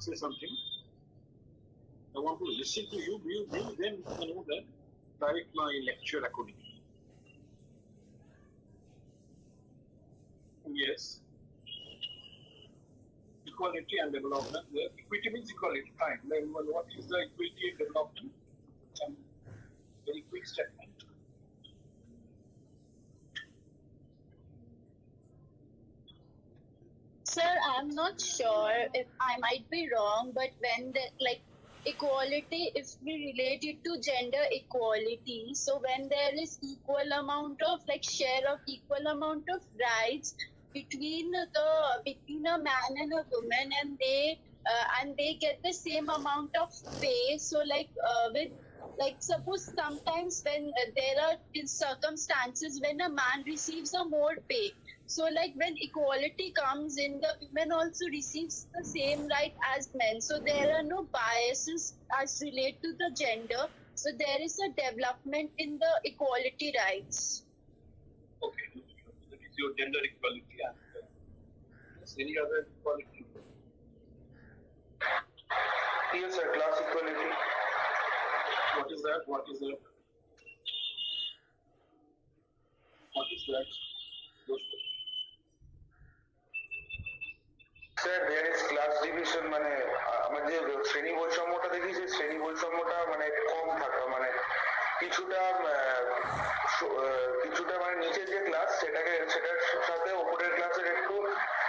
say something. I want to listen to you. You then know that direct my lecture accordingly. Yes. Equality and development. The equity means equality. Fine. Then what is the equity and development? Some very quick statement. Sir, I'm not sure if I might be wrong, but when the equality, if we relate it to gender equality, so when there is equal amount of share of equal amount of rights between a man and a woman, and they get the same amount of pay. So with suppose sometimes when there are circumstances when a man receives a more pay, so when equality comes in, the women also receives the same right as men. So there are no biases as relate to the gender. So there is a development in the equality rights. Okay, that is your gender equality. And any other equality? Yes, sir, class equality. What is that? What is that? What is that? Sir there is class division, মানে আমরা যে শ্রেণী বৈষম্যটা দেখি, সেই শ্রেণী বৈষম্যটা মানে কম থাকা, মানে কিছুটা মানে নিচের যে ক্লাস সেটার সাথে উপরের ক্লাসের একটু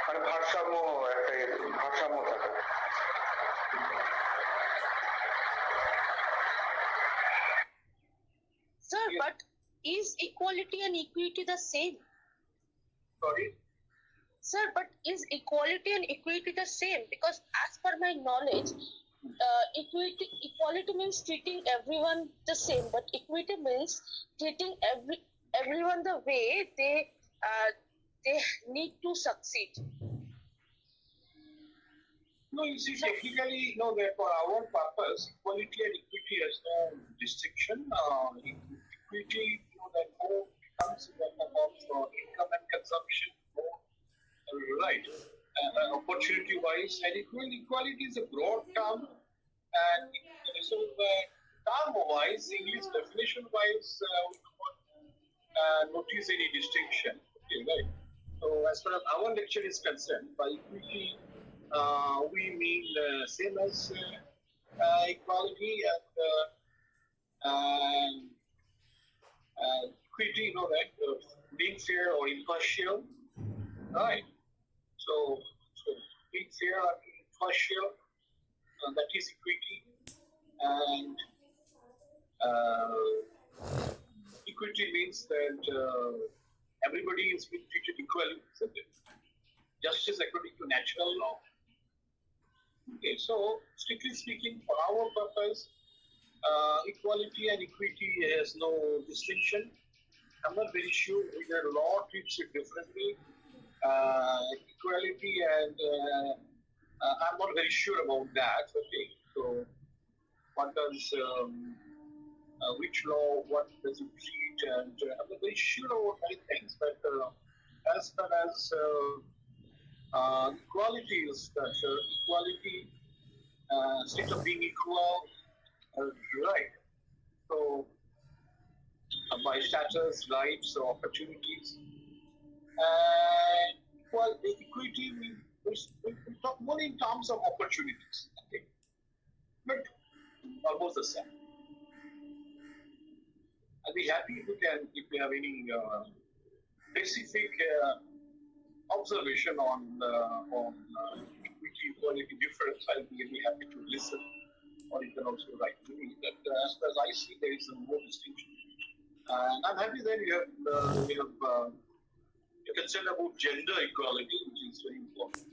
মানে ভারসাম্য থাকা। Sir, but is equality and equity the same? Sorry? Sir, but is equality and equity the same? Because as per my knowledge, equality means treating everyone the same, but equity means treating everyone the way they need to succeed. No, you see, technically, that for our purpose, equality and equity has no distinction. Equity, that more comes in the form of income and consumption, more right, opportunity-wise, and equality is a broad term, and so term-wise, English definition-wise, we don't notice any distinction. Okay, right. So, as far as our lecture is concerned, by equity, we mean same as equality and equity, that being fair or impartial, right? So being fair or impartial, that is equity, and equity means that everybody is being treated equally, isn't it? Justice according to natural law. Okay, so strictly speaking, for our purpose, equality and equity has no distinction. I'm not very sure whether law treats it differently. Equality and I'm not very sure about that. Okay, so what does which law, what does it treat, and I'm not very sure about many things, but as far as equality is concerned, equality, state of being equal, right? So by status, rights, opportunities, and equity, we talk more in terms of opportunities, okay? But almost the same. I'll be happy if you have any specific observation on equity, equality difference. I'll be really happy to listen, or you can also write to me. But as far as I see, there is a more distinction. And I'm happy that you have you're concerned about gender equality, which is very important.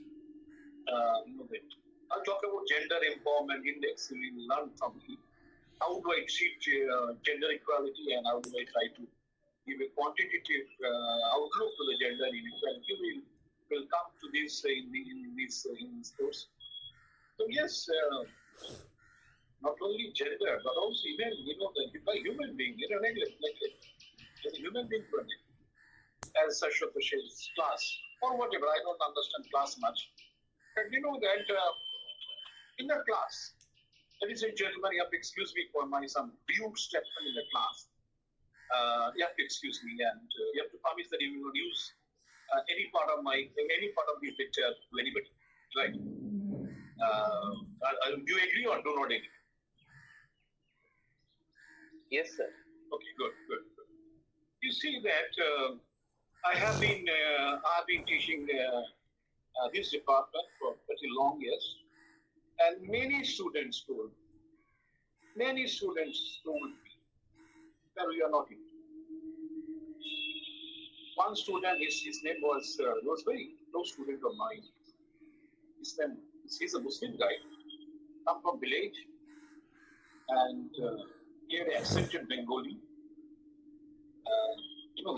I'll talk about gender empowerment index. We will learn from it. How do I treat gender equality, and how do I try to give a quantitative outlook to the gender inequality? We'll come to this in this course. So yes, not only gender, but also even by human being, as a human being, as Sashwat says, class or whatever. I don't understand class much, but that in the class. Ladies and gentlemen, you have to excuse me for my some rude statement in the class. You have to excuse me, and you have to promise that you will not use any part of the picture to anybody, right? Do you agree or do not agree? Yes, sir. Okay, good. You see that I have been teaching this department for pretty long years, and many students told me that we are not in. One student, his name was very close student of mine. He's a Muslim guy, come from village, and he had accepted Bengali.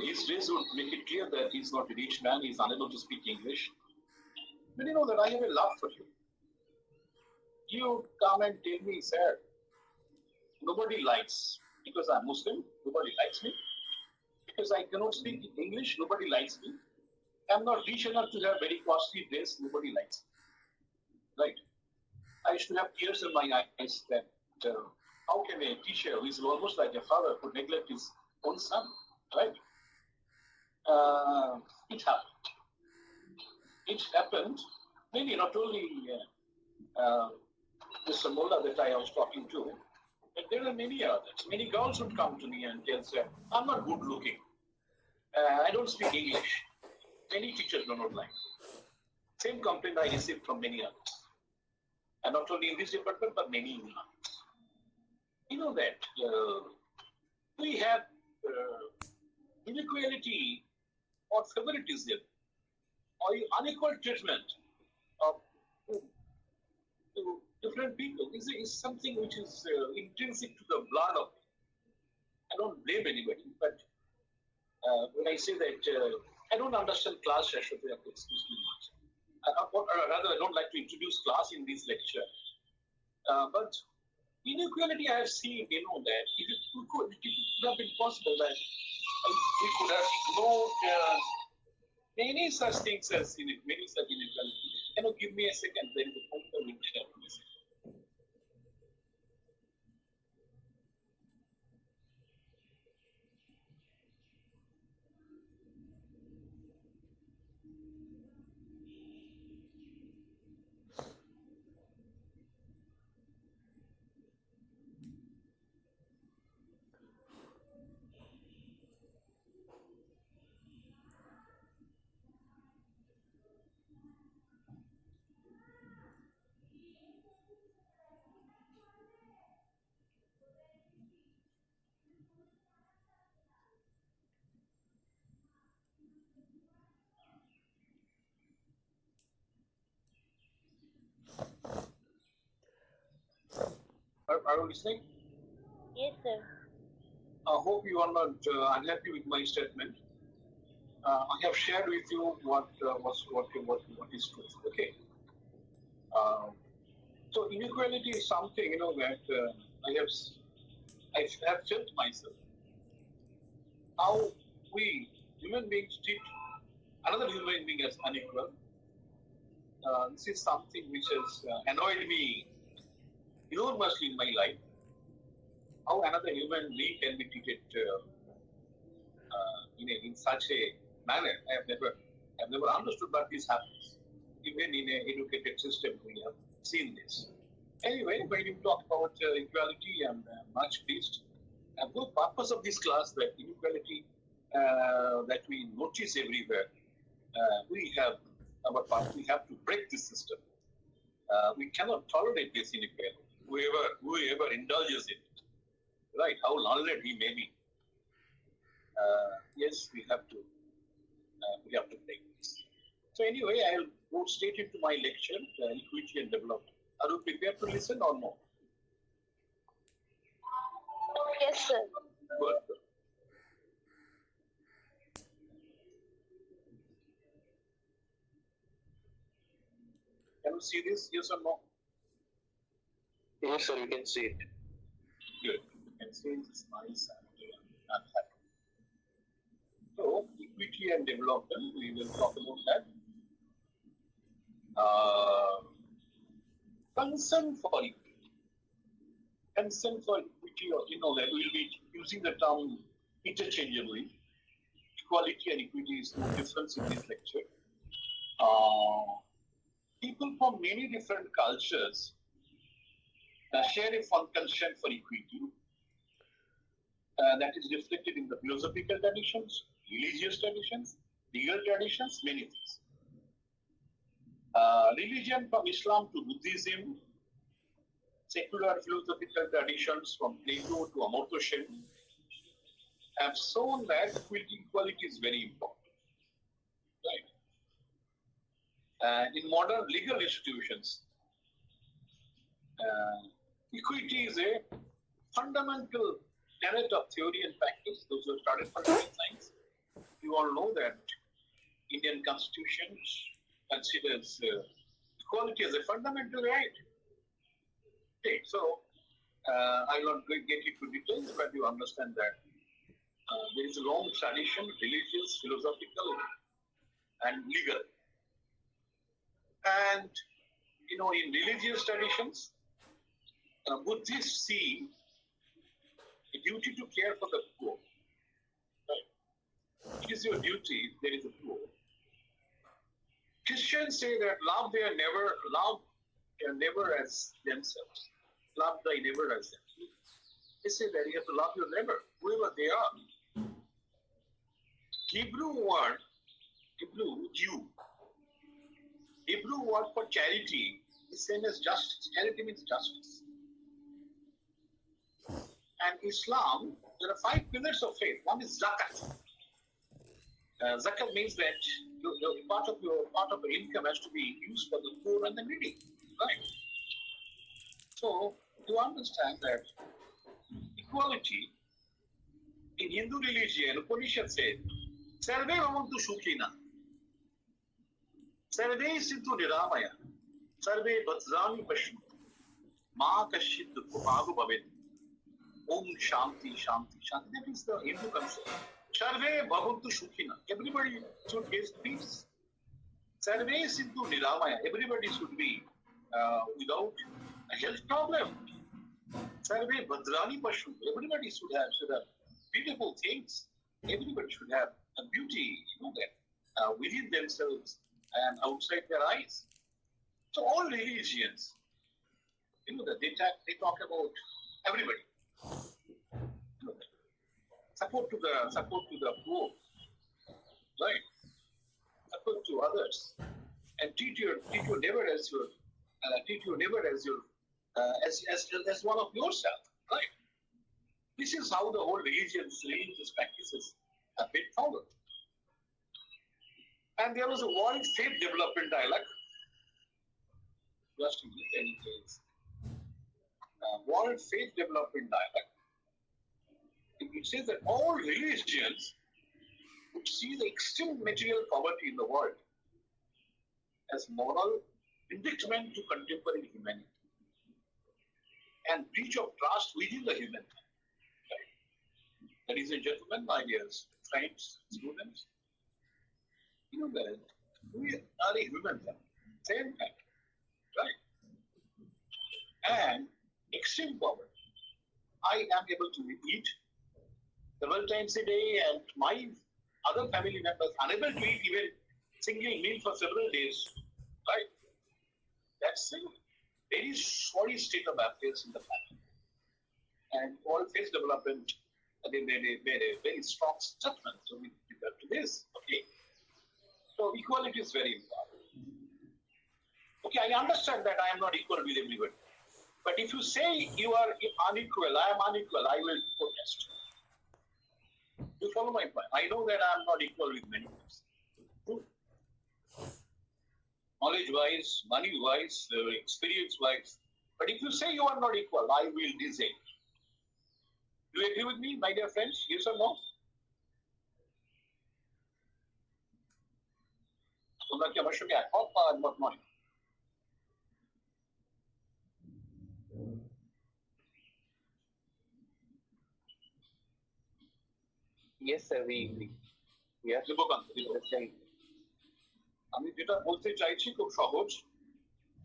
His race would make it clear that he's not a rich man, he's unable to speak English. But you know that I have a love for you. You come and tell me, sir, nobody likes, because I'm Muslim, nobody likes me. Because I cannot speak English, nobody likes me. I'm not rich enough to have very costly dress, nobody likes me. Right? I used to have tears in my eyes that how can a teacher who is almost like a father could neglect his own son? Right? It happened. It happened. Maybe not only Mr. Mullah that I was talking to, but there are many others. Many girls would come to me and tell, sir, I'm not good looking. I don't speak English. Many teachers do not like me. Same complaint I received from many others. And not only in this department, but many in others. You know that we have inequality or favoritism or unequal treatment of to different people is something which is intrinsic to the blood of it. I don't blame anybody, but when I say that I don't understand class, Shashwat, you have to excuse me much. Or rather, I don't like to introduce class in this lecture. But inequality, I have seen, that it would have been possible that we could have ignored many such things as many such inequality. Can you give me a second? There is a phone call which I have to listen. Are you listening? Yes, sir. I hope you are not unhappy with my statement. I have shared with you what is truth. Okay. So inequality is something that I have felt myself. How we human beings treat another human being as unequal. This is something which has annoyed me enormously in my life. How another human being can be treated in such a manner. I have never understood, but this happens. Even in an educated system, we have seen this. Anyway, when you talk about equality, I'm much pleased. And the purpose of this class, that inequality that we notice everywhere, we have our part. We have to break this system. We cannot tolerate this inequality. Whoever indulges in it, right? How learned he may be. Yes, we have to break this. So anyway, I'll go straight into my lecture, equity and development. Are you prepared to listen or no? Yes, sir. Good. Can you see this? Yes or no? Yes, sir, we can see it. Good. You can see it's nice and happy. So, equity and development, we will talk about that. concern for equity. Concern for equity, or that we'll be using the term interchangeably. Equality and equity is no difference in this lecture. People from many different cultures share a fond concern for equity. That is reflected in the philosophical traditions, religious traditions, legal traditions, many things. Religion from Islam to Buddhism, secular philosophical traditions from Plato to Amartya Sen have shown that equality is very important. Right? In modern legal institutions, equity is a fundamental tenet of theory and practice. Those who have studied political science, you all know that Indian Constitution considers equality as a fundamental right. Okay, so I will not get into details, but you understand that there is a long tradition, religious, philosophical, and legal. And in religious traditions, Buddhists see a duty to care for the poor. Right? It is your duty if there is a poor. Christians say that love their neighbor as themselves. Love thy neighbor as themselves. They say that you have to love your neighbor, whoever they are. Hebrew word for charity is same as justice. Charity means justice. And Islam, there are 5 pillars of faith. One is zakat. Zakat means that part of your income has to be used for the poor and the needy, right? So you understand that equality in Hindu religion, Upanishad said, "Sarve bhavantu sukhina, sarve sindhu niramaya, sarve bhadrani pashyantu, ma kaschid dukkham bhavet." Om Shanti, Shanti, Shanti. That is the Hindu concept. Sarve bhavantu sukhina. Everybody should get peace. Sarve sindhu niramaya. Everybody should be without a health problem. Sarve bhadrani pashyantu. Everybody should have beautiful things. Everybody should have a beauty, that within themselves and outside their eyes. So all religions, that they talk about everybody. Support to the poor, right? Support to others, and treat your neighbor as one of yourself, right? This is how the whole religious practices have been followed. And there was a World Faith Development Dialogue. Just in any case, World Faith Development Dialogue. It says that all religions would see the extreme material poverty in the world as moral indictment to contemporary humanity and breach of trust within the humanity. Right? Ladies and gentlemen, my dear friends, students, that we are a human family, same family, right? And extreme poverty. I am able to eat several times a day, and my other family members unable to eat even single meal for several days, right? That's a very sorry state of affairs in the family. And World Faith Development, they made a very strong statement with regard to this. Okay, so equality is very important. Okay, I understand that I am not equal with everybody, but if you say you are unequal, I am unequal, I will protest. You follow my point? I know that I am not equal with many people. Knowledge-wise, money-wise, experience-wise. But if you say you are not equal, I will disagree. Do you agree with me, my dear friends? Yes or no? তোমরা কি আমার সঙ্গে একমত বা একমত নয়? Yes, sir, we agree. We are Debkanta, আমি যেটা বলতে চাইছি খুব সহজ।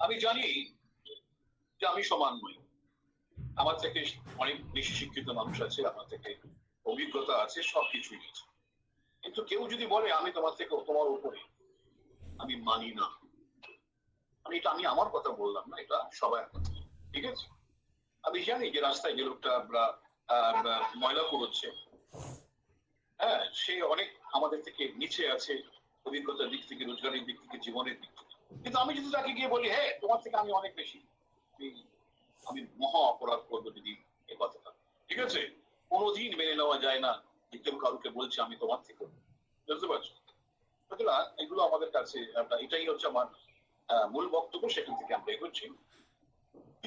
আমি জানি যে আমি সমান নই, আমার থেকে অনেক বেশি শিক্ষিত মানুষ আছে, আমার থেকে অভিজ্ঞতা আছে, সবকিছুই আছে, কিন্তু কেউ যদি বলে আমি তোমার থেকে তোমার উপরে, আমি মানি না। এটা আমি আমার কথা বললাম না, এটা সবার কথা, ঠিক আছে? আমি জানি যে রাস্তায় যে লোকটা ময়লা করছে, হ্যাঁ, সে অনেক আমাদের থেকে নিচে আছে, অভিজ্ঞতার দিক থেকে, রোজগারের দিক থেকে, জীবনের দিক থেকে, কিন্তু আমি যদি তাকে গিয়ে বলি হ্যাঁ তোমার থেকে আমি অনেক বেশি, আমি মহা অপরাধ করবো যদি এ কথাটা, ঠিক আছে? কোনোদিন মেনে নেওয়া যায় না যে কেউ কাউকে বলছে আমি তোমার থেকে, বুঝতে পারছো? সুতরাং এগুলো আমাদের কাছে এটাই হচ্ছে আমার মূল বক্তব্য, সেখান থেকে আমরা এগোচ্ছি।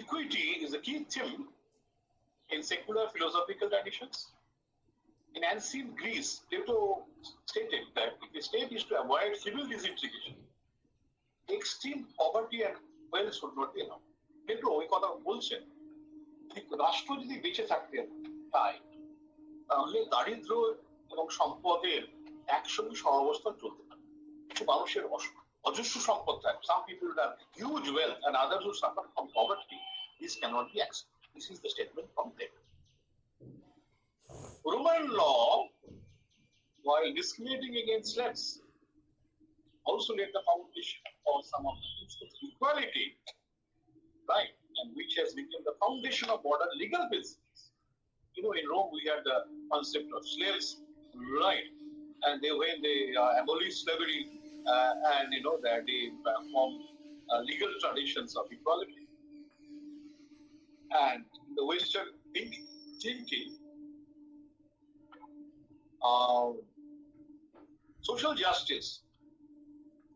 Equity is a key theme in secular philosophical traditions. In ancient Greece, Plato stated that if the state is to avoid civil disintegration, extreme poverty and wealth should not be allowed. Plato ওই কথা বলছেন, রাষ্ট্র যদি বেঁচে থাকতে চায় তাহলে দারিদ্র এবং সম্পদের একসঙ্গে সহাবস্থান চলতে পারে। কিছু মানুষের অজস্র সম্পদ থাকে, some people have huge wealth and others who suffer from poverty. This cannot be accepted. This is the statement from Plato. Roman law, while discriminating against slaves, also laid the foundation for some of the principles of equality, right, and which has become the foundation of modern legal principles. You know, in Rome we had the concept of slaves, right, and when they abolished slavery, and you know that they formed legal traditions of equality. And the Western thinking, social justice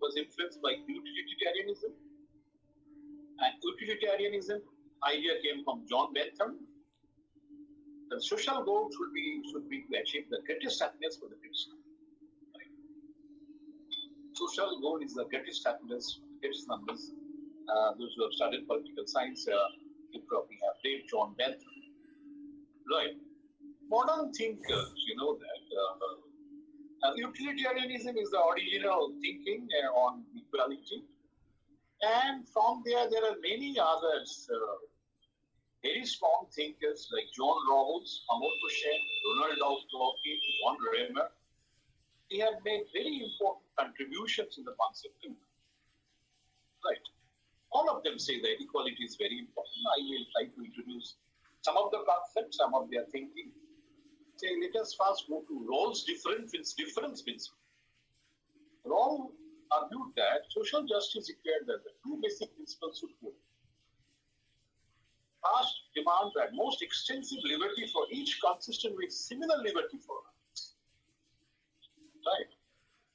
was influenced by utilitarianism, and utilitarianism idea came from John Bentham. The social goal should be to achieve the greatest happiness for the greatest number. Right? Social goal is the greatest happiness, greatest numbers. Those who have studied political science, you probably have read John Bentham. Right? Modern thinkers, you know that utilitarianism is the original thinking on equality, and from there are many others. Very strong thinkers like John Rawls, Amartya Sen, Ronald Dawkins, John Raymer. They have made very important contributions in the concept. Right. All of them say that equality is very important. I will try to introduce some of the concepts, some of their thinking. Say, let us first go to Rawls' difference principle. Rawls argued that social justice required that the two basic principles should go. First, demand that most extensive liberty for each consistent with similar liberty for others. Right?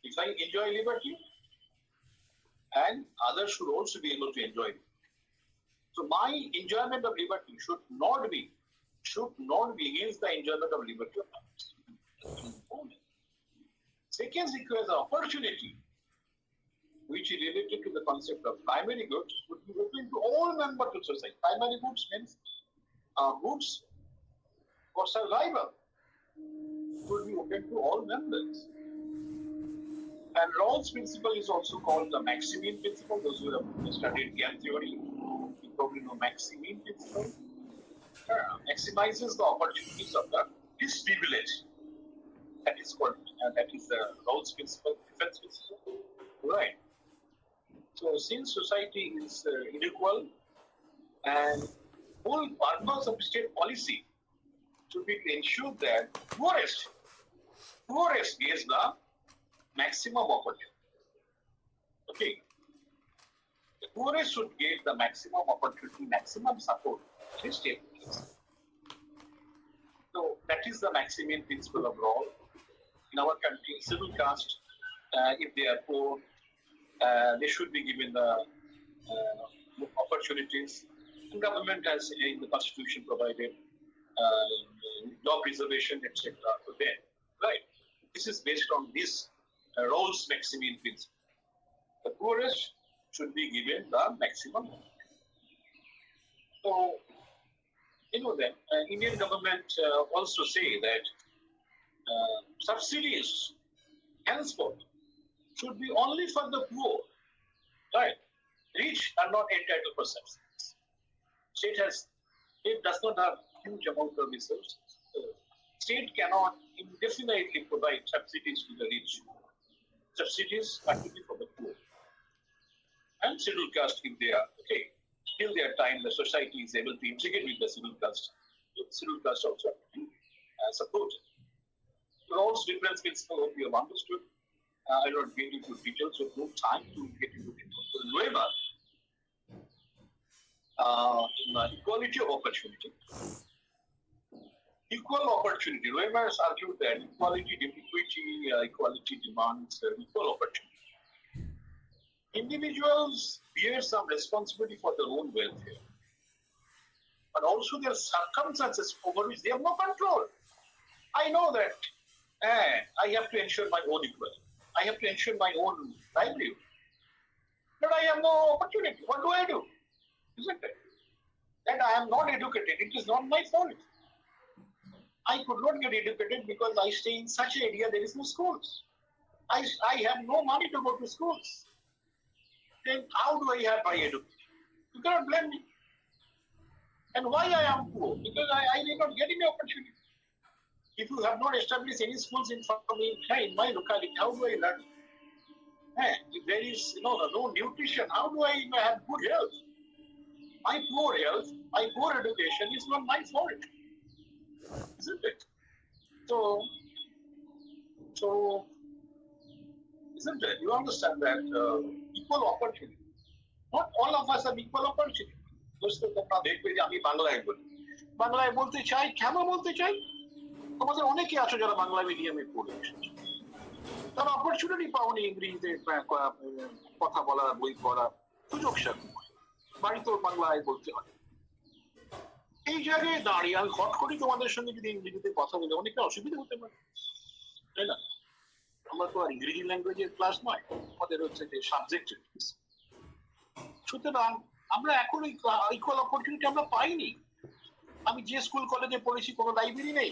If I enjoy liberty, and others should also be able to enjoy it. So my enjoyment of liberty should not be against the enjoyment of liberty of others. Second requires an opportunity which is related to the concept of primary goods would be open to all members of society. Primary goods means goods for survival would be open to all members. And Rawls' principle is also called the Maximin principle. Those who have studied game theory, you probably know Maximin principle. Maximizes the opportunities of the disprivileged. That is called, that is the Rawls' principle, defense principle. Right. So since society is unequal, and whole purpose of state policy should be to ensure that poorest gets the maximum opportunity. Okay. The poorest should get the maximum opportunity, maximum support in state policy. So that is the Maximin principle of Rawls. In our country, civil caste, if they are poor, they should be given the opportunities. The government has in the constitution provided job reservation, etc. for them. Right? This is based on this Rawls' Maximin principle. The poorest should be given the maximum. So, you know that Indian government also say that subsidies henceforth should be only for the poor, right? Rich are not entitled for subsidies. State does not have huge amount of resources. State cannot indefinitely provide subsidies to the rich. Subsidies are to be for the poor and scheduled caste if they are okay. Till their time, the society is able to integrate with the scheduled caste. Scheduled caste also have to be supported. Laws difference will hope you have understood. I don't get into details, so no time to get into details. So, Weimar, equality of opportunity. Equal opportunity. Weimar has argued that equality, equality demands equal opportunity. Individuals bear some responsibility for their own welfare, but also their circumstances over which they have no control. I know that I have to ensure my own equality. I have to ensure my own livelihood. But I have no opportunity. What do I do? Isn't it? That I am not educated. It is not my fault. I could not get educated because I stay in such an area there is no schools. I have no money to go to schools. Then how do I have my education? You cannot blame me. And why I am poor? Because I did not get any opportunity. If you have not established any schools in front of me, in my locality, how do I learn? If there is no nutrition, how do I have good health? My poor health, my poor education is not my fault. Isn't it? So, isn't it? You understand that equal opportunity. Not all of us have equal opportunity. दोस्तों তোমরা দেখবে যে আমি বাংলায় বলি বাংলায় বলতে চাই কেন বলতে চাই তোমাদের অনেকে আছো যারা বাংলা মিডিয়ামে পড়ে এসেছে তারা অপরচুনিটি পাওনি ইংরেজিতে কথা বলা বই পড়া সুযোগ সাথে বাড়িতেও বাংলায় বলতে হয় এই জায়গায় দাঁড়িয়ে আমি হট করি তোমাদের সঙ্গে যদি ইংরেজিতে কথা বলে অনেকটা অসুবিধা হতে পারে তাই না আমরা তো আর ইংরেজি ল্যাঙ্গুয়েজের ক্লাস নয় আমাদের হচ্ছে যে সাবজেক্ট সুতরাং আমরা এখন ইকুয়াল অপরচুনিটি আমরা পাইনি আমি যে স্কুল কলেজে পড়েছি কোনো লাইব্রেরি নেই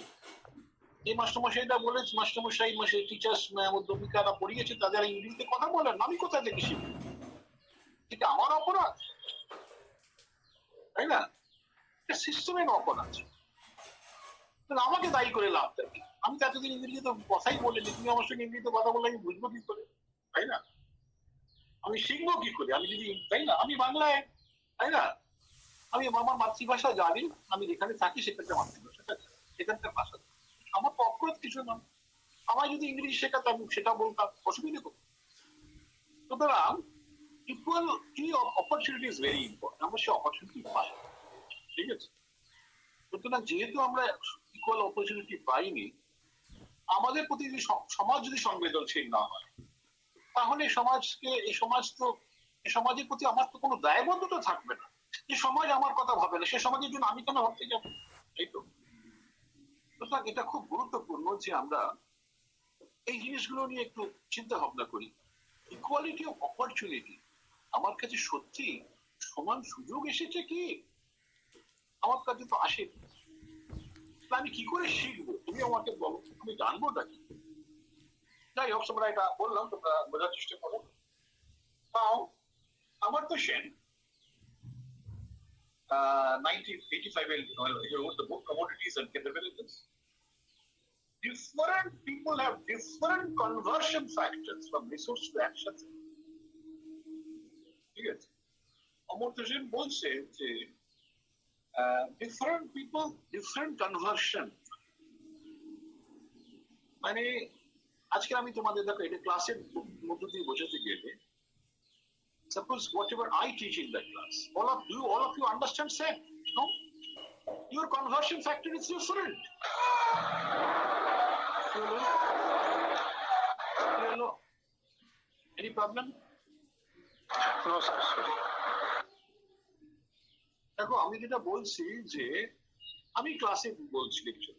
এই মাস্টারমশাইরা বলে মাস্টারমশাই টিচার্স অধ্যাপিকারা পড়িয়েছে তাদের ইংরেজিতে কথা বলেন আমি কোথায় থেকে শিখি এটা আমার অপরাধ তাই না এটা সিস্টেমের অপরাধ আমাকে দায়ী করে লাভ থাকে আমি তো এতদিন ইংরেজিতে কথাই বলিনি তুমি আমার সঙ্গে ইংরেজিতে কথা বললে আমি বুঝবো কি করে তাই না আমি শিখবো কি করে আমি যদি তাই না আমি বাংলায় তাই না আমি আমার মাতৃভাষা জানি আমি যেখানে থাকি সেখানকার মাতৃভাষাটা সেখানকার ভাষা আমার তো অপরাধ কিছু নয় আমার যদি ইংরেজি শেখাতাম সেটা বলতাম অসুবিধা করতাম সুতরাং equality of opportunity is very important আমরা সে অপরচুনিটি পাই ঠিক আছে সুতরাং যেহেতু আমরা ইকুয়াল অপরচুনিটি পাইনি আমাদের প্রতি যদি সমাজ যদি সংবেদনশীল না হয় তাহলে এই সমাজের প্রতি আমার তো কোনো দায়বদ্ধতা থাকবে না যে সমাজ আমার কথা ভাবে না সে সমাজের জন্য আমি কেন ভাবতে যাবো এই তো সুতরাং এটা খুব গুরুত্বপূর্ণ যে আমরা এই জিনিসগুলো নিয়ে একটু চিন্তা ভাবনা করি ইকুয়ালিটি অফ অপরচুনিটি আমার কাছে সত্যি সমান সুযোগ এসেছে কি আমার কাছে তো আসে আমি কি করে শিখবো তুমি আমাকে বলো আমি জানবোটা কি যাই হোক তোমরা এটা বললাম তোমরা বোঝার চেষ্টা করো তাও আমার তো Sen 1985 he wrote the book Commodities and Capabilities. Different people have different conversion factors from resource to action. ঠিক আছে অমর্ত্য সেন বলছে যে different people different conversion মানে আজকে আমি তোমাদের দেখো এটা ক্লাসের মধ্য দিয়ে বোঝাতে গেলে suppose whatever I teach in that class all of you understand same no your conversion factor is different hello any problem no sir দেখো আমি যেটা বলছি যে আমি ক্লাসে বলছি লেকচার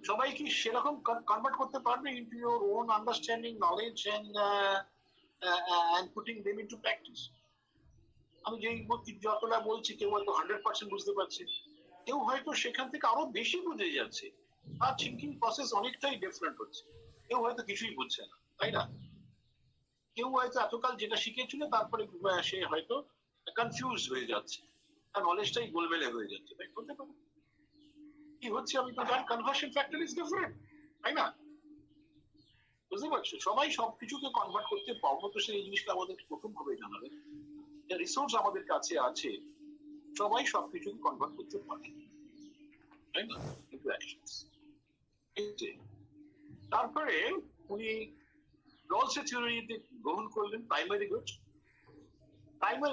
সবাই কি সেরকম কনভার্ট করতে পারবে into your own understanding knowledge and putting them into practice আমি যেই যতটা বলছি কেউ হয়তো 100% বুঝতে পারছে কেউ হয়তো সেখান থেকে আরো বেশি বুঝে যাচ্ছে আর থিঙ্কিং প্রসেস অনেকটাই ডিফারেন্ট হচ্ছে কেউ হয়তো কিছুই বুঝছে না তাই না কেউ হয়তো এতকাল যেটা শিখেছিল তারপরে সে হয়তো কনফিউজ হয়ে যাচ্ছে, তার নলেজটাই গোলমেলে হয়ে যাচ্ছে, তাই বলতে পারো কি হচ্ছে আমি তো জানি, কনভার্সন ফ্যাক্টর ইজ ডিফারেন্ট, তাই না? বুঝতে পারছো, সবাই সবকিছুকে কনভার্ট করতে পারবো তো সেই জিনিসটা আমাদের প্রথম ভাবে জানাবে, যে রিসোর্স আমাদের কাছে আছে, সবাই সবকিছুকে কনভার্ট করতে পারে, তাই না? কিন্তু actions। তারপরে উনি রলস থিওরিতে গ্রহণ করলেন প্রাইমারি গুডস।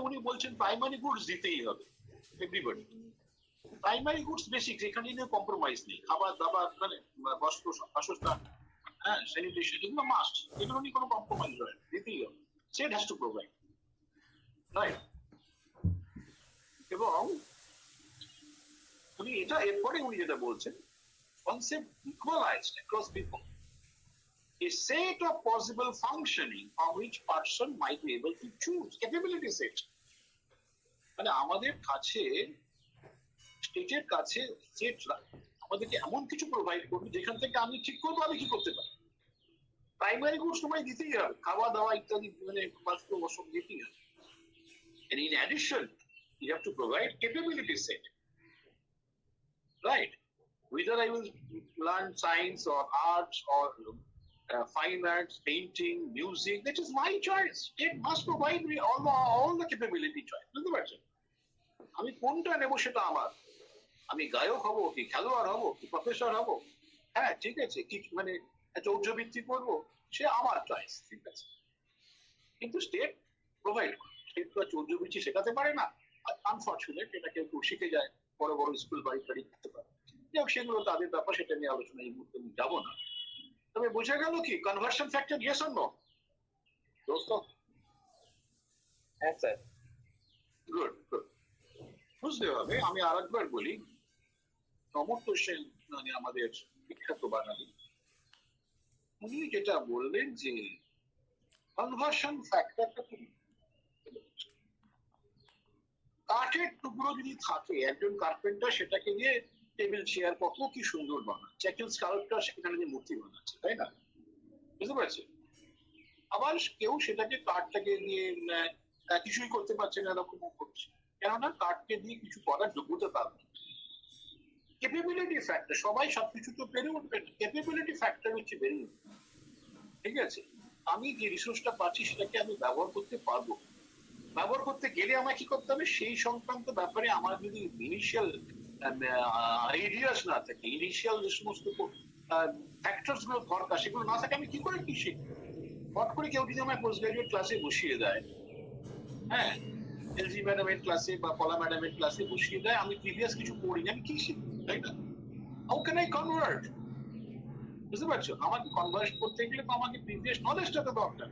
উনি বলছেন প্রাইমারি গুডস দিতেই হবে এভরিবডি। প্রাইমারি গুডস বেসিক, এখানে নিয়ে কম্প্রোমাইজ নেই, খাবার দাবার মানে বস্ত্র বাসস্থান, হ্যাঁ, স্যানিটেশন, এগুলো মাস্ট, এগুলো নিয়ে কোনো কম্প্রোমাইজ হয় না, দিতেই হবে, state has to provide, right? এবং উনি এটা এরপরে উনি যেটা বলছেন, concept equalized across people, a set of possible functioning from which person might be able to choose, capability set। মানে আমাদের কাছে, স্টেটের কাছে স্টেটরা আমাদেরকে এমন কিছু প্রোভাইড করবে যেখান থেকে আমি ঠিক করবো আমি কি করতে পারি। প্রাইমারি গুড সময় দিতেই হবে, খাওয়া দাওয়া ইত্যাদি, মানে বাস্তব ওসব দিতেই হবে। And in addition, you have to provide capability set, right? Whether I will learn science or arts or fine arts, painting, music, that is my choice. It must provide me all the capability choice. বুঝতে পারছেন? আমি কোনটা নেবো সেটা আমার, আমি গায়ক হব কি খেলোয়াড় হব কি প্রফেসর হব, হ্যাঁ ঠিক আছে, কি মানে চৌর্যবৃত্তি করবো, সে আমার চয়েস, ঠিক আছে। কিন্তু স্টেট প্রোভাইড করে, স্টেট তো চৌর্যবৃত্তি শেখাতে পারে না, আনফর্চুনেট, এটা কেউ শিখে যায়, বড় বড় স্কুল বাড়ি টাড়ি করতে পারে, যাই হোক সেগুলো তাদের ব্যাপার, সেটা নিয়ে আলোচনা এই মুহূর্তে আমি যাবো না। তবে বোঝা গেল কি conversion factor, yes or no দোস্ত? হ্যাঁ স্যার। গুড গুড, বুঝতে হবে। আমি আরেকবার বলি, অমর্ত্য সেন মানে আমাদের বিখ্যাত বাঙালি, উনি যেটা বললেন যে কনভার্সন ফ্যাক্টরটা কি, কাঠের টুকরো যদি থাকে, একজন কার্পেন্টার সেটাকে নিয়ে টেবিল চেয়ার কত কি সুন্দর বানাচ্ছে, একজন স্কাল্পচার সেখানে যে মূর্তি বানাচ্ছে, তাই না? বুঝতে পারছি। আবার কেউ সেটাকে কাঠটাকে দিয়ে কিছুই করতে পারছে না, এরকম করছে, কেননা কাঠকে দিয়ে কিছু করার যোগ্যতা তার নেই। ক্যাপাবিলিটি ফ্যাক্টর, সবাই সবকিছু তো পেরে উঠবে, ক্যাপাবিলিটি ফ্যাক্টর হচ্ছে বেড়ে উঠবে, ঠিক আছে? আমি যে রিসোর্সটা পাচ্ছি সেটাকে আমি ব্যবহার করতে পারবো, ব্যবহার করতে গেলে আমাকে কি করতে হবে, সেই সংক্রান্ত ব্যাপারে আমার যদি ইনিশিয়াল আইডিয়াস না থাকে, ইনিশিয়াল যে সমস্ত ফ্যাক্টরস গুলো দরকার সেগুলো না থাকে, আমি কি করে কি শিখবো? হট করে কেউ যদি আমার পোস্ট গ্রাজুয়েট ক্লাসে বসিয়ে দেয়, হ্যাঁ, এলজি ম্যাডামের ক্লাসে বা পলা ম্যাডামের ক্লাসে বসিয়ে দেয়, আমি প্রিভিয়াস কিছু পড়িনি, আমি কি শিখবো, তাই না? How can I convert? বুঝতে পারছো, আমাকে কনভার্ট করতে গেলে তো আমাকে প্রিভিয়াস নলেজটা তো দরকার,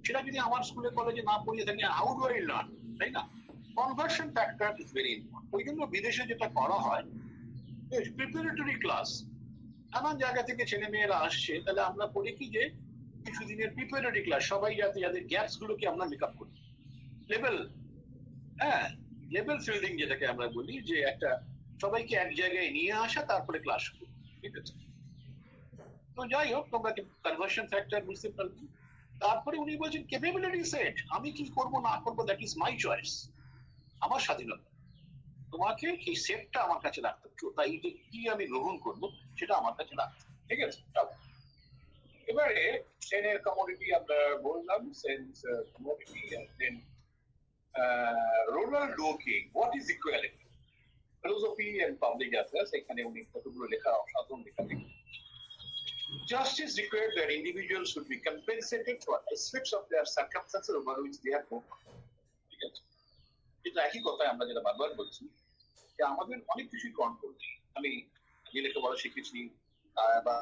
সেটা যদি আমার স্কুলে কলেজে না পড়িয়ে থাকি, হাউ ডু আই লার্ন, তাই না? Conversion factor is very important. ওই জন্য বিদেশে যেটা করা হয়, প্রিপারেটরি ক্লাস, নানান জায়গা থেকে ছেলে মেয়েরা আসছে, তাহলে আমরা পড়ি কি যে কিছুদিনের প্রিপারেটরি ক্লাস, সবাই যাতে যাদের গ্যাপস গুলোকে আমরা মেকআপ করি, লেভেল, হ্যাঁ, লেভেল ফিল্ডিং যেটাকে আমরা বলি, যে একটা সবাইকে এক জায়গায় নিয়ে আসা, তারপরে ক্লাস শুরু, ঠিক আছে? তো যাই হোক, তোমরা কনভার্সন ফ্যাক্টর বুঝতে পারবে। তারপরে উনি বলছেন ক্যাপাবিলিটি সেট, আমি কি করবো না করবো দ্যাট ইজ মাই চয়েস, আমার স্বাধীনতা, তোমাকে এই সেটটা আমার কাছে রাখতে হবে, তাই যে কি আমি গ্রহণ করবো সেটা আমার কাছে রাখতে হবে, ঠিক আছে? এবারে সেনের কমোডিটি আমরা বললাম, Sen's commodity, then Ronald Dworkin, what is equality, philosophy and public affairs, এখানে উনি কতগুলো লেখা, অসাধারণ লেখা লিখেছেন। Justice required that individuals should be compensated for aspects of their circumstances over which they are born. ঠিক আছে, এটা একই কথা আমরা যেটা বারবার বলছি, যে আমাদের অনেক কিছুই কন্ট্রোল নেই। আমি যে লেখাপড়া শিখেছি বা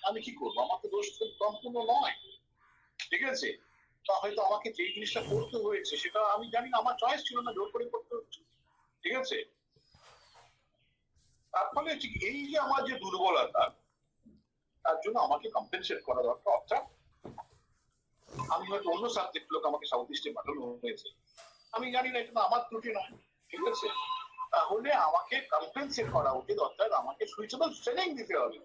আমি কি করবো, আমার তো দোষ সম্পূর্ণ নয়, ঠিক আছে? তা হয়তো আমাকে যে জিনিসটা করতে হয়েছে সেটা আমি জানি না, আমার চয়েস ছিল না, জোর করে করতে হচ্ছে, ঠিক আছে? তার ফলে এই যে আমার যে দুর্বলতা, তার জন্য আমাকে কম্পেনসেট করা দরকার। অর্থাৎ আমি হয়তো অন্য সাবজেক্ট লোক আমাকে সাউথ ইস্টে পাঠানো হয়েছে, আমি জানি না, এটা আমার ত্রুটি নয়, ঠিক আছে? তাহলে আমাকে কম্পেনসেট করা উচিত, অর্থাৎ আমাকে সুইচেবল ট্রেনিং দিতে হবে,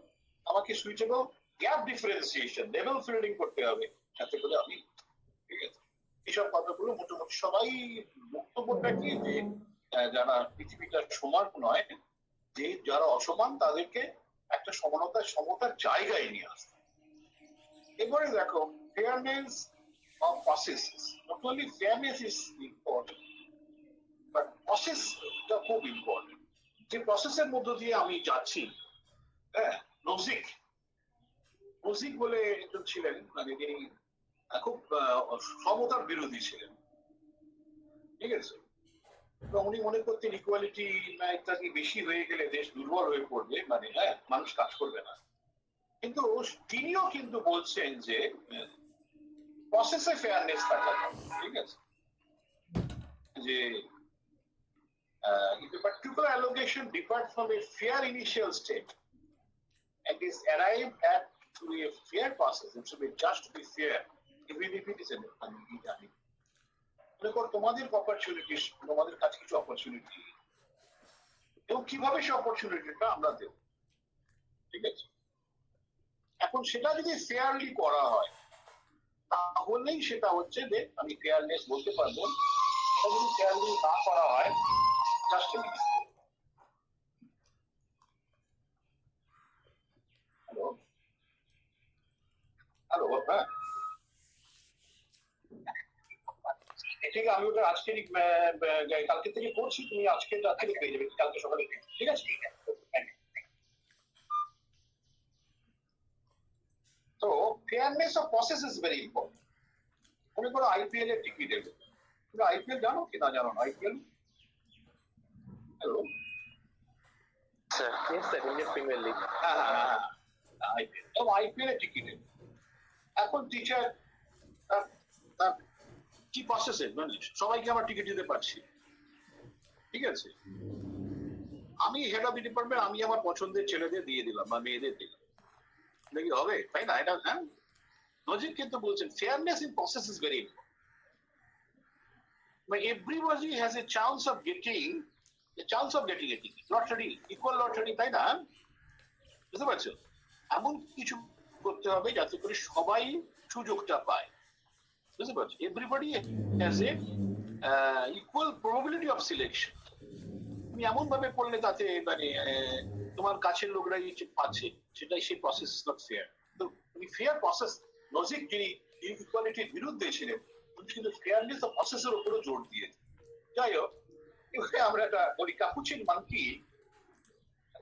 আমাকে switchable gap differentiation, level fielding করতে হবে, যাতে করে আমি, ঠিক আছে? এইসব কথাগুলো মোটামুটি সবাই বক্তব্যটা কি যে যারা পৃথিবীটা সমান নয়, যে যারা অসমান তাদেরকে একটা সমতার জায়গায় নিয়ে আসতে। এবারে দেখো fairness of process, not only fairness is important but প্রসেসটা খুব ইম্পর্টেন্ট। যে প্রসেসের মধ্য দিয়ে আমি যাচ্ছি, হ্যাঁ, নজিক বলে একজন ছিলেন, মানে তিনি খুব সমতার বিরোধী ছিলেন, ঠিক আছে। উনি মনে করতেন ইকুয়ালিটি ইত্যাদি বেশি হয়ে গেলে দেশ দুর্বল হয়ে পড়বে, মানে হ্যাঁ মানুষ কাজ করবে না। কিন্তু তিনিও কিন্তু বলছেন যে প্রসেসে ফেয়ারনেস থাকা, ঠিক আছে, যে if a particular allegation differs from a fair initial state and is arrived at through a fair process, it should be just to be fair, even if it is an তোমাদের opportunity, তোমাদের কাছে কিছু opportunity, এবং কিভাবে সে অপরচুনিটিটা আমরা দেব, ঠিক আছে। এখন সেটা যদি ফেয়ারলি করা হয় তাহলেই সেটা হচ্ছে যে আমি ফেয়ারনেস বলতে পারবো। যদি ফেয়ারলি না করা হয়, জাস্ট হ্যালো হ্যালো, হ্যাঁ ঠিক আছে, আমি ওটা আজকে কালকে থেকে করছি, তুমি আজকে রাত্রে পেয়ে যাবে, কালকে সকালে, ঠিক আছে। তো fairness of process is very important. মনে করো আইপিএল এর টিকিট এলো, তুমি আইপিএল জানো কি না জানো? IPL, hello Yes, sir. Indian Premier League. হ্যাঁ আইপিএল, তো আইপিএল এর টিকিট এলো। এখন টিচার কি প্রসেসে, মানে সবাইকে আমার টিকিট দিতে পারছি, ঠিক আছে। আমি হেড অফ ডিপার্টমেন্ট, আমি আমার পছন্দের ছেলেদের দিয়ে দিলাম বা মেয়েদের দিলাম, নাকি হবে, তাই না? এটা হ্যাঁ নজির কিন্তু বলছেন fairness in process is very important. Everybody has a chance of getting a ticket, lottery, equal lottery, তাই না? বুঝতে পারছো? এমন কিছু করতে হবে যাতে করে সবাই সুযোগটা পায়, বুঝতে পারছো? Everybody has a equal probability of selection. তুমি এমন ভাবে করলে তাতে মানে তোমার কাছের লোকরাই পাচ্ছে, সেটাই সেই প্রসেস ইজ নট ফেয়ার। তো তুমি ফেয়ার প্রসেস, লজিক যিনি ইকুয়ালিটির বিরুদ্ধে ছিলেন, কিন্তু ফেয়ারনেস অফ প্রসেসের উপরও জোর দিয়েছে। যাই হোক, এবারে আমরা একটা বলি কাপুচিন মানকি,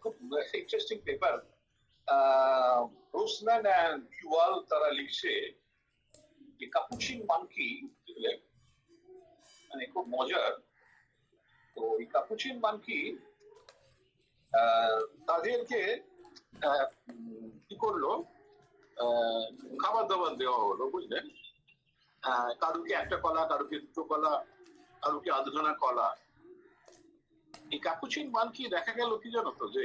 খুব ইন্টারেস্টিং পেপার, রোসম্যান অ্যান্ড কিউয়াল তারা লিখছে যে কাপুচিন মানকি মানে খুব মজার। তো এই কাপুচিন মানকি তাদেরকে কি করলো, খাবার দাবার দেওয়া হলো, বুঝলেন। কারুকে একটা কলা, কারুকে দুটো কলা, কারুকে আধখানা কলা। এই কাপুচিন মানকি দেখা গেল কি জানো তো, যে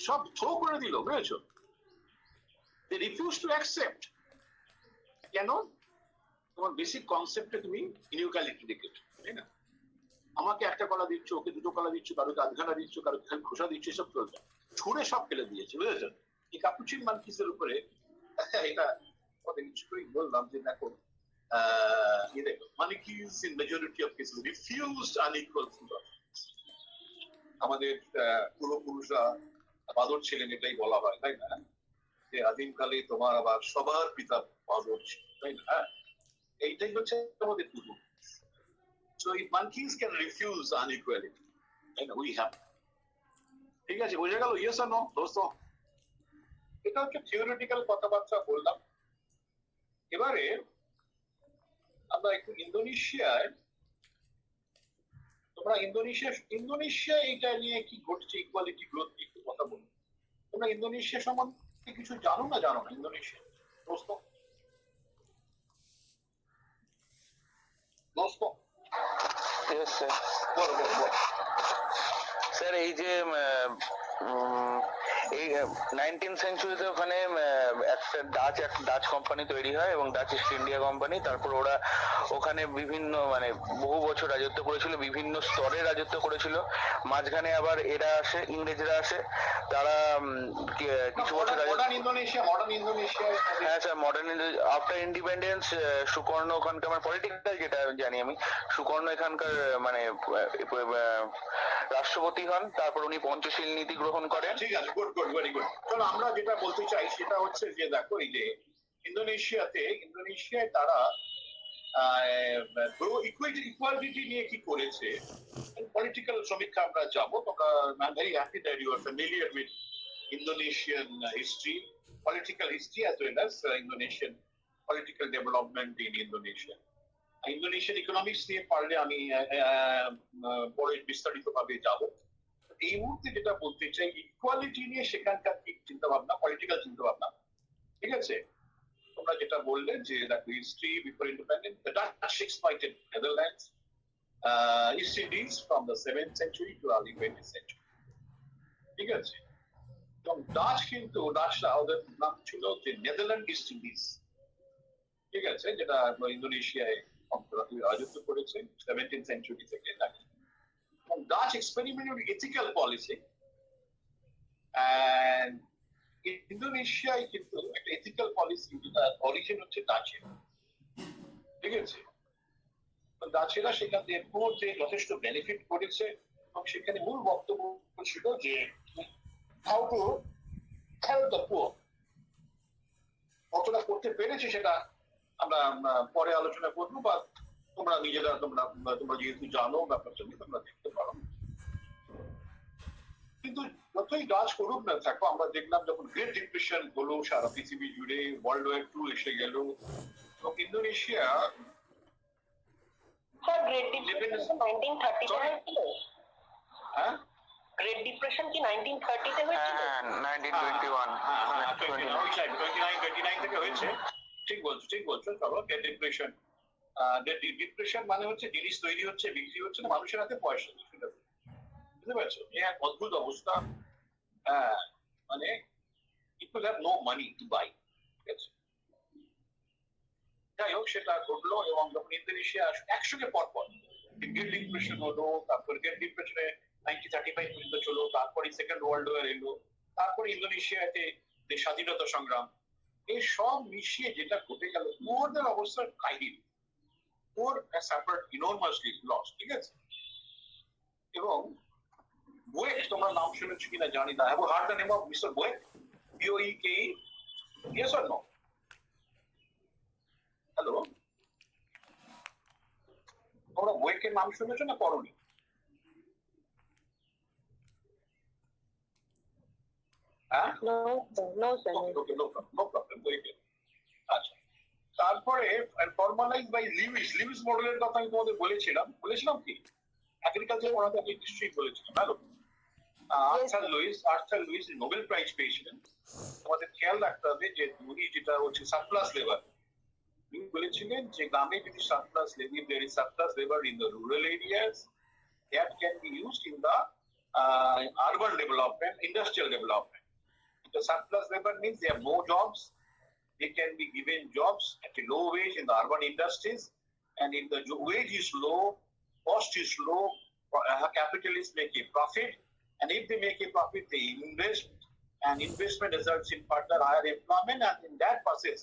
সব থ্রো করে দিল, বুঝেছো। দে রিফিউজ টু অ্যাকসেপ্ট। কেন? তোমার বেসিক কনসেপ্টে তুমি ইনইকুয়ালিটি দেখেছো, তাই না? আমাকে একটা কলা দিচ্ছ, ওকে দুটো কলা দিচ্ছ, কারোকে আধখানা দিচ্ছ, কারোকে খালি খোসা দিচ্ছ, এসব চলছে, ছুঁড়ে সব ফেলে দিয়েছে, বুঝেছো। এই কাপুচিন মানকিসের উপরে এটা ওদের কিছু করে বললাম যে দেখো, monkeys in majority of cases refused unequal food offerings. আমাদের পূর্বপুরুষরা বাদর ছিলেন, এটাই বলা হয়, তাই না? যে আদিমকালে তোমার আবার সবার পিতা বাদর ছিল, তাই না? এইটাই হচ্ছে আমাদের পূর্বপুরুষ। So if monkeys can refuse unequality, then we have. ঠিক আছে, বোঝা গেল? Yes or no, দোস্ত? এটা হচ্ছে থিওরিটিক্যাল কথাবার্তা বললাম। এবারে আমরা একটু ইন্দোনেশিয়ায়, তোমরা ইন্দোনেশিয়া এটা নিয়ে কি ঘটছে, ইকুয়ালিটি গ্রোথ নিয়ে একটু কথা বলবো। তোমরা ইন্দোনেশিয়া সম্বন্ধে কিছু জানো না ইন্দোনেশিয়া? দোস্ত Yes, sir. বলো। স্যার এই যে এই 19th সেঞ্চুরিতে ওখানে একটা ডাচ কোম্পানি তৈরি হয় এবং ডাচ ইস্ট ইন্ডিয়া কোম্পানি। তারপর ওরা ওখানে বিভিন্ন মানে বহু বছর রাজত্ব করেছিল, বিভিন্ন স্তরে রাজত্ব করেছিল। মাঝখানে আবার এরা আসে, ইংরেজরা আসে, তারা কিছু বছর মডার্ন ইন্দোনেশিয়া হ্যাঁ sir, modern after independence Sukarno ওখানকার মানে পলিটিক্যাল যেটা জানি আমি, সুকর্ণ এখানকার মানে রাষ্ট্রপতি হন। তারপর উনি পঞ্চশীল নীতি গ্রহণ করেন। ঠিক আছে, গুড ভেরি গুড। কারণ আমরা যেটা বলতে চাই সেটা হচ্ছে যে দেখো এই যে ইন্দোনেশিয়ায় তারা ইকুয়ালিটি নিয়ে কি করেছে, পলিটিক্যাল সমীক্ষা আমরা যাবো। I am very happy that you are familiar with Indonesian history, political history as well as Indonesian political development in Indonesia. Indonesian economics নিয়ে পারলে আমি পরে বিস্তারিত ভাবে যাব। এই মুহূর্তে যেটা বলতে চাই, ইকুয়ালিটি নিয়ে সেখানকার কি চিন্তা ভাবনা, পলিটিক্যাল চিন্তা ভাবনা, ঠিক আছে? তোমরা যেটা বললে যে দেখো history before independence, the Dutch exploited Netherlands, East Indies from the 7th century to early 20th century, ঠিক আছে? এবং ডাচরা ওদের নাম ছিল যে নেদারল্যান্ড ইস্ট ইন্ডিজ, ঠিক আছে, যেটা ইন্দোনেশিয়ায় রাজত্ব করেছে 17th সেঞ্চুরি থেকে। এবং Dutch experiment ethical policy, and ইন্দোনেশিয়ায় কিন্তু একটা এথিক্যাল পলিসি যেটা অরিজিন হচ্ছে ডাচের, ঠিক আছে? ডাচেরা সেখান থেকে যথেষ্ট বেনিফিট করেছে এবং সেখানে মূল বক্তব্য ছিল যে how to help the poor। কতটা করতে পেরেছে সেটা আমরা পরে আলোচনা করবো, বা তোমরা নিজেরা তোমরা যেহেতু জানো ব্যাপারটা নিয়ে তোমরা দেখতে পারো। কিন্তু যতই ডাচ করুক না থাকো, আমরা দেখলাম যখন গ্রেট ডিপ্রেশন হলো সারা পৃথিবী জুড়ে, ওয়ার্ল্ড ওয়ার 2 এসে গেল, এবং ইন্দোনেশিয়া গ্রেট ডিপ্রেশন 1930 তে হয়েছিল। হ্যাঁ, গ্রেট ডিপ্রেশন কি 1930 তে হয়েছিল? হ্যাঁ 1921 29 থেকে হয়েছে। ঠিক বলছো। চলো, গ্রেট ডিপ্রেশন, ডিপ্রেশন মানে হচ্ছে জিনিস তৈরি হচ্ছে, বিক্রি হচ্ছে না, মানুষের হাতে পয়সা নেই, বুঝতে পারছো? এই এক অদ্ভুত অবস্থা, মানে people have no money to buy, ঠিক আছে? যাই হোক, সেটা ঘটলো। এবং যখন ইন্দোনেশিয়া একসঙ্গে পরপর গ্রেট ডিপ্রেশন হলো, তারপর গ্রেট ডিপ্রেশনে 1935 পর্যন্ত চলো, তারপরে সেকেন্ড ওয়ার্ল্ড ওয়ার এলো, তারপরে ইন্দোনেশিয়াতে যে স্বাধীনতা সংগ্রাম, এই সব মিশিয়ে যেটা ঘটে গেল, ওদের অবস্থার কাহিনী, ওর সাফার্ড ইনর্মাসলি লস, ঠিক আছে? এবং বোয়েক, তোমার নাম শুনেছো কিনা জানি না, have you heard the name of mister Boeke? BOEKE? Yes or no? Hello, তোমরা বোয়েকের নাম শুনেছো না পড়োনি? No sir. আচ্ছা, তারপরে ফর্মালাইজ বাই লিউইস মডেলের কথা আমি তোমাদের বলেছিলাম কি? এগ্রিকালচার পড়াতে আমি নিশ্চয়ই বলেছিলাম। Hello, Arthur Lewis Nobel prize পেয়েছিলেন। তোমাদের খেয়াল রাখতে হবে যে উনি যেটা হচ্ছে সারপ্লাস লেবার, তিনি বলেছিলেন যে গ্রামে যদি surplus labour in the rural areas, that can be used in the urban development, industrial development. The surplus labor means they have no jobs. They can be given jobs at a low wage in the urban industries, and if the wage is low, cost is low, capitalists make a profit, and if they make a profit, they invest, and investment results in further higher employment, and in that process,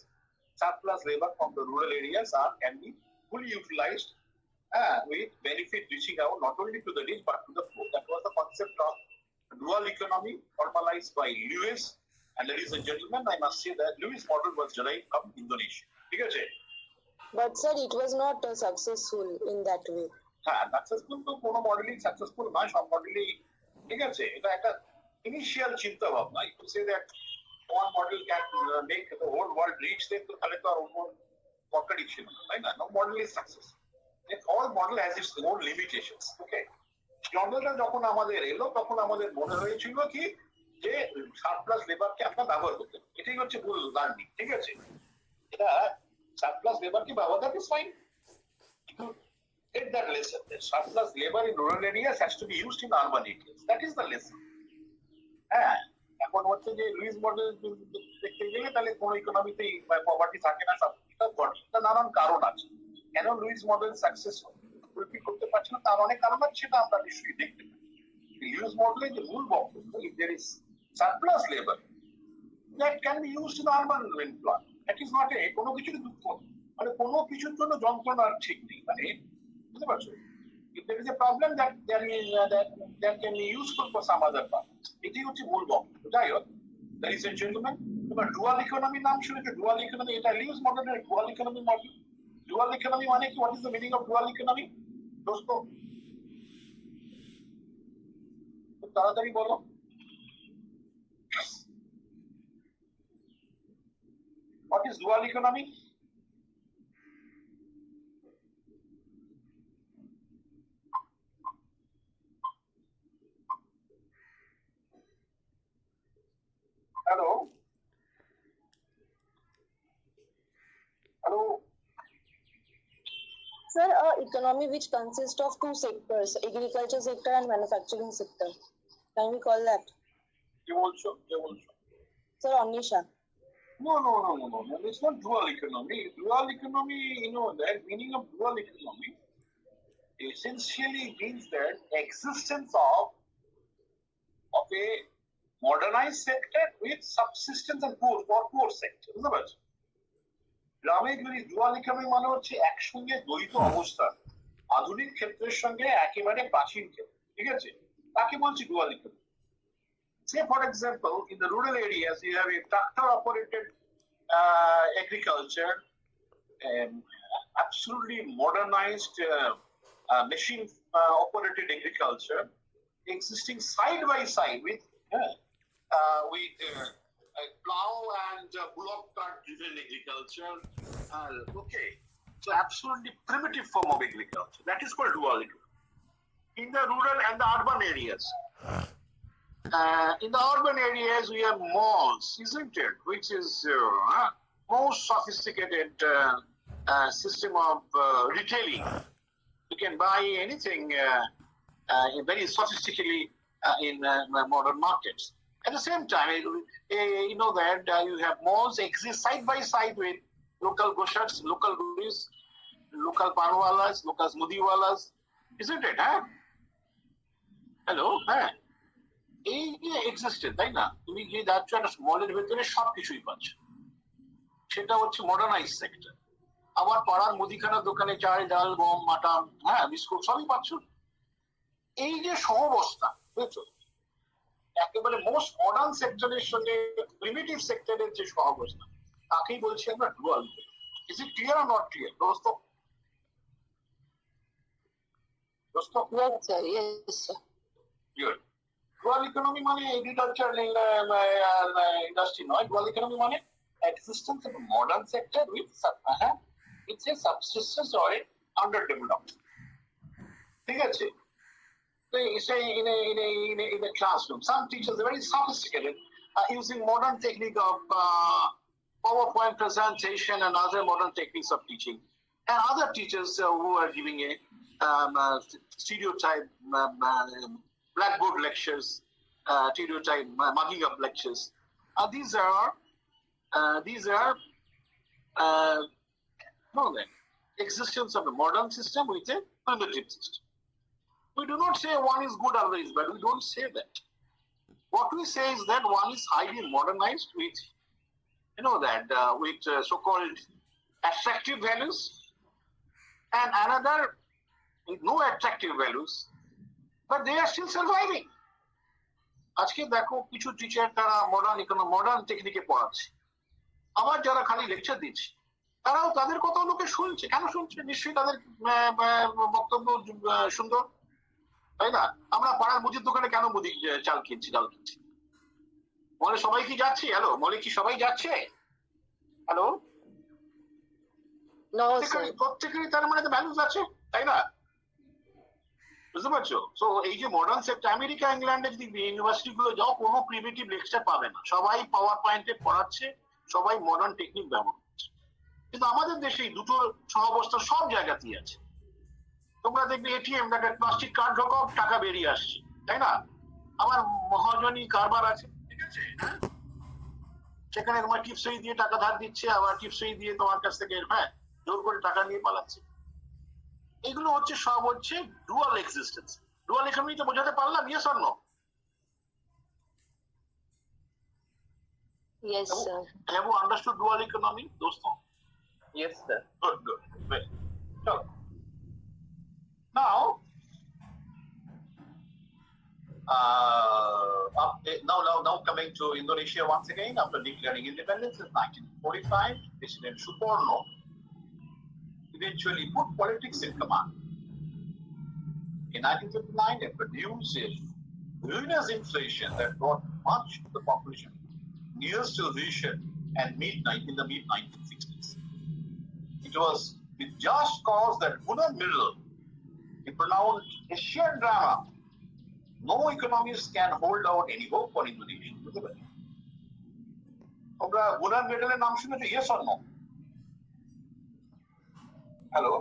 surplus labor from the rural areas can be fully utilized with benefit reaching out not only to the rich but to the poor. That was the concept of dual economy formalized by Lewis. And ladies and gentlemen, I must say that Lewis model was derived from Indonesia. ঠিক আছে? But sir, it was not successful in that way. হ্যাঁ, successful তো কোনো মডেলই successful নয়, সব মডেলই, ঠিক আছে? এটা একটা ইনিশিয়াল চিন্তা ভাবনা। You say that one model can make the whole world reach there, তো তাহলে তো আর অন্য contradiction, তাই না? No model is successful. All model has its own limitations. Okay? মডেলটা যখন আমাদের এলো, তখন আমাদের মনে হয়েছিল কি যে সারপ্লাস লেবারকে আমরা ব্যবহার করতে, এটাই হচ্ছে ভুল লার্নিং, ঠিক আছে? এটা সারপ্লাস লেবারকে ব্যবহার করতে ফাইন, কিন্তু get that lesson that surplus labor in rural areas has to be used in urban areas. That is the lesson. হ্যাঁ, এখন হচ্ছে যে লুইস মডেল দেখতে গেলে তাহলে কোনো ইকোনমিতেই পভার্টি থাকে না, সব নানান কারণ আছে কেন লুইস মডেল সাকসেসফুল করতে পারছে না, তার অনেক কারণ আছে, সেটা আমরা নিশ্চয়ই দেখতে পাই। লুইস মডেলের যে মূল বক্তব্য, if there is surplus labor that can be used in urban employment, that is not a কোনো কিছুর দুঃখ, মানে কোনো কিছুর জন্য যন্ত্রণার ঠিক নেই, মানে বুঝতে পারছো, if there is a problem that that can be used for some other purpose, এটাই হচ্ছে মূল বক্তব্য। যাই হোক, ladies and gentlemen, এবার ডুয়াল ইকোনমি নাম শুনেছো? ডুয়াল ইকোনমি, এটা লিউজ মডেলের dual economy model. Dual economy মানে কি? What is the meaning of dual economy? দোস্ত তাড়াতাড়ি বলো। What is dual economy? Hello? Hello? Sir, economy which consists of two sectors, agriculture sector and manufacturing sector. Can we call that? কে বলছো? কে বলছো? Sir, Omnisha. No. It's not dual economy. Dual economy, you know, that meaning of dual economy essentially means that existence of a modernized sector with subsistence and poor sector. বুঝতে পারছো? গ্রামে যদি dual economy মানে হচ্ছে একসঙ্গে দ্বৈত অবস্থা, আধুনিক ক্ষেত্রের সঙ্গে একেবারে প্রাচীন ক্ষেত্র, ঠিক আছে, তাকে বলছি dual economy. Say, for example, in the rural areas, you have a tractor-operated agriculture, absolutely modernized machine-operated agriculture, existing side by side with plow and bullock cart-driven agriculture. Okay, so absolutely primitive form of agriculture. That is called dual economy. In the rural and the urban areas. In the urban areas, we have malls, isn't it? Which is most sophisticated system of retailing. You can buy anything very sophisticatedly in modern markets. At the same time, you know that you have malls exist side by side with local groceries, local goodies, local panwalas, local smoothiwalas, isn't it? Huh? Hello? Huh? এই যে existed, তাই না? তুমি যে যাচ্ছ একটা মলের ভেতরে সবকিছুই পাচ্ছ, সেটা হচ্ছে মডার্নাইজ সেক্টর। আবার পাড়ার মুদিখানার দোকানে চাল, ডাল, গম, আটা, বিস্কুট সবই পাচ্ছ। এই যে সহাবস্থা, বুঝেছো, একেবারে মোস্ট মডার্ন সেক্টরের সঙ্গে প্রিমিটিভ সেক্টরের যে সহাবস্থা, তাকেই বলছি আমরা dual. Is it clear or not clear? দোস্ত Yes, sir. Yes, sir. Good. Dual economy মানে agriculture industry নয়। Dual economy মানে existence of a modern sector with a subsistence or underdeveloped. ঠিক আছে? So say in a classroom, some teachers are very sophisticated, using modern technique of PowerPoint presentation and other modern techniques of teaching, and other teachers who are giving a stereotype blackboard lectures, stereotype mugging up lectures. These are existence of a modern system with a primitive system. We do not say one is good, other is bad. We don't say that. What we say is that one is highly modernized with, you know, that with so-called attractive values, and another with no attractive values, but they are still surviving. আজকে দেখো কিছু teacher তারা modern টেকনিকে পড়াচ্ছে, আবার যারা খালি lecture দিচ্ছে তারাও তাদের কথা লোকে শুনছে। কেন শুনছে? নিশ্চয়ই তাদের বক্তব্য সুন্দর, তাই না? আমরা পাড়ার মুদির দোকানে কেন মুদি চাল কিনছি, ডাল কিনছি? মলে সবাই কি যাচ্ছে? হ্যালো, মলে কি সবাই যাচ্ছে? হ্যালো, প্রত্যেকেরই তার মানে ভ্যালুস আছে, তাই না? বুঝতে পারছো? তো এই যে মডার্ন সেক্টর, আমেরিকা ইংল্যান্ডে যদি ইউনিভার্সিটি গুলো যাও, কোনো প্রিমিটিভ লেকচার পাবে না, সবাই পাওয়ার পয়েন্টে পড়াচ্ছে, সবাই মডার্ন টেকনিক ব্যবহার করছে। কিন্তু আমাদের দেশে এই দুটো সহাবস্থা সব জায়গাতেই আছে। তোমরা দেখবে এটিএম প্লাস্টিক কার্ড ঢোকাও, টাকা বেরিয়ে আসছে, তাই না? আমার মহাজনী কারবার আছে, ঠিক আছে, হ্যাঁ? সেখানে তোমার টিপসই দিয়ে টাকা ধার দিচ্ছে, আবার টিপসই দিয়ে তোমার কাছ থেকে জোর করে টাকা নিয়ে পালাচ্ছে। এগুলো হচ্ছে সব হচ্ছে ডুয়াল এক্সিস্টেন্স। ডুয়াল ইকোনমিটা বোঝাতে পারলাম? Yes or no? Yes, sir. Have you understood dual economy, dosto? Yes, sir. Good, good. Well, so now, now coming to Indonesia once again after declaring independence in 1945, President Sukarno eventually put politics in command. In 1959, it produced a ruinous inflation that brought much of the population near starvation and in the mid 1960s. It was with just cause that Gunnar Myrdal, a pronounced Asian drama, no economist can hold out any hope for Indonesia. তোমরা গুনার মেডেলের নাম শুনেছো? Yes or no? Hello,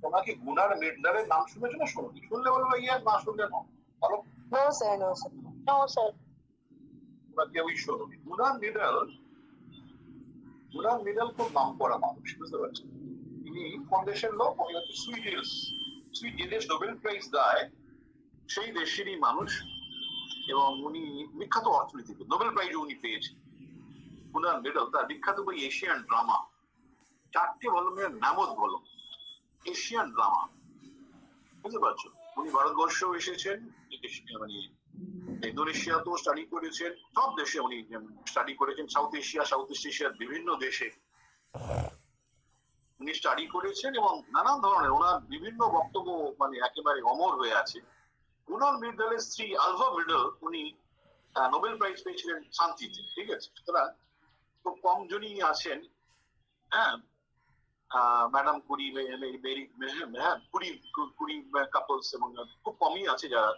তোমরা কি গুনার মেডেলের নাম শুনেছো না শুনোনি? শুনলে বলবে ইয়েস, না শুনলে নো। বলো। No, sir. No, sir. No, sir. তোমরা কেউই শোনোনি। গুনার মিডল খুব নাম করা মানুষ, বুঝতে পারছেন? তিনি কোন দেশের লোক? উনি হচ্ছে সুইট যে দেশ নোবেল প্রাইজ দেয় সেই দেশেরই মানুষ, এবং উনি বিখ্যাত অর্থনীতিবিদ। নোবেল প্রাইজ উনি পেয়েছেন। গুনার মিডল তার বিখ্যাত বই এশিয়ান ড্রামা, 4টে ভলিউমের নামত ভলুম, এশিয়ান ড্রামা, বুঝতে পারছো? উনি ভারতবর্ষেও এসেছেন, মানে ইন্দোনেশিয়াতেও স্টাডি করেছেন, সব দেশে উনি স্টাডি করেছেন। সাউথ ইস্ট এশিয়ার বিভিন্ন দেশে উনি স্টাডি করেছেন, এবং নানান ধরনের ওনার বিভিন্ন বক্তব্য মানে একেবারে অমর হয়ে আছে। গুনার মিডলের স্ত্রী আলভা মিডল, উনি নোবেল প্রাইজ পেয়েছিলেন শান্তিতে, ঠিক আছে? সুতরাং খুব কম জনই আছেন, হ্যাঁ, ম্যাডাম কুরি, কুড়ি কাপলস, এবং খুব কমই আছে যারা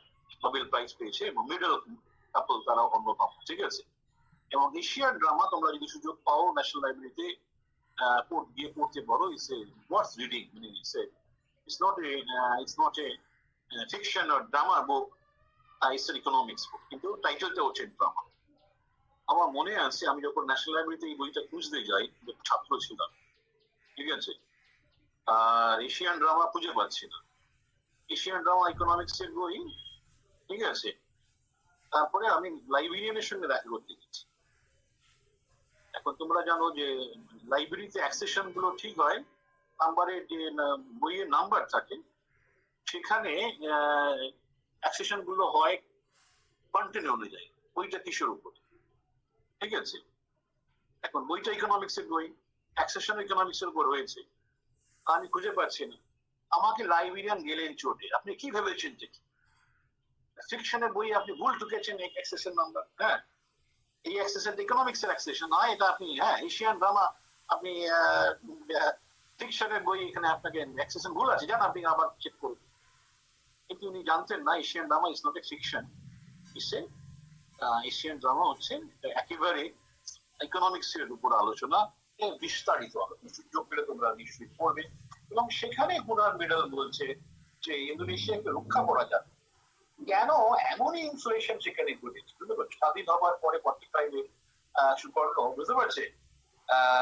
নোবেল প্রাইজ পেয়েছে, এবং মিডল কাপল তারা অন্যতম, ঠিক আছে? এবং এশিয়ান ড্রামা তোমরা যদি সুযোগ পাও ন্যাশনাল লাইব্রেরিতে গিয়ে পড়তে পারো। ইটস এ ওয়ার্থ রিডিং, মানে it's not a fiction or drama book, it's an economics book, কিন্তু টাইটেলটা হচ্ছে ড্রামা। আমার মনে আছে আমি যখন ন্যাশনাল লাইব্রেরিতে এই বইটা খুঁজতে যাই, ছাত্র ছিলাম, ঠিক আছে, আর এশিয়ান ড্রামা খুঁজে পাচ্ছি না। এশিয়ান ড্রামা ইকোনমিক্স এর বই, ঠিক আছে। তারপরে আমি লাইব্রেরিয়ানের সঙ্গে দেখা করতে গেছি। এখন তোমরা জানো যে লাইব্রেরিতে অ্যাক্সেশন গুলো ঠিক হয়, নাম্বারের যে বইয়ের নাম্বার থাকে সেখানে অ্যাক্সেশন গুলো হয় কন্টেন্ট অনুযায়ী, বইটা কিসের উপর, ঠিক আছে? এখন বইটা ইকোনমিক্স এর বই, অ্যাক্সেশন ইকোনমিক্স এর উপর হয়েছে, আমি খুঁজে পাচ্ছি না। আমাকে লাইব্রেরিয়ান গেলেন চোটে, আপনি কি ভেবেছেন যে ফিকশনের বই আপনি ভুল ঢুকেছেন অ্যাক্সেশন নাম্বার, হ্যাঁ, এই অ্যাক্সেশন ইকোনমিক্স এর অ্যাক্সেশন নয়, এটা আপনি, হ্যাঁ, এশিয়ান ড্রামা আপনি ফিকশনের বই, এখানে আপনাকে অ্যাক্সেশন ভুল আছে, জান, আপনি আবার চেক করুন। কিন্তু উনি জানতেন না Asian drama is not a fiction, Asian drama হচ্ছে একেবারে ইকোনমিক্স এর উপর আলোচনা, বিস্তারিত আলোচনা। সুযোগ পেলে তোমরা নিশ্চয়ই পড়বে। এবং সেখানে গুনার মিডল বলছে যে ইন্দোনেশিয়াকে রক্ষা করা যাবে কেন, এমনই ইনফ্লেশন সেখানে ঘটেছে, বুঝতে পারছো? স্বাধীন হবার পরে 45-এ সুকর্ণ, বুঝতে পারছে,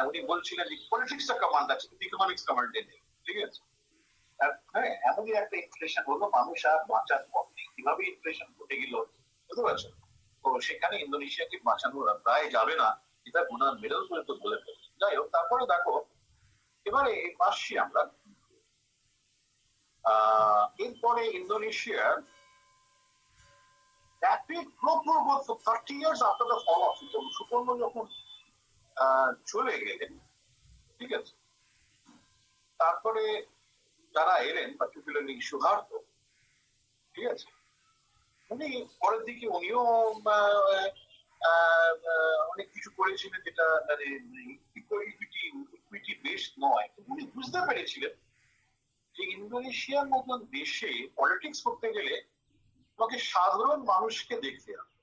উনি বলছিলেন যে পলিটিক্সটা কমান্ড আছে কিন্তু ইকোনমিক্স কমান্ডে নেই, ঠিক আছে? হ্যাঁ, এমনই একটা ইনফ্লেশন হলো, মানুষ আর বাঁচার পথ নেই, কিভাবে ইনফ্লেশন ঘটে গেল, বুঝতে পারছো? তো সেখানে ইন্দোনেশিয়াকে বাঁচানো প্রায় যাবে না, এটা গুনার মিডল পর্যন্ত বলে ফেলছে। যাই হোক, তারপরে দেখো এবারে আসছি আমরা, এরপরে ইন্দোনেশিয়ার rapid global growth for 30 years after the fall of Sukarno যখন চলে গেলেন, ঠিক আছে, তারপরে যারা এলেন, পার্টিকুলারলি সুহার্ত, ঠিক আছে, উনি পরের দিকে উনিও অনেক কিছু করেছিলেন যেটা মানে ইকুইটি বেসড নয়। উনি বুঝতে পেরেছিলেন যে ইন্দোনেশিয়ার মতন দেশে পলিটিক্স করতে গেলে তোমাকে সাধারণ মানুষকে দেখতে হবে।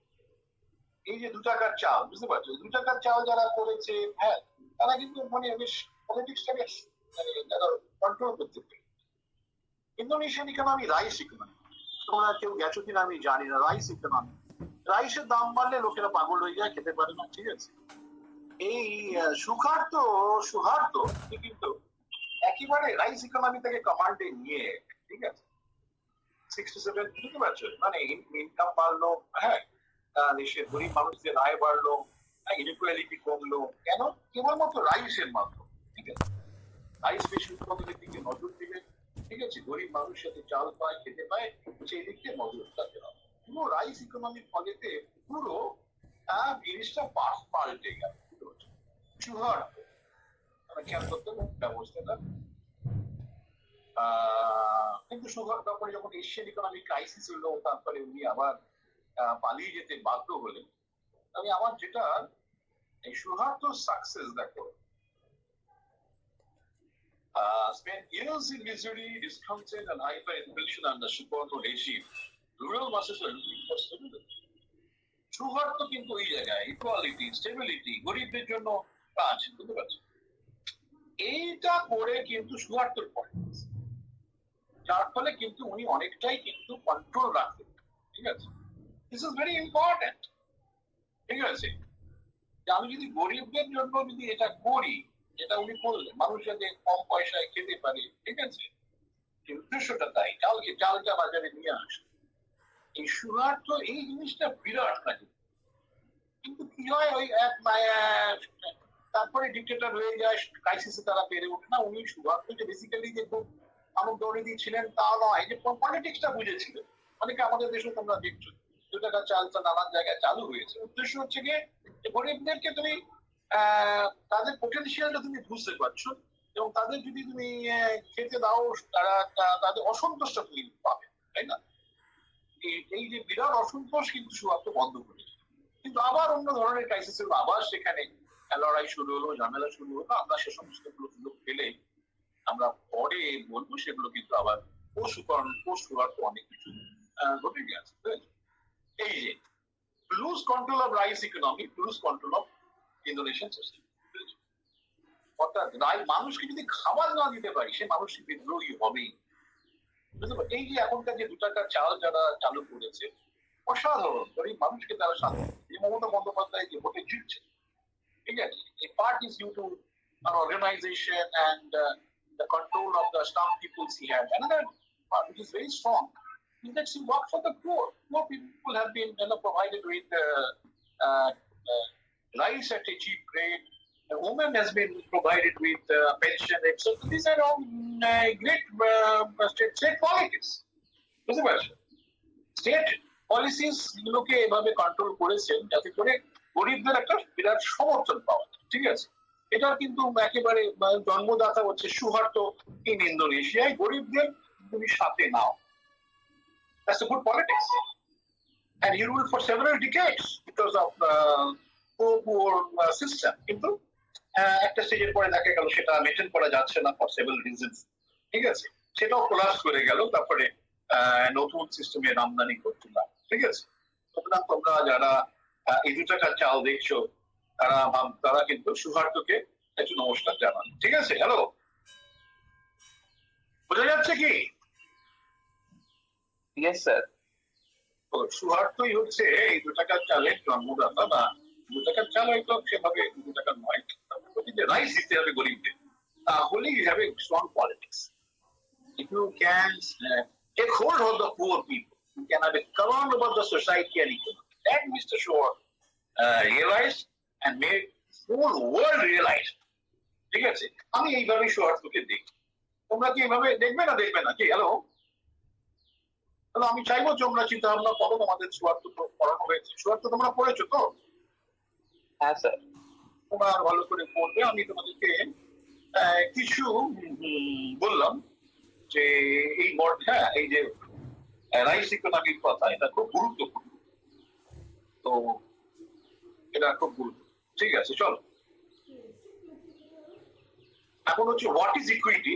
এই যে 2 টাকার চাল, বুঝতে পারছো, 2 টাকার চাল যারা করেছে, হ্যাঁ, তারা কিন্তু মানে বেশ পলিটিক্সটাকে কন্ট্রোল করতে পারে। ইন্দোনেশিয়ান ইকোনমি রাইস ইকোনমি, তোমরা কেউ গেছো কিনা আমি জানি না, রাইস ইকোনমি। রাইসের দাম বাড়লে লোকেরা পাগল হয়ে যায়, খেতে পারে না, ঠিক আছে। এই সুহার্ত কিন্তু একেবারে রাইস ইকোনমি থেকে কমান্ডে নিয়ে, ঠিক আছে, 67 বুঝতে পারছো, মানে ইনকাম বাড়লো, হ্যাঁ, দেশের গরিব মানুষদের আয় বাড়লো, ইনইকুয়ালিটি কমলো। কেন? কেবলমাত্র রাইসের মাধ্যমে, ঠিক আছে। রাইস বেশি উৎপাদনের দিকে নজর দিলে, ঠিক আছে, গরিব মানুষ যাতে চাল পায়, খেতে পায়, সেই দিক থেকে নজর রাখতে হবে। পুরো রাইস ইকোনমির ফলেতে পুরো জিনিসটা পাল্টে গেল। সুহার্ত মানে খেয়াল করতে হবে ব্যবস্থাটা। কিন্তু সুহার্ত তারপরে যখন এশিয়ান ইকোনমিক ক্রাইসিস হলো, তারপরে উনি আবার পালিয়ে যেতে বাধ্য হলেন। আমি আমার যেটা এই সুহার্ত সাকসেস দেখো, spent years in misery, discontent and hyperinflation under Sukarno regime. Rural masses are looking for stability. সুহার্ত কিন্তু ওই জায়গায় ইকুয়ালিটি, স্টেবিলিটি, গরিবদের জন্য কাজ, বুঝতে পারছো? এইটা করে কিন্তু সুহার্তর পরে, যার ফলে কিন্তু উনি অনেকটাই কিন্তু কন্ট্রোল রাখতেন, ঠিক আছে। দিস ইজ ভেরি ইম্পর্টেন্ট, ঠিক আছে। আমি যদি গরিবদের জন্য যদি এটা করি, এটা উনি করলেন, মানুষ যাতে কম পয়সায় খেতে পারে, ঠিক আছে, উদ্দেশ্যটা তাই, চালটা বাজারে নিয়ে আসে। এই সুহার্ত এই জিনিসটা বিরাট কাজ। কিন্তু কি হয়, ওই তারপরে ডিক্টেটর হয়ে যায়, ক্রাইসিসে তারা পেরে ওঠে না। উনি সুহার্ত যে বেসিক্যালি যে খুব মানব দরিদ্র ছিলেন তা নয়, যে পলিটিক্সটা বুঝেছিলেন। অনেকে আমাদের দেশে তোমরা দেখছো 2 টাকা চালটা নানান জায়গায় চালু হয়েছে। উদ্দেশ্য হচ্ছে গিয়ে গরিবদেরকে তুমি তাদের পোটেনশিয়ালটা তুমি বুঝতে পারছো, এবং তাদের যদি তুমি খেতে দাও, তারা তাদের অসন্তোষটা তুমি পাবে, তাই না? এই যে বিরাট অসন্তোষ কিন্তু সুহার্ত বন্ধ করেছে। কিন্তু আবার অন্য ধরনের ক্রাইসিস হলো, আবার সেখানে লড়াই শুরু হলো, ঝামেলা শুরু হলো। আমরা সে সমস্ত সুযোগ পেলে আমরা পরে বলবো, সেগুলো কিন্তু আবার সুহার্ত অনেক কিছু ঘটে গেছে। এই যে loose control of rice economy, loose control of Indonesian system. অর্থাৎ মানুষকে যদি খাবার না দিতে পারি, সে মানুষ বিদ্রোহী হবেই। বুঝতে পারছি? এই যে এখনকার যে 2 টাকার চাল যারা চালু করেছে, অসাধারণ গরিব মানুষকে তারা সাথে, এই মমতা বন্দ্যোপাধ্যায় যে ভোটে জিতছে, ঠিক আছে, এই part is due to an organization and the control of the staff peoples he had. Another part which is very strong is that he worked for the poor. Poor people have been provided with rice at a cheap rate. The woman has been provided with pension. So these are all great state politics. বুঝতে পারছো? State policies গুলোকে এভাবে control করেছেন যাতে করে গরিবদের একটা বিরাট সমর্থন পাওয়া যায়, ঠিক আছে। এটা কিন্তু একেবারে জন্মদাতা হচ্ছে সুহার্ত ইন ইন্দোনেশিয়ায়। গরিবদের তুমি সাথে নাও, that's a good politics, and he ruled for several decades because of poor system. কিন্তু একটা স্টেজের পরে দেখা গেল সেটা মেনটেন করা যাচ্ছে না ফর সেভারাল রিজনস, ঠিক আছে, সেটাও কোলাপস করে গেল। তারপরে নতুন সিস্টেমের আমদানি করছিলাম, ঠিক আছে। সুতরাং তোমরা যারা এই 2 টাকার চাল দেখছো, তারা কিন্তু সুহার্তকে একটু নমস্কার জানান, ঠিক আছে। হ্যালো, বোঝা যাচ্ছে কি? Yes, sir. সুহার্তই হচ্ছে এই 2 টাকার চালের জন্মদাতা, বা 2 টাকার চাল হয়তো সেভাবে 2 টাকার নয়, যদি রাইস দিতে হবে গরিবদের, তাহলে you have a strong politics. If you can take hold of the poor people, you can have a command over the society and economy. That Mr. Shore realized and made whole world realize, ঠিক আছে। আমি এইভাবে সুহার্তকে দেখি, তোমরা কি এইভাবে দেখবে না কি? হ্যালো, আমি চাইবো যে তোমরা চিন্তা ভাবনা করো, তোমাদের সুহার্ত পড়ানো হয়েছে, সুহার্ত তোমরা পড়েছো তো? হ্যাঁ স্যার। তোমরা ভালো করে পড়বে। আমি তোমাদেরকে কিছু বললাম যে এই যে রাইস ইকোনমির কথা, এটা খুব গুরুত্বপূর্ণ। তো এটা খুব গুরুত্বপূর্ণ, ঠিক আছে। চলো, এখন হচ্ছে what is equity.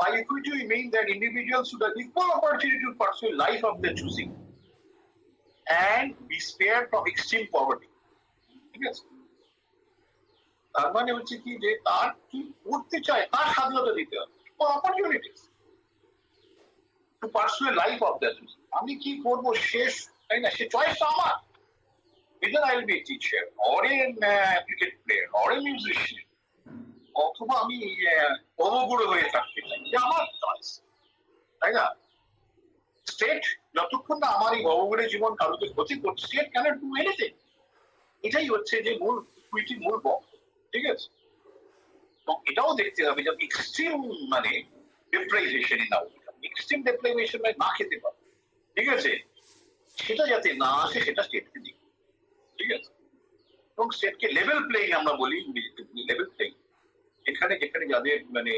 By equity, we mean that individuals should have equal opportunity to pursue life of their choosing and be spared from extreme poverty. ঠিক আছে, তার মানে হচ্ছে কি, যে তার কি করতে চায় তার স্বাধীনতা দিতে হবে, opportunities to pursue life of their choosing. আমি কি করবো শেষ তাই না? সে চয়েসটা আমার। Either I'll be a teacher or a cricket player or a musician, অথবা আমি অবগুড়ো হয়ে থাকতে চাই, এটা আমার চয়েস, তাই না? স্টেট যতক্ষণ না আমার এই অবগুড়ে জীবন কারোকে ক্ষতি করছে, স্টেট ক্যানট ডু এনিথিং। এটাই হচ্ছে যে মূল ইকুইটির মূল বক্তব্য, ঠিক আছে? তো এটাও দেখতে হবে যে এক্সট্রিম মানে ডিপ্রাইভেশন না, এক্সট্রিম ডিপ্রাইভেশন না খেতে পারে, ঠিক আছে? সেটা যাতে না আসে সেটা স্টেটকে দিই, ঠিক আছে? এবং স্টেটকে লেভেল প্লেইং আমরা বলি, লেভেল প্লেইং, এখানে যেখানে যাদের মানে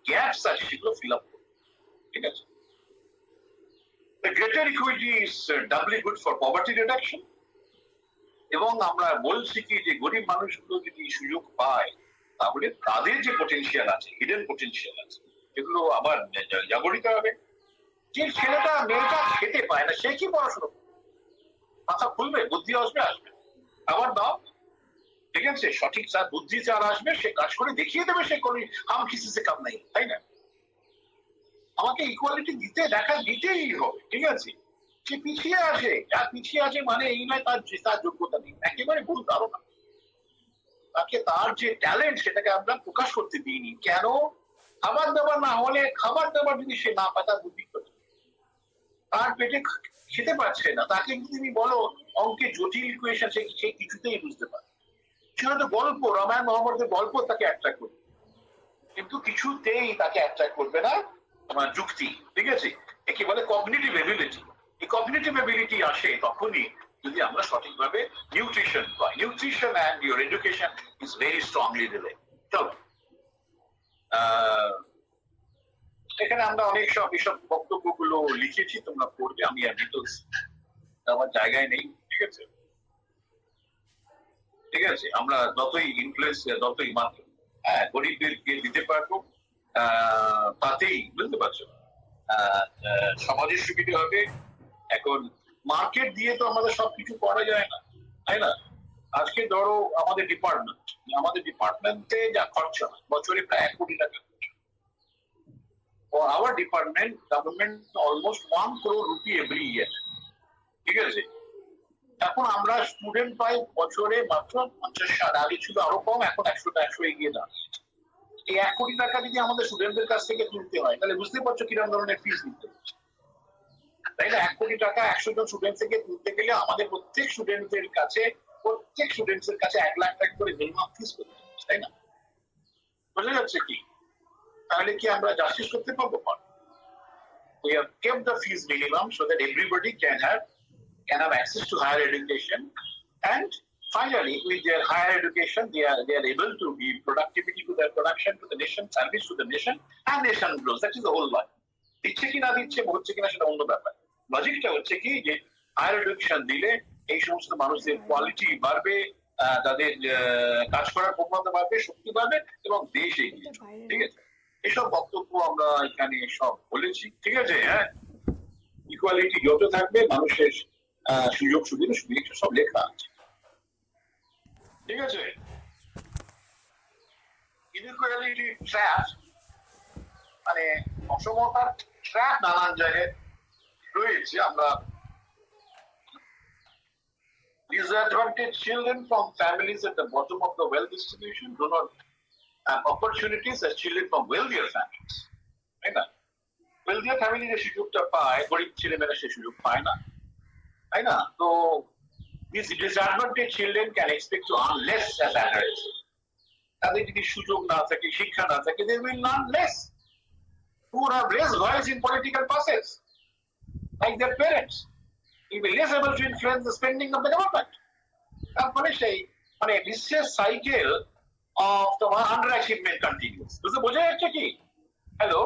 গ্যাপস আছে সেগুলো ফিল আপ করবে, ঠিক আছে? The greater equity is doubly good for poverty reduction. এবং আমরা বলছি কি যে গরিব মানুষগুলো যদি সুযোগ পায় তাহলে তাদের যে পটেনশিয়াল আছে, হিডেন পটেনশিয়াল আছে, এগুলো আবার জাগরিত হবে। যে ছেলেটা মেয়েটা খেতে পায় না সে কি পড়াশোনা করবে? মাথা খুলবে, বুদ্ধি আসবে? আবার দাও, ঠিক আছে? সঠিক তার বুদ্ধি যার আসবে সে কাজ করে দেখিয়ে দেবে, সে কোনো হাম কিসি সে কাম নাই, তাই না? আমাকে ইকুয়ালিটি দিতেই হবে, ঠিক আছে? সে পিছিয়ে আসে, আর পিছিয়ে আসে মানে এই নয় তার যোগ্যতা নেই, একেবারে ভুল ধারণা। তাকে তার যে ট্যালেন্ট সেটাকে আমরা প্রকাশ করতে দিইনি। কেন? খাবার দাবার না হলে, খাবার দাবার যদি সে না পায় তার বুদ্ধি করছে, তার পেটে খেতে পারছে না, তাকে যদি তুমি বলো অঙ্কে জটিল ইকুয়েশন, সে কিছুতেই বুঝতে পারে। সে হয়তো গল্প, রামায়ণ মহাভারতের গল্প তাকে অ্যাট্রাক্ট করবে, কিন্তু কিছুতেই তাকে অ্যাট্রাক্ট করবে না আমার যুক্তি, ঠিক আছে? একে বলে কগনিটিভ এবিলিটি। এই কগনিটিভ এবিলিটি আসে তখনই যদি আমরা সঠিকভাবে nutrition pi. Nutrition and your education is very strongly related. চলো, এখানে আমরা অনেক এসব বক্তব্যগুলো লিখেছি, তোমরা পড়বে, আমি আর ডিটেলস আমার জায়গায় নেই, ঠিক আছে? ঠিক আছে, আমরা যতই ইনফ্লুয়েন্স, যতই মাত্র গরিবদেরকে দিতে পারবো, তাতেই বুঝতে পারছো সমাজের সুবিধা হবে। এখন মার্কেট দিয়ে তো আমাদের সবকিছু করা যায় না, তাই না? আজকে ধরো আমাদের ডিপার্টমেন্টে যা খরচা হয় বছরে প্রায় 1 কোটি টাকা। For our department, government almost 1 crore rupee every year, ঠিক আছে? এখন আমরা স্টুডেন্ট পাই বছরে মাত্র 50, আগে ছিল আরো কম, এখন 100 এগিয়ে দাঁড়িয়েছে। এই 1 কোটি টাকা যদি আমাদের স্টুডেন্টদের কাছ থেকে তুলতে হয় তাহলে বুঝতে পারছো কিরকম ধরনের ফিস দিতে হচ্ছে, তাই না? 1 কোটি টাকা 100 জন স্টুডেন্ট থেকে তুলতে গেলে আমাদের প্রত্যেক স্টুডেন্টসের কাছে 1 লাখ টাকা করে মিনিমাম ফিস করতে হচ্ছে, তাই না? বোঝা যাচ্ছে কি? তাহলে কি আমরা জাস্টিস করতে পারবো? We have kept the fees minimum so that everybody can have access to higher education, and finally with their higher education they are able to give productivity to their production, to the nation, service to the nation, and nation grows. That is the whole life. দিচ্ছে কি না দিচ্ছে, হচ্ছে কিনা সেটা অন্য ব্যাপার। লজিকটা হচ্ছে কি যে হায়ার এডুকেশন দিলে এই সমস্ত মানুষদের কোয়ালিটি বাড়বে, তাদের কাজ করার ক্ষমতা বাড়বে, শক্তি বাড়বে, এবং দেশ এগিয়ে যাবে, ঠিক আছে? এসব বক্তব্য আমরা এখানে সব বলেছি, ঠিক আছে? হ্যাঁ, ইকুয়ালিটি যত থাকবে মানুষের সুযোগ সুবিধা সব লেখা আছে, ঠিক আছে? ইনইকুয়ালিটি ট্র্যাপ মানে অসমতার ট্র্যাপ নানান জায়গায় রয়েছে। আমরা disadvantaged children from families at the bottom of the wealth distribution do not have opportunities as children from wealthier families, তাই না? wealthier family যে সুযোগটা পায়, গরিব ছেলেমেয়েরা সে সুযোগ পায় না, তাই না? তো these disadvantaged children can expect to earn less as adults. তাদের যদি সুযোগ না থাকে, শিক্ষা না থাকে, they will earn less. Who have raised voice in political process like their parents, will be less able to influence the spending of the government. তারপরে সেই মানে vicious cycle of the under achievement continues. বুঝতে বোঝা যাচ্ছে কি? Hello,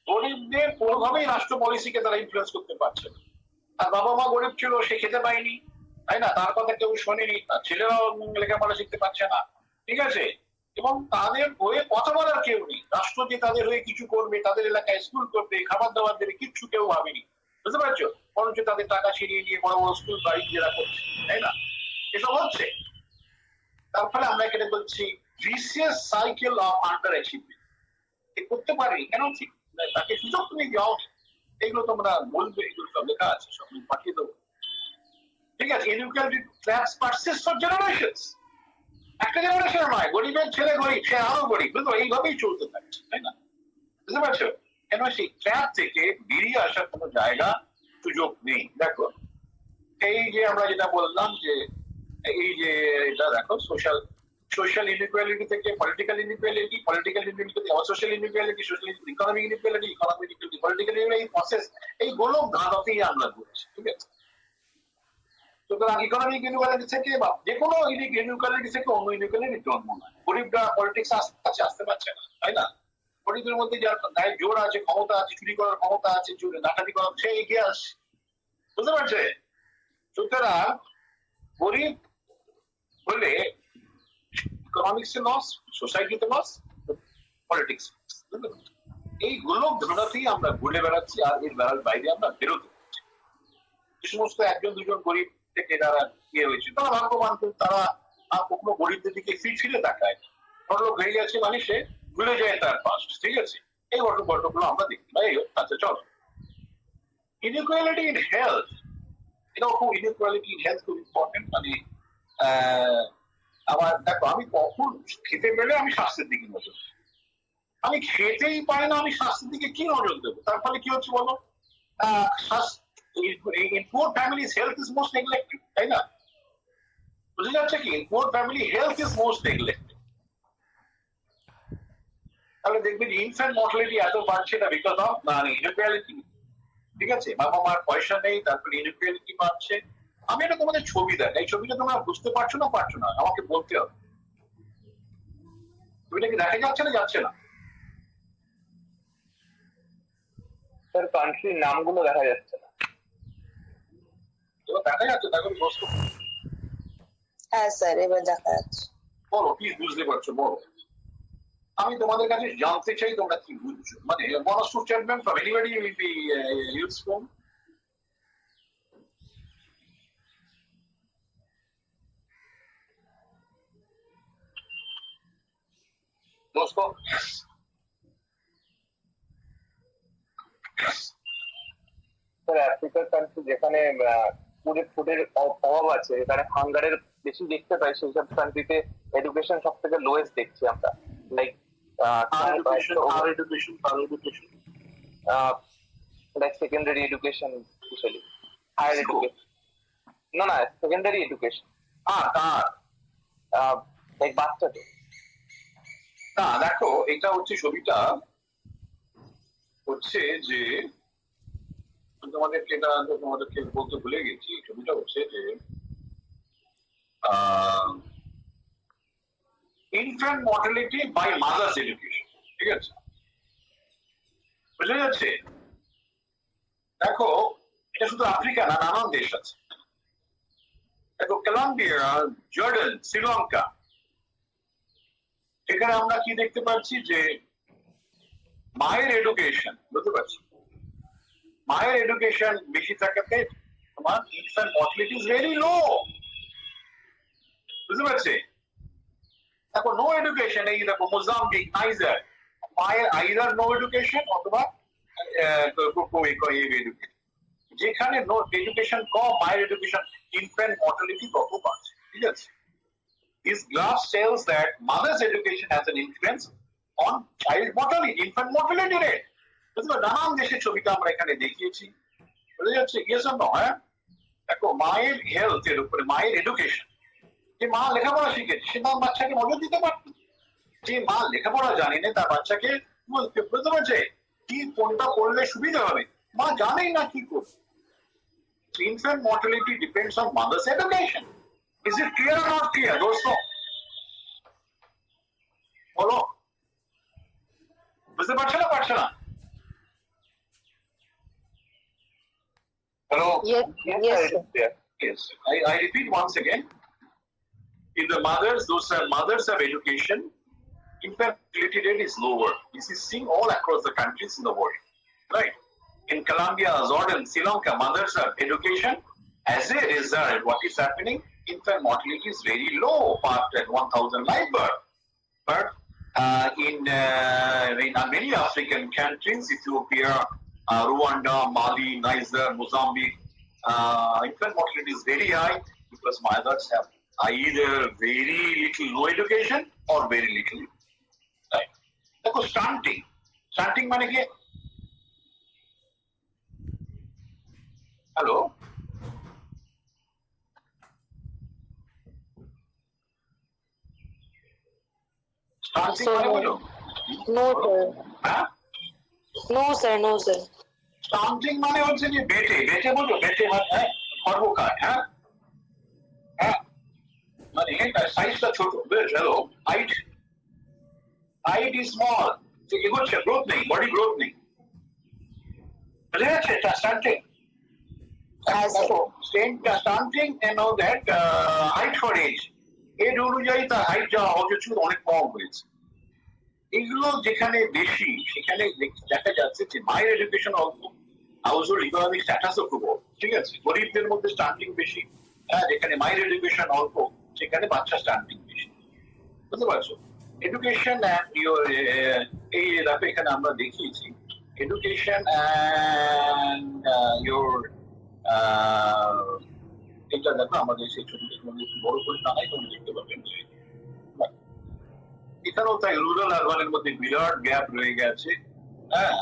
গরিবদের কোনোভাবেই রাষ্ট্র পলিসিকে তারা ইনফ্লুয়েন্স করতে পারছে না। তার বাবা মা গরিব ছিল, সে খেতে পায়নি, তাই না? তার কথা কেউ শোনেনি, তার ছেলেরাও লেখাপড়া শিখতে পারছে না, ঠিক আছে? এবং তাদের হয়ে কথা বলার কেউ নেই। রাষ্ট্র যে তাদের হয়ে কিছু করবে, তাদের এলাকায় স্কুল করবে, খাবার দাবার দেবে, কিচ্ছু কেউ ভাবেনি, বুঝতে পারছো? বরঞ্চ তাদের টাকা ছিনিয়ে নিয়ে বড় বড় স্কুল বাড়ি যারা করছে, তাই না? এসব হচ্ছে। তার ফলে আমরা এখানে বলছি vicious cycle of under achievement. করতে পারি কেন? ঠিক তাকে সুযোগ তুমি দাও, এগুলো তোমরা বলবে, এগুলো সব লেখা আছে, সব আমি পাঠিয়ে দেবো। ঠিক আছে, inequality class persist for generations. একটা জেনারেশন নয়, গরিবের ছেলে গরিব, সে আরো গরিব, কিন্তু এইভাবেই চলতে থাকছে, তাই না? বুঝতে পারছো? কেন সেই ট্র্যাপ থেকে বেরিয়ে আসার কোনো জায়গা সুযোগ নেই। দেখো এই যে আমরা যেটা বললাম যে এই যে এটা দেখো সোশ্যাল ইনইকুয়ালিটি থেকে পলিটিক্যাল ইনইকুয়ালিটি, পলিটিক্যাল ইনইকুয়ালিটি থেকে social inequality, social economic inequality, economic inequality, political inequality, process এই গোলক ধাঁধাতেই আমরা ঘুরছি। ঠিক আছে, সুতরাং ইকোনমিক ইনইকুয়ালিটি থেকে বা যে কোনো ইনইকুয়ালিটি থেকে অন্য ইনইকুয়ালিটির জন্ম নয়। গরিবরা পলিটিক্স আসতে পারছে না, তাই না? গরিবদের মধ্যে যার গায়ে জোর আছে, ক্ষমতা আছে, চুরি করার ক্ষমতা আছে, ডাকাতি করার, সে এগিয়ে আসছে। বুঝতে পারছে? সুতরাং গরিব হলে ইকোনমিক্সে লস, সোসাইটিতে লস, পলিটিক্স। এই গোলক ধাঁধাতেই আমরা ঘুরে বেড়াচ্ছি, আর এর বেড়ার বাইরে আমরা বেরোতে পারছি। যে সমস্ত একজন দুজন গরিব থেকে যারা ইয়ে হয়েছে তারা ভাগ্যবান, কিন্তু তারা কখনো গরিবদের দিকে ফিরে তাকায়। বড়লোক হয়ে গেছে মানে সে ভুলে যায় তার পাস্ট। ঠিক আছে, এই গল্পগুলো আমরা দেখতে পাই। আচ্ছা চলো, ইনইকুয়ালিটি ইন হেলথ, এটাও খুব, ইনইকুয়ালিটি ইন হেলথ খুব ইম্পর্টেন্ট। মানে আমার দেখো, আমি কখন খেতে পেলে আমি স্বাস্থ্যের দিকে নজর দেবো, আমি খেতেই পাই না, আমি স্বাস্থ্যের দিকে কি নজর দেবো? তার ফলে কি হচ্ছে বলো, in poor families health is most neglected, তাই না? বুঝে যাচ্ছে কি, in poor family health is most neglected। তাহলে দেখবেন ইনফ্যান্ট মর্টালিটি এত বাড়ছে না বিকজ অফ ইনইকুয়ালিটি। ঠিক আছে, বাবা মার পয়সা নেই, তারপরে ইনইকুয়ালিটি বাড়ছে। আমি এটা তোমাদের ছবি দেখ, এই ছবিটা তোমরা বুঝতে পারছো না, আমাকে বলতে হবে। ছবিটা কি দেখা যাচ্ছে না, যাচ্ছে না? স্যার কান্ট্রির নামগুলো দেখা যাচ্ছে না। এবার দেখা যাচ্ছে, দেখো প্রশ্ন। হ্যাঁ স্যার, এবার দেখা যাচ্ছে। বলো কি বুঝতে পারছো, বলো। আমি তোমাদের কাছে জানতে চাই তোমরা কি বুঝছো। মানে one or two statement from anybody will be useful. दोस्तों স্যার আফ্রিকার কান্ট্রি যেখানে ফুডের অভাব আছে, এখানে হাঙ্গারের বেশি দেখতে পাই, সেই সব কান্ট্রিতে এডুকেশন সব থেকে লোয়েস্ট দেখছি আমরা। Like like secondary education, especially higher education. No, secondary education. Like বাচ্চাদের। না দেখো, এটা হচ্ছে ছবিটা হচ্ছে যে তোমাদেরকে বলতে ভুলে গেছি। ছবিটা হচ্ছে যে infant mortality by mother's education. ঠিক আছে, বুঝে যাচ্ছে? দেখো এটা শুধু আফ্রিকা না, নানান দেশ আছে। দেখো কলম্বিয়া, জর্ডান, শ্রীলঙ্কা, এখানে আমরা কি দেখতে পাচ্ছি যে মায়ের এডুকেশন, বুঝতে পারছি, মায়ের এডুকেশন বেশি থাকাতে তোমার ইনফ্যান্ট মর্টালিটি ইজ ভেরি লো। বুঝতে পারছি? দেখো নো এডুকেশন, এই দেখো মোজাম্বিক, নাইজার, মায়ের আইদার নো এডুকেশন অথবা যেখানে নো এডুকেশন কম, মায়ের এডুকেশন, ইনফ্যান্ট মর্টালিটি তত বাড়ছে। ঠিক আছে, this graph tells that mother's education has an influence on child mortality, infant mortality rate. বুঝতে নানান দেশের ছবিটা আমরা এখানে দেখিয়েছি, বুঝে যাচ্ছে? Yes or no? হ্যাঁ, দেখো মায়ের হেলথ এর উপরে, মায়ের এডুকেশন, যে মা লেখাপড়া শিখেছে সে তার বাচ্চাকে নজর দিতে পারত। যে মা লেখাপড়া জানে না তার বাচ্চাকে বুঝতে পারছে কি কোনটা করলে সুবিধা হবে, মা জানেই না কি করবে। Infant mortality depends on mother's education. Is it clear or not clear, दोस्तों? बोलो, বুঝতে পারছো না, পারছো না? Hello? Yes, sir. Yes. I repeat once again. In the mothers have education, infant fertility rate is lower. This is seen all across the countries in the world. Right? In Colombia, Jordan, Sri Lanka, mothers have education. As a result, what is happening? Infant mortality is very low, at 1,000 live birth. But in many African countries, Ethiopia, Rwanda, Mali, Niger, Mozambique. Infant mortality is very high because mothers have either very little low education or very little. Right? দেখো স্টান্টিং মানে কি? Hello, স্টান্টিং মানে বলো? No, sir. হ্যাঁ, No, sir. No, sir. স্টান্টিং মানে হচ্ছে যে বেটে বলো, বেটে মানে খর্বকায়, হ্যাঁ হ্যাঁ, মানে সাইজটা ছোট, বেশ হ্যালো, হাইট ইজ স্মল, এগোচ্ছে, গ্রোথ নেই, বডি গ্রোথ নেই, বুঝে যাচ্ছে? এটা স্টান্টিং। দেখো stunting no that height for age অনুযায়ী তার হাইট যা অথচ অনেক কম হয়েছে। এগুলো যেখানে বেশি সেখানে দেখা যাচ্ছে যে মায়ের এডুকেশন অল্প, হাউস হোল্ড ইকোনমিক স্ট্যাটাসও খুব অল্প, ঠিক আছে? গরিবদের মধ্যে স্টান্টিং বেশি, হ্যাঁ, যেখানে মায়ের এডুকেশন অল্প সেখানে বাচ্চা স্টান্টিং বেশি, বুঝতে পারছো? এডুকেশন এই দেখো এখানে আমরা দেখিয়েছি এডুকেশন অ্যান্ড ইয়োর এটা দেখো আমাদের সেই ছোট বড় করে টানাই তোমরা দেখতে পাবেন যে এখানেও তাই রুরাল আরবানের মধ্যে বিরাট গ্যাপ রয়ে গেছে, হ্যাঁ,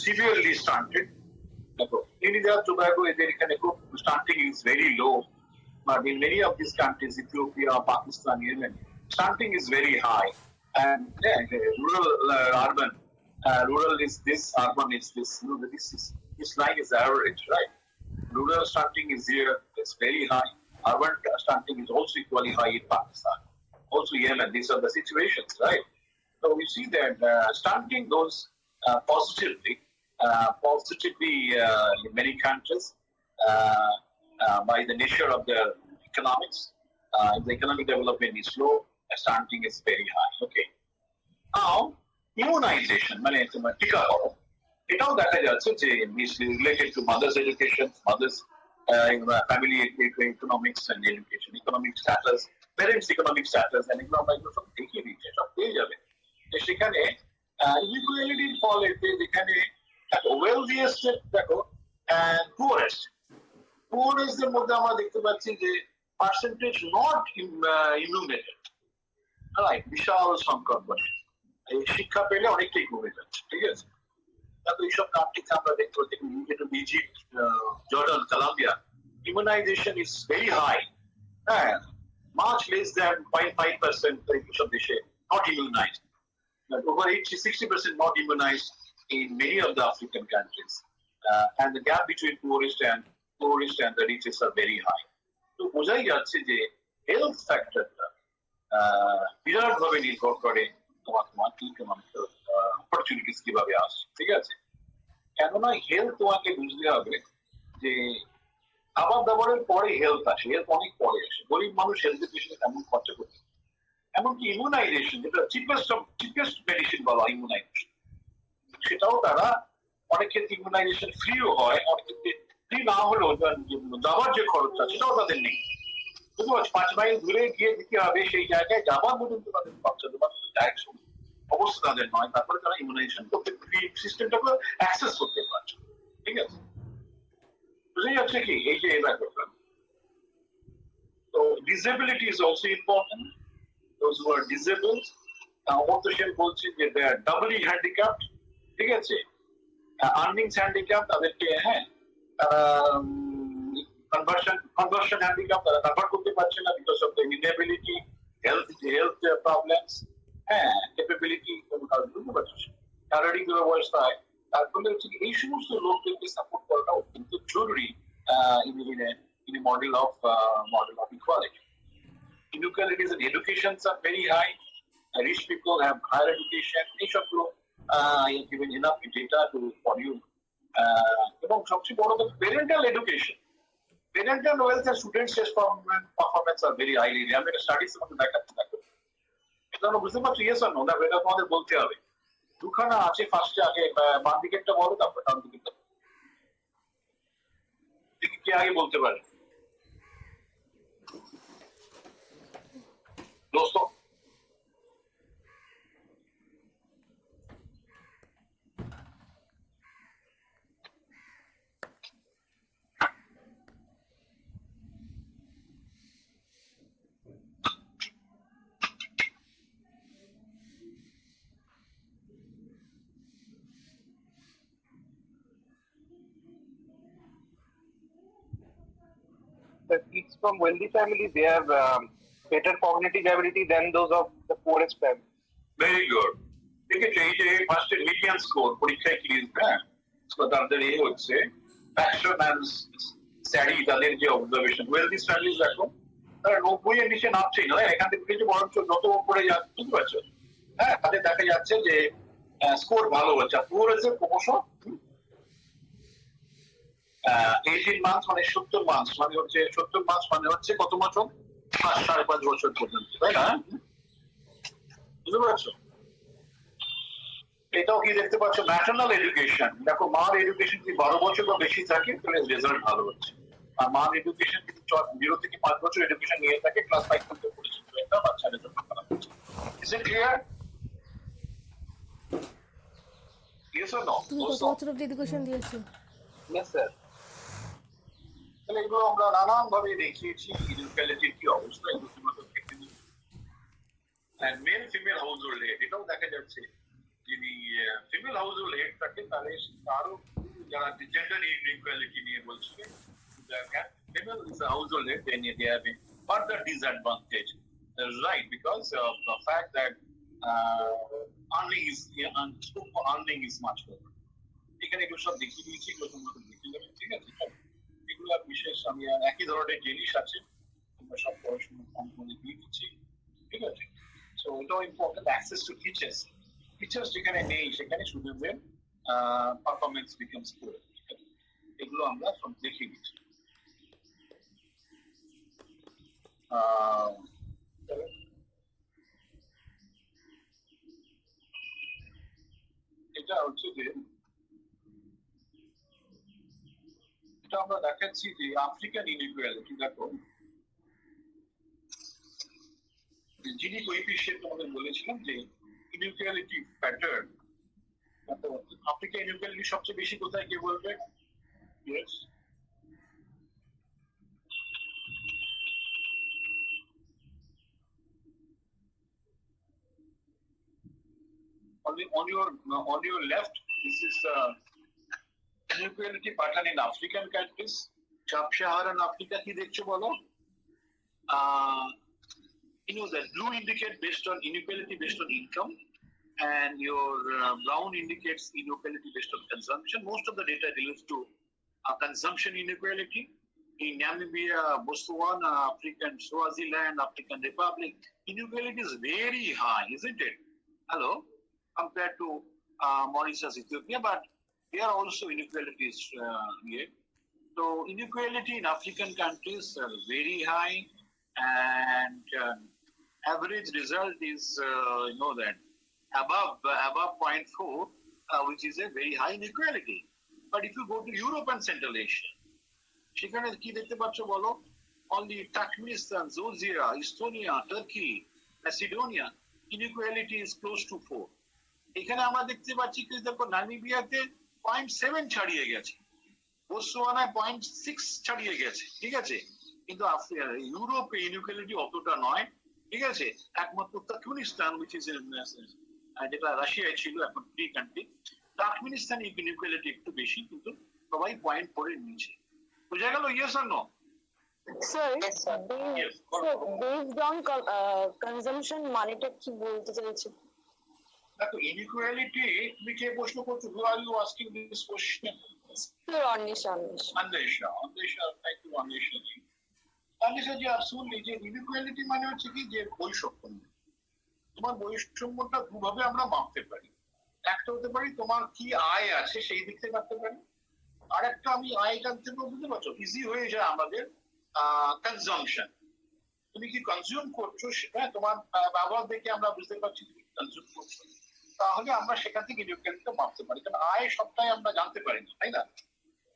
সিভিয়ারলি স্টান্টেড। দেখো Trinidad Tobago এদের এখানে খুব stunting is very low, but in many of these countries, Ethiopia, Pakistan, Yemen, stunting is very high, and rural, urban, rural is this, urban is this. You know, this line is average, right? Rural stunting is here; it's very high. Urban stunting is also equally high in Pakistan, also Yemen. These are the situations, right? So we see that stunting goes positively in many countries. By the nature of the economics, if the economic development is slow, stunting is very high. Okay. Now, immunization, মানে তোমার টিকাকরণ, এটাও দেখা যাচ্ছে যে is related to mother's education, mother's family economics and education, economic status, parents' economic status, and এগুলো আমরা এগুলো সব দেখিয়ে দিচ্ছি, সব পেয়ে যাবে। সেখানে ইকুয়ালিটির ফলে যেখানে ওয়েলদিয়েস্ট দেখো পুয়ারেস্ট পুয়ারেস্টদের মধ্যে আমরা দেখতে পাচ্ছি যে পার্সেন্টেজ নট ইমিউনেটেড, রাইট, বিশাল সংকট বলে এই শিক্ষা পেলে অনেকটাই কমে যাচ্ছে, ঠিক আছে? তারপর এইসব কান্ট্রিতে আমরা দেখতে পাচ্ছি Egypt, Jordan, Colombia, immunization is very high, হ্যাঁ, much less than 0.5% এইসব দেশে not immunized, but over 60% not immunized in many of the African countries, and the gap between poorest and the richest are very high. তো বোঝাই যাচ্ছে যে health ফ্যাক্টরটা বিরাট ভাবে নির্ভর করে তোমার ইকোনমিক অপরচুনিটিস কিভাবে আসছে, ঠিক আছে? কেননা হেলথ তোমাকে বুঝতে হবে যে খাবার দাবারের পরে হেলথ আসে, হেলথ অনেক পরে আসে। গরিব মানুষ হেলথের পিছনে তেমন খরচা করতে, এমনকি ইমিউনাইজেশন যেটা চিপেস্ট মেডিসিন বলা ইমিউনাইজেশন, সেটাও তারা অনেক ক্ষেত্রে ইমিউনাইজেশন ফ্রিও হয়, অনেক ক্ষেত্রে ফ্রি না হলেও যাওয়ার যে খরচটা সেটাও তাদের নেই, বুঝতে পারছি? 5 মাইল দূরে গিয়ে দিতে হবে, সেই জায়গায় যাবার মতন তো তাদের খরচা দেওয়ার অবস্থা তাদের নয়, তারপরে তারা ইমিউনাইজেশন করতে সিস্টেমটাকে অ্যাক্সেস করতে পারছে, ঠিক আছে? বুঝে যাচ্ছে কি এই যে ব্যাপারটা? তো disability is also important. Those who are disabled, Amartya Sen বলছেন যে they are doubly handicapped, ঠিক আছে? আর্নিংস হ্যান্ডিক্যাপ তাদেরকে, হ্যাঁ, কনভার্সন হ্যান্ডিক্যাপ, তারা কনভার্ট করতে পারছে না because of the inability, health problems, হ্যাঁ, ক্যাপাবিলিটি বুঝতে পারছিস, শারীরিক ব্যবস্থায়। তার ফলে হচ্ছে এই সমস্ত লোকদেরকে সাপোর্ট করাটা অত্যন্ত জরুরি in a model of equality. Inequalities in educations are very high. Rich people have higher education. এইসবগুলো given enough data for you. এবং সবচেয়ে বড় কথা parental education, parental wealth and students' performance are very highly. আমি একটা studies মধ্যে দেখাচ্ছি, দেখো এটা বুঝতে পারছো? ইয়েস আর নো? দেখো এটা তোমাদের বলতে হবে। দুখানা আছে, ফার্স্টে আগে বাম দিকেরটা বলো, তারপর ডান দিকেরটা কে আগে বলতে পারে? দোস্ত the kids from wealthy family, they have better cognitive ability than those of the poorest family. Very good ঠিক আছে এই যে ফার্স্টের মিডিয়ান স্কোর পরীক্ষায় কি হ্যাঁ তো তাদের এই হচ্ছে প্যাশন অ্যান্ড স্টাডি তাদের যে অবজারভেশন ওয়েলদি স্টাডিজ দেখো তারা 90 এর নিচে নামছেই না এখান থেকে কিছু বরঞ্চ যত উপরে যাচ্ছে বুঝতে পারছো হ্যাঁ তাদের দেখা যাচ্ছে যে স্কোর ভালো হচ্ছে পুরো হচ্ছে ক্রমশ 18 মান্থ মানে 70 মান্থ মানে হচ্ছে 70 মান্থ মানে হচ্ছে কত বছর 5.5 বছর পর্যন্ত তাই না বুঝতে পারছো এটাও কি দেখতে পাচ্ছ ন্যাশনাল এডুকেশন দেখো মার এডুকেশন যদি 12 বছর বা বেশি থাকে তাহলে রেজাল্ট ভালো হচ্ছে আর মার এডুকেশন যদি 0 থেকে 5 বছর এডুকেশন নিয়ে থাকে ক্লাস 5 পর্যন্ত পড়েছে তো এটা বাচ্চা রেজাল্ট খারাপ হচ্ছে is it clear yes or no তুমি কত বছর অব্দি এডুকেশন দিয়েছো? Yes, sir. তাহলে এগুলো আমরা নানান ভাবে দেখিয়েছি ইনইকুয়ালিটির কি অবস্থা এগুলো and male female household head এটাও দেখা যাচ্ছে যদি ফিমেল হাউসহোল্ড হেড থাকে তাহলে আরো যারা জেন্ডার ইনইকুয়ালিটি নিয়ে বলছে female is a household head then they have a further disadvantage right because of the fact that earning is much lower এখানে এগুলো সব দেখিয়ে দিয়েছি এগুলো তোমরা দেখে নেবে ঠিক আছে এগুলো বিশেষ আমি একই ধরনের জিনিস আছে তোমরা সব পড়াশোনা কম করে দিয়ে দিচ্ছি ঠিক আছে সো এটাও ইম্পর্টেন্ট অ্যাক্সেস টু টিচার্স যেখানে নেই সেখানে স্টুডেন্টদের পারফরমেন্স বিকামস পুয়ার এগুলো আমরা সব দেখিয়ে দিচ্ছি এটা হচ্ছে যে এটা আমরা দেখাচ্ছি যে আফ্রিকান ইনইকুয়ালিটি দেখো যিনি কোএফিশিয়েন্ট তোমাদের বলেছিলাম যে ইনইকুয়ালিটি প্যাটার্ন আফ্রিকা ইনইকুয়ালিটি সবচেয়ে বেশি কোথায় কে বলবে yes on your left this is inequality pattern in African countries sub-Saharan Africa কি দেখছো বলো you know that blue indicate based on inequality based on income and your brown indicates inequality based on consumption most of the data relates to consumption inequality in Namibia Botswana African Swaziland African Republic inequality is very high isn't it hello compared to Mauritius Ethiopia but there are also inequalities here so inequality in African countries are very high and average result is you know that above 0.4 which is a very high inequality but if you go to Europe and Central Asia সেখানে কি দেখতে পাচ্ছ বলো only Turkmenistan Georgia Estonia Turkey Macedonia inequality is close to 4 এখানে আমরা দেখতে পাচ্ছি কি দেখো নামিবিয়াতে 0.7 ছাড়িয়ে গেছে বোতসোয়ানায় 0.6 ছাড়িয়ে গেছে ঠিক আছে কিন্তু ইউরোপে ইনইকুয়ালিটি অতটা নয় ঠিক আছে একমাত্র তুর্কমেনিস্তান which is যেটা রাশিয়ায় ছিল এখন ফ্রি কান্ট্রি তুর্কমেনিস্তান ইনইকুয়ালিটি একটু বেশি কিন্তু সবাই পয়েন্ট করে নিয়েছে বুঝা গেল yes or no Sir, based on consumption মানেটা কি বলতে চাইছো? দেখো ইনইকুয়ালিটি তুমি কে প্রশ্ন করছো who are you asking this question Sir, Anisha thank you Anisha যে আসলে যে ইনইকুয়ালিটি মানে হচ্ছে কি যে বৈষম্য তোমার বৈষম্যটা দুভাবে আমরা মাপতে পারি একটা হতে পারি তোমার কি আয় আছে সেই দিক থেকে মাপতে পারি আর একটা আমি আয় জানতে পারবো বুঝতে পারছো ইজি হয়ে যায় আমাদের কনজাম্পশন তুমি কি কনজিউম করছো সেটা তোমার ব্যবহার দেখে আমরা বুঝতে পারছি তুমি কনজিউম করছো তাহলে আমরা সেখান থেকে ইনইকুয়ালিটিটা মাপতে পারি কারণ আয় সবটাই আমরা জানতে পারি না তাই না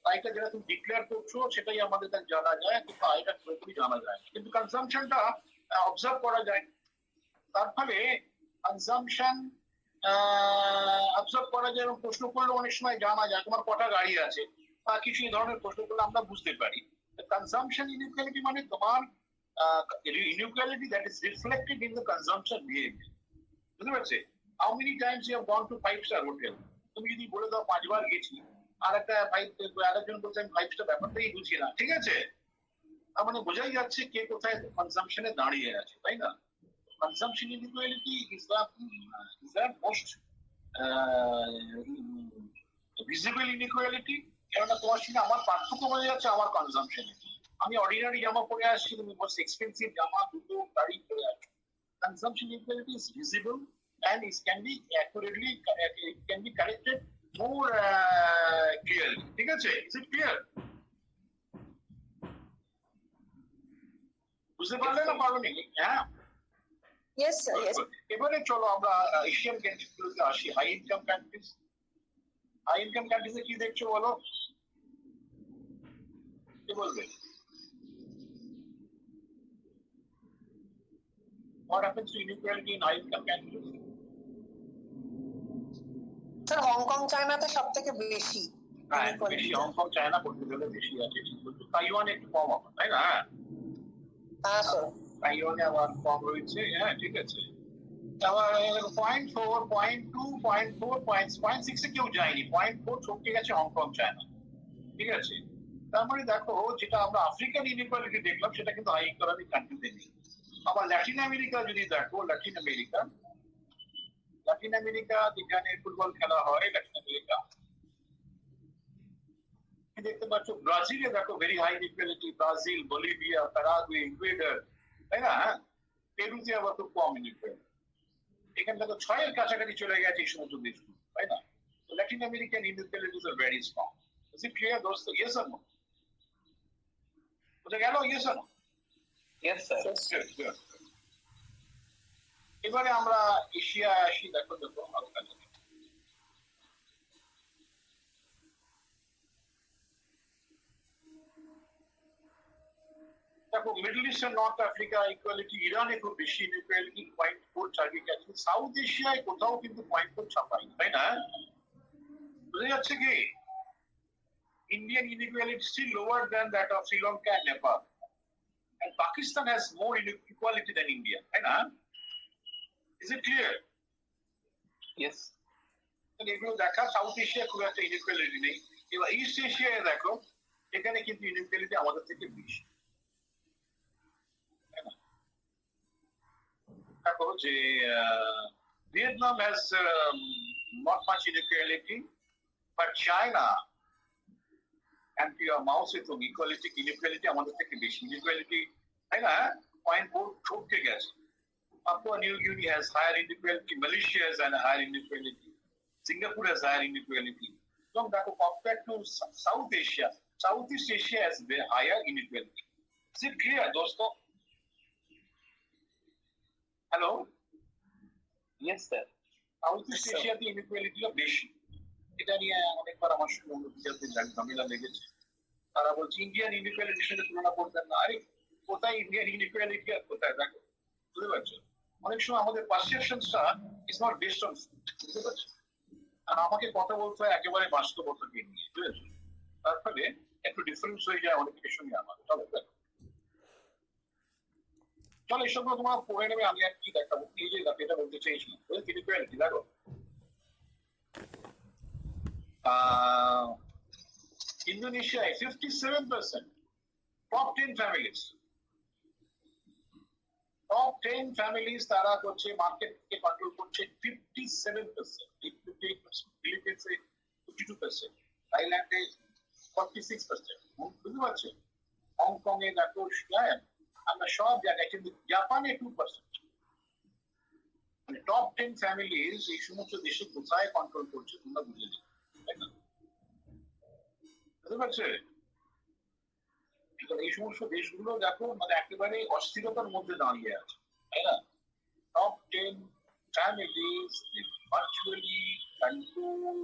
আয়টা যেটা তুমি ডিক্লেয়ার করছো সেটাই আমাদের জানা যায় কিন্তু আয়টা পুরোপুরি জানা যায় কিন্তু কনজাম্পশনটা অবজার্ভ করা যায় তার ফলে কনজাম্পশন অবজার্ভ করা যায় এবং প্রশ্ন করলে অনেক সময় জানা যায় তোমার কটা গাড়ি আছে বা কিছু এই ধরনের প্রশ্ন করলে আমরা বুঝতে পারি কনজাম্পশন ইনইকুয়ালিটি মানে তোমার inequality that is reflected in the consumption behavior বুঝতে পারছে how many times you have gone to 5-star hotel তুমি যদি বলে দাও 5 বার গেছি আর একটা আরেকজন বলছে আমি 5-star ব্যাপারটাই বুঝি না ঠিক আছে তার মানে বোঝাই যাচ্ছে কে কোথায় কনজাম্পশনে দাঁড়িয়ে আছে, তাই না? Consumption inequality is the most visible inequality. কেননা তোমার সঙ্গে আমার পার্থক্য বোঝা যাচ্ছে আমার কনজাম্পশনে। আমি অর্ডিনারি জামা পরে আসছি, তুমি মোস্ট এক্সপেন্সিভ জামা, দুটো গাড়ি পরে আসছো। Consumption inequality is visible and it can be accurately, it can be corrected more clearly. ঠিক আছে? Is it clear? বুঝতে পারলে না পারবে নাকি? হ্যাঁ। Yes, sir. Yes. এবারে চলো আমরা এশিয়ান কান্ট্রিগুলোতে আসি, high income countries. High income কান্ট্রিজে কি দেখছো বলো? কি বলবে? What happens to inequality in high income countries? Sir Hong Kong চায়নাতে সব থেকে বেশি হ্যাঁ, বেশি হংকং চায়না করতে গেলে বেশি আছে, কিন্তু তাইওয়ানে একটু কম হবে, তাই না? হ্যাঁ স্যার। তাইওয়ানে আবার কম রয়েছে, হ্যাঁ ঠিক আছে। আবার 0.4, 0.2, 0.4, 0.6 এ কেউ যায়নি, 0.4 ছটকে গেছে হংকং চায়না, ঠিক আছে। তার মানে দেখো, যেটা আমরা আফ্রিকান ইনইকুয়ালিটি দেখলাম সেটা কিন্তু হাই ইকোনমিক কান্ট্রিতে নেই। আবার ল্যাটিন আমেরিকা যদি দেখো, ল্যাটিন আমেরিকা যেখানে ফুটবল খেলা হয়, ল্যাটিন আমেরিকা দেখতে পাচ্ছ। ব্রাজিলে দেখো very high inequality, Brazil, Bolivia, Paraguay, Ecuador, তাই না? পেরুতে আবার খুব কম ইনইকুয়ালিটি। এখান থেকে 6 এর কাছাকাছি চলে গেছে এই সমস্ত দেশগুলো, তাই না? ল্যাটিন আমেরিকান ইনইকুয়ালিটিজ আর very strong. Is it clear দোস্ত? Yes or no? বুঝে গেল? Yes or no? Yes, sir. এবারে আমরা এশিয়া আসি। দেখো আরো কাছে দেখো, মিডল ইস্ট আর নর্থ আফ্রিকা ইকুয়ালিটি, ইরানে খুব বেশি ইনইকুয়ালিটি, 0.4 টার্গেট আছে। সাউথ এশিয়ায় কোথাও কিন্তু 0.4 ছাপাই, তাই না? বুঝে যাচ্ছে কি? Indian inequality still lower than that of Sri Lanka and Nepal. And Pakistan has more inequality than India, তাই না? Is it clear? Yes. এগুলো দেখা, সাউথ এশিয়া খুব একটা ইনইকুয়ালিটি নেই। এবার ইস্ট এশিয়ায় দেখো, এখানে কিন্তু ইনইকুয়ালিটি আমাদের থেকে বেশি। দেখো যে Vietnam has not much inequality, but China and মাও সেতুং ইনইকুয়ালিটি আমাদের থেকে বেশি ইনইকুয়ালিটি, তাই না? 0.4 ছটকে গেছে। Papua New Guinea has higher inequality, Malaysia has a higher inequality, Singapore has higher inequality. So, compared to South Asia, Southeast Asia has the higher inequality. Is it clear, dosto? Hello? Yes, sir. Southeast Asia the inequality of বেশি। এটা নিয়ে অনেকবার আমার সঙ্গে অন্য টিচারদের ঝামেলা লেগেছে। তারা বলছে ইন্ডিয়ান ইনইকুয়ালিটির সাথে তুলনা করবেন না। আরে কোথায় ইন্ডিয়ান ইনইকুয়ালিটি আর কোথায়, দেখো, বুঝতে পারছো? অনেক সময় আমাদের পারসেপশনটা ইজ নট বেসড অন, বুঝতে পারছো? আর আমাকে কথা বলতে হয় একেবারে বাস্তবতাকে নিয়ে, বুঝেছো? তার ফলে একটু ডিফারেন্স হয়ে যায় অনেকের সঙ্গে আমার। চলো এসবগুলো তোমার পড়ে নেবে, আমি আর কি দেখাবো। এই যে দেখো, এটা বলতে চেয়েছিলাম ইনইকুয়ালিটি, দেখো Indonesia 57%, top 10 families, তারা করছে মার্কেটকে কন্ট্রোল করছে 57%, 58%, ফিলিপিন্সে 52%, থাইল্যান্ডে 46%, বুঝতে পারছো? হংকং এ দেখো, আমরা সব জায়গায়, কিন্তু জাপানে 2%। মানে টপ 10 ফ্যামিলিজ এই সমস্ত দেশে কোথায় কন্ট্রোল করছে তোমরা বুঝে নিও, তাই না? বুঝতে পারছো? এই সমস্ত দেশগুলো দেখো মানে একেবারে অস্থিরতার মধ্যে দাঁড়িয়ে আছে, তাই না? Top 10 families virtually control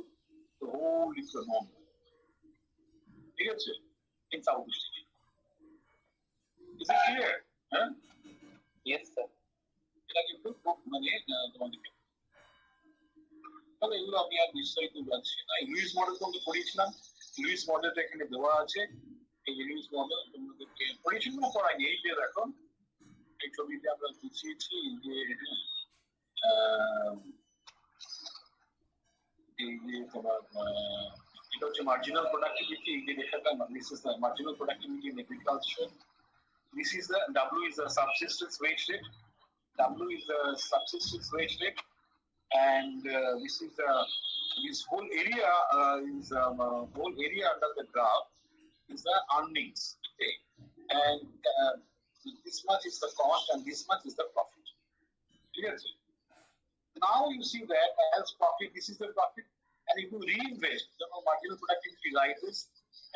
the whole economy, ঠিক আছে? In Southeast Asia. Is it clear? হ্যাঁ? Yes, sir. এটা কিন্তু খুব মানে তোমাদেরকে, তাহলে এগুলো আমি আর বিস্তারিত জানছি না। লুইস মডেল তোমাকে পড়িয়েছিলাম, লুইস মডেলটা এখানে দেওয়া আছে। এই যে লুইস মডেল তোমাদেরকে পড়িয়েছিল না, পড়াইনি। এই যে দেখো, এই ছবিতে আমরা বুঝিয়েছি যে এই যে তোমার এটা হচ্ছে মার্জিনাল প্রোডাক্টিভিটি, এই যে লেখাটা marginal productivity in agriculture, This is the W is the subsistence wage rate. W is the subsistence wage rate, and this is the this whole area whole area under the graph is the earnings. Okay, and this much is the cost and this much is the profit. Clear? Now you see that as profit, this is the profit, and if you reinvest, marginal productivity rises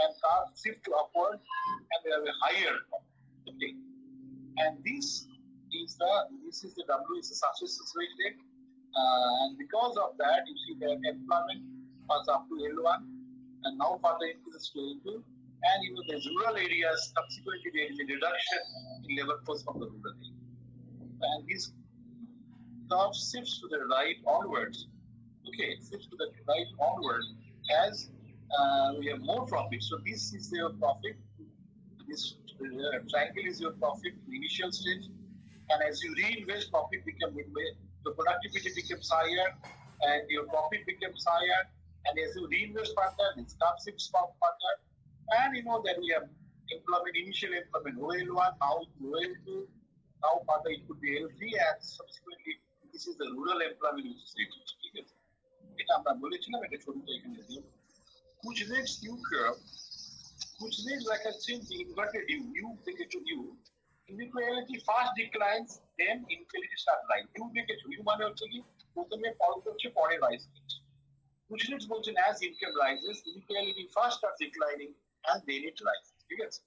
and curve shift to upward, and they have a higher profit. Okay, and this is the W is the subsistence wage rate, and because of that, you see that employment was up to L1, and now further increases to L2, and there's rural areas. Subsequently, there is a reduction in labor force from the rural area, and this curve shifts to the right onwards. Okay, shifts to the right onwards as we have more profit. So this is your profit. This triangle is your profit initial stage, and as you reinvest, profit becomes the productivity becomes higher, and your profit becomes higher, and as you reinvest further, this curve shifts further, and that we have employment, initial employment OL1, now OL2, now further it could be L3, and subsequently this is the rural employment which is reduced. ঠিক আছে, এটা আমরা বলেছিলাম, এটা ছবিটা এখানে দিই। Kuznets U curve, Kuznets দেখাচ্ছেন যে inverted U থেকে to U, inequality first declines, then inequality start rise. U থেকে to U মানে হচ্ছে কি প্রথমে ফল করছে পরে rise করছে। Kuznets বলছেন as income rises, inequality first starts declining and then it rises. ঠিক আছে,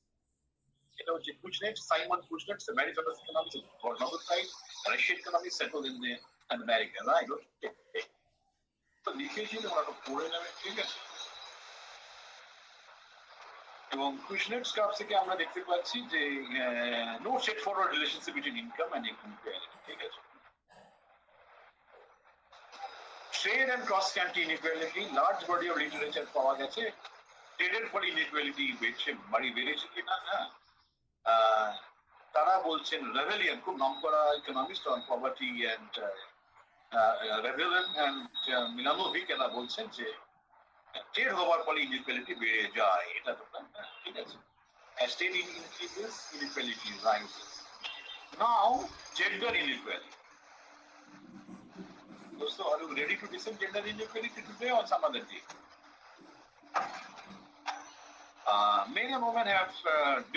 এটা হচ্ছে Kuznets, Simon Kuznets, the very famous economist for Nobel Prize, Russian economist settled in America, right? তো লিখেছিল ওরা পড়ে নেবে, ঠিক আছে। এবং Kuznets curve থেকে আমরা দেখতে পাচ্ছি যে no straightforward relationship between income and inequality, ঠিক আছে। Trade and cross country inequality, large body of literature পাওয়া গেছে ট্রেডের ফলে ইনইকুয়ালিটি বেড়েছে কিনা। তারা বলছেন রেভেলিয়ান, খুব নাম করা economist on poverty and Ravallion and Milanovic, এরা বলছেন যে ট্রেড হওয়ার ফলে ইনইকুয়ালিটি বেড়ে যায়। এটা তো ঠিক আছে, as trade increases inequality rises. Now gender inequality. Dosto, are you ready to discuss gender inequality today or some other day? Men and women have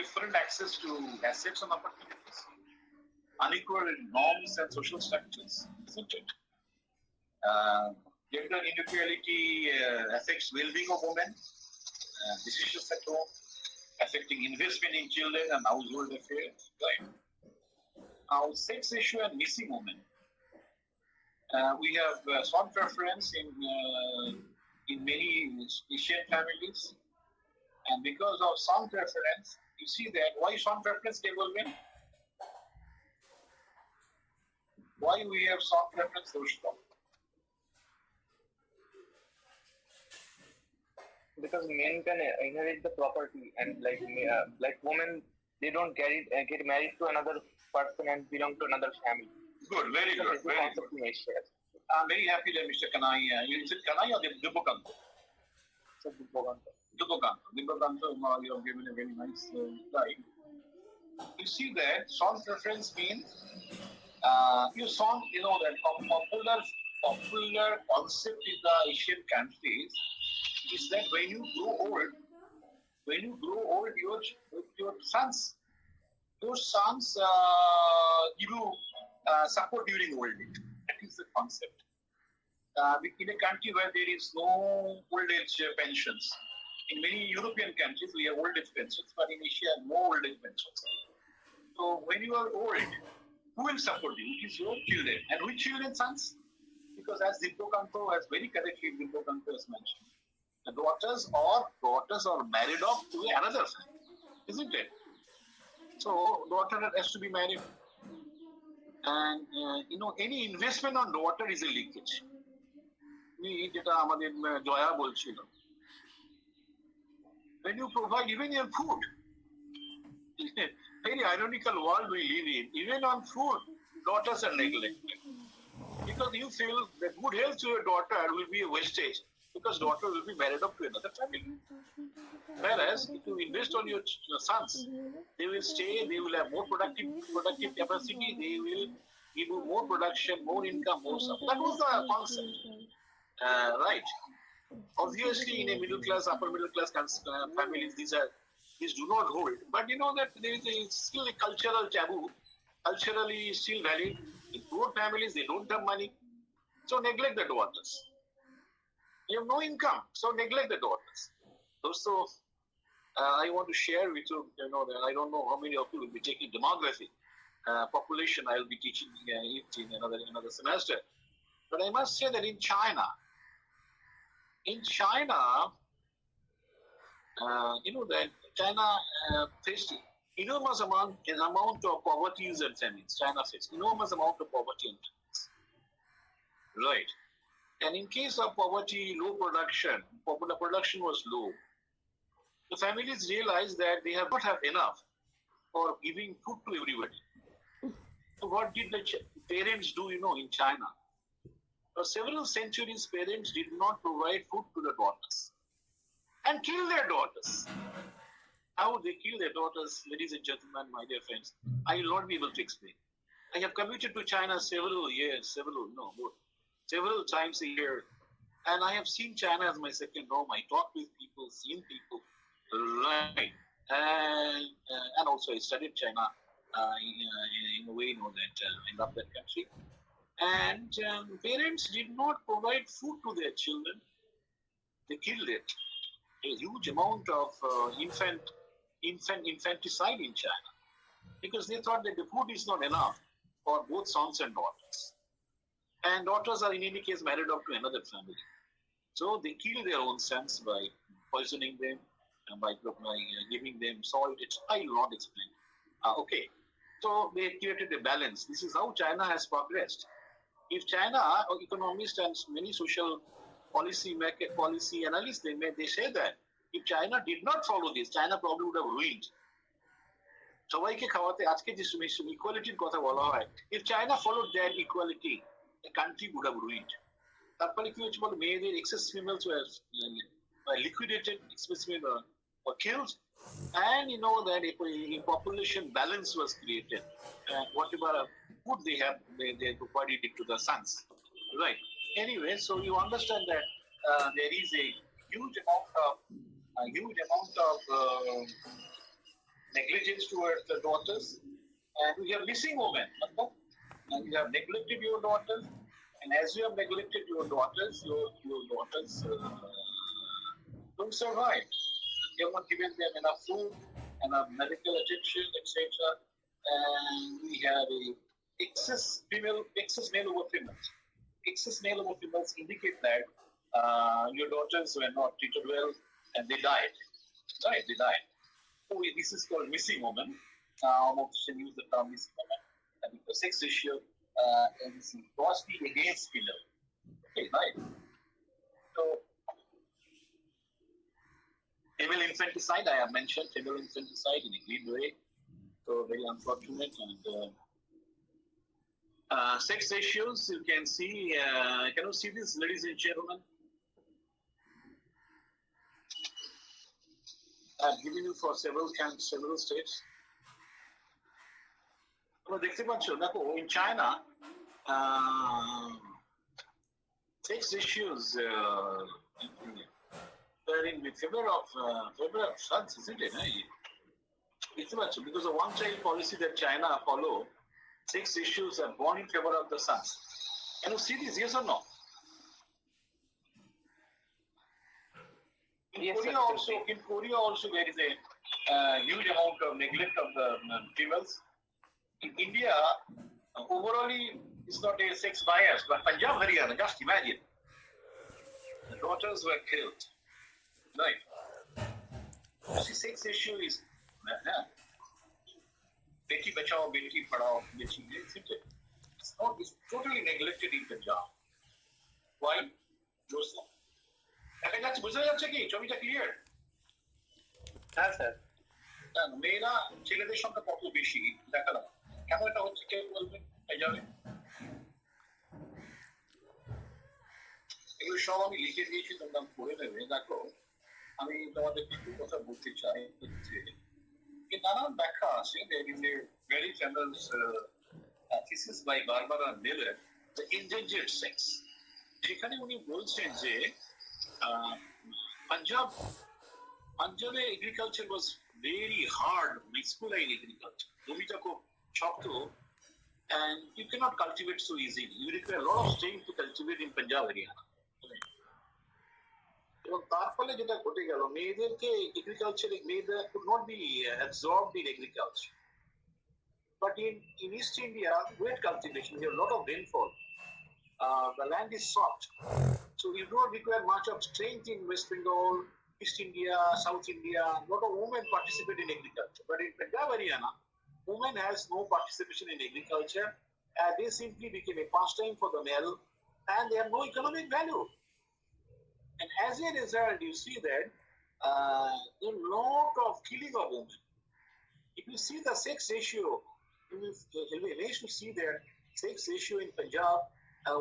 different access to assets and opportunities, unequal norms and social structures, isn't it? Gender inequality affects well-being of women, decisions at home, affecting investment in children and household affairs, right? Now, sex issue and missing women. We have strong preference in many Asian families. And because of some preference, you see that why some preference development? Why we have some preference so strong? Because men can inherit the property, and like women, they don't get married to another person and belong to another family. Good, very good, very good. I'm very happy that Mr. Kanai, is it Kanai or Dibbokanto? Dibbokanto, you have given a very nice reply. You see that song preference means that popular concept in the Asian countries is that when you grow old, your sons give you support during old age. That is the concept. In a country where there is no old age pensions, in many European countries we have old age pensions, but in Asia no old age pensions. So when you are old, who will support you? It is your children. And which children, sons? Because as Dibbokanto has very correctly has mentioned, the daughters are married off to another family, isn't it? So daughter has to be married, and any investment on daughter is a leakage. যেটা আমাদের জয়া বলছিল, when you provide even your food, very ironical world we live in, even on food daughters are neglected because you feel that good health to your daughter will be a wastage because daughter will be married up to another family. Whereas if you invest on your sons, they will stay, they will have more productive capacity, they will give you more production, more income, more stuff. That was the concept. Right. Obviously, in a middle class, upper middle class families, these do not hold. But you know that there is still a cultural taboo, culturally still valid. In poor families, they don't have money, so neglect the daughters. You have no income, so neglect the daughters. Also, I want to share with you, you know, that I don't know how many of you will be taking demography, population. I will be teaching it in another semester. But I must say that in China, you know that China faced enormous amount of poverty and famines. China faced enormous amount of poverty and famines. Right. And in case of poverty, low production, the production was low. The families realized that they have not have enough for giving food to everybody. So what did the parents do, you know, in China? For several centuries, parents did not provide food to the daughters and kill their daughters. How they kill their daughters, ladies and gentlemen, my dear friends, I will not be able to explain. I have commuted to China several times a year, and I have seen China as my second home. I talk with people, seen people, right, and also I studied China in a way, you know, that I love that country. And parents did not provide food to their children. They killed it. A huge amount of infanticide in China, because they thought that the food is not enough for both sons and daughters. And daughters are in any case married off to another family. So they kill their own sons by poisoning them and by giving them salt. I will not explain. Okay. So they created a balance. This is how China has progressed. If China, economists and many social policy analysts, they say that if China did not follow this, China probably would have ruined. সবাইকে খাওয়াতে আজকে যে ইকুয়ালিটির কথা বলা হয়, if China followed that equality, the country would have ruined. তারপরে কি হচ্ছে বলো, মেয়েদের excess females were liquidated, excess females were killed, and you know that a population balance was created. Whatever food they have, they provided it to the sons. Right. Anyway, so you understand that there is a huge amount of negligence towards the daughters, and we have missing women. And you have neglected your daughters, and as you have neglected your daughters don't survive. You have not given them enough food, enough medical attention, etc. And we have a excess male over females. Excess male over females indicate that your daughters were not treated well and they died. Right, they died. So this is called missing woman. Almost should use the term missing woman. And it's a sex issue and it's grossly against female. Okay, right. So female infanticide, I have mentioned female infanticide in a clean way. So very unfortunate. And sex issues, you can see, can you see this, ladies and gentlemen? I've given you for several states. দেখতে পাচ্ছ, দেখো, in China, sex issues are in favor of sons, isn't it? It's much because of one child policy that China follow. Sex issues are born in favor of the sons. Can you see this? Yes or no? In Korea also there is a huge amount of neglect of the females. In India, overall, it's not a sex bias, but Punjab, Haryana, just imagine, the daughters were killed. Right. You see, sex issue is beti bachao, beti padhao, it's totally neglected in Punjab. Why? Joseph. দেখা যাচ্ছে, বোঝা যাচ্ছে কি ছবিটা clear? হ্যাঁ sir. মেয়েরা ছেলেদের সংখ্যা কত বেশি দেখালাম, কেন এটা হচ্ছে কেউ বলবেন? যাবে, এগুলো সব আমি লিখে দিয়েছি, তোমরা পড়ে নেবে। দেখো, আমি তোমাদের কিছু কথা বলতে চাই যে এর নানান ব্যাখ্যা আছে। There is a very famous thesis by Barbara Miller, The Endangered Sex. সেখানে উনি বলছেন যে পাঞ্জাবে এগ্রিকালচার ওয়াজ ভেরি হার্ড, স্কুলাইন এগ্রিকালচার। জমিটা খুব শক্ত, and you cannot cultivate so easily. You require a lot of strength to cultivate in Punjab area. এবং তার ফলে যেটা ঘটে গেল, মেয়েদেরকে এগ্রিকালচারে মেয়েদের could not be absorbed in agriculture. But in East India, wet cultivation, we have a lot of rainfall. The land is soft, so you don't require much of strength in West Bengal, East India, South India. A lot of women participate in agriculture, but in Punjab, Haryana, women has no participation in agriculture, and they simply became a pastime for the male, and they have no economic value. And as a result, you see that a lot of killing of women. If you see the sex ratio, you will manage to see that sex ratio in Punjab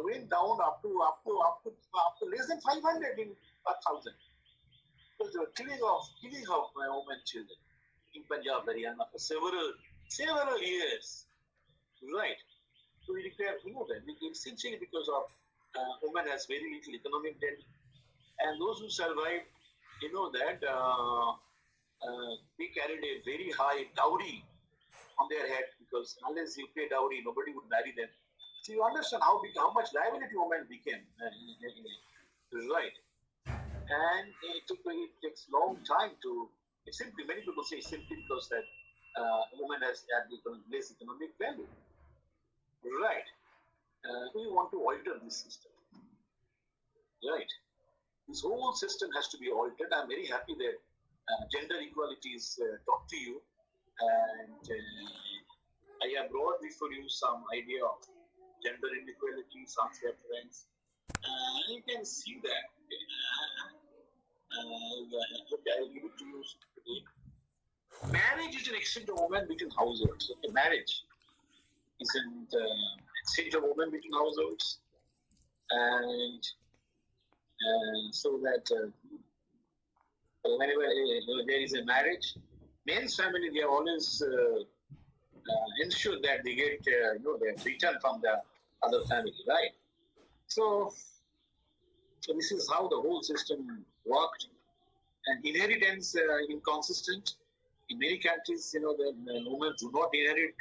went down up to less than 500 in 1,000. Because the killing of women children in Punjab, Haryana for several years, right? So we require to know that essentially because of women has very little economic debt, and those who survive, you know that they carried a very high dowry on their head, because unless you pay dowry, nobody would marry them. So you understand how much liability women became, right? And it takes long time to. It's simply, many people say simply because that woman has less economic value, right? We want to alter this system, right? This whole system has to be altered. I'm very happy that gender equality is taught to you, and I have brought before you some idea of gender inequality, some reference. You can see that. Okay, I'll give it to you today. Marriage is an exchange of women between households. Okay, marriage is an exchange of women between households, and so that whenever there is a marriage, men's family, they always ensure that they get the return from the other family, right? So this is how the whole system worked. And inheritance inconsistent. In many countries, the women do not inherit.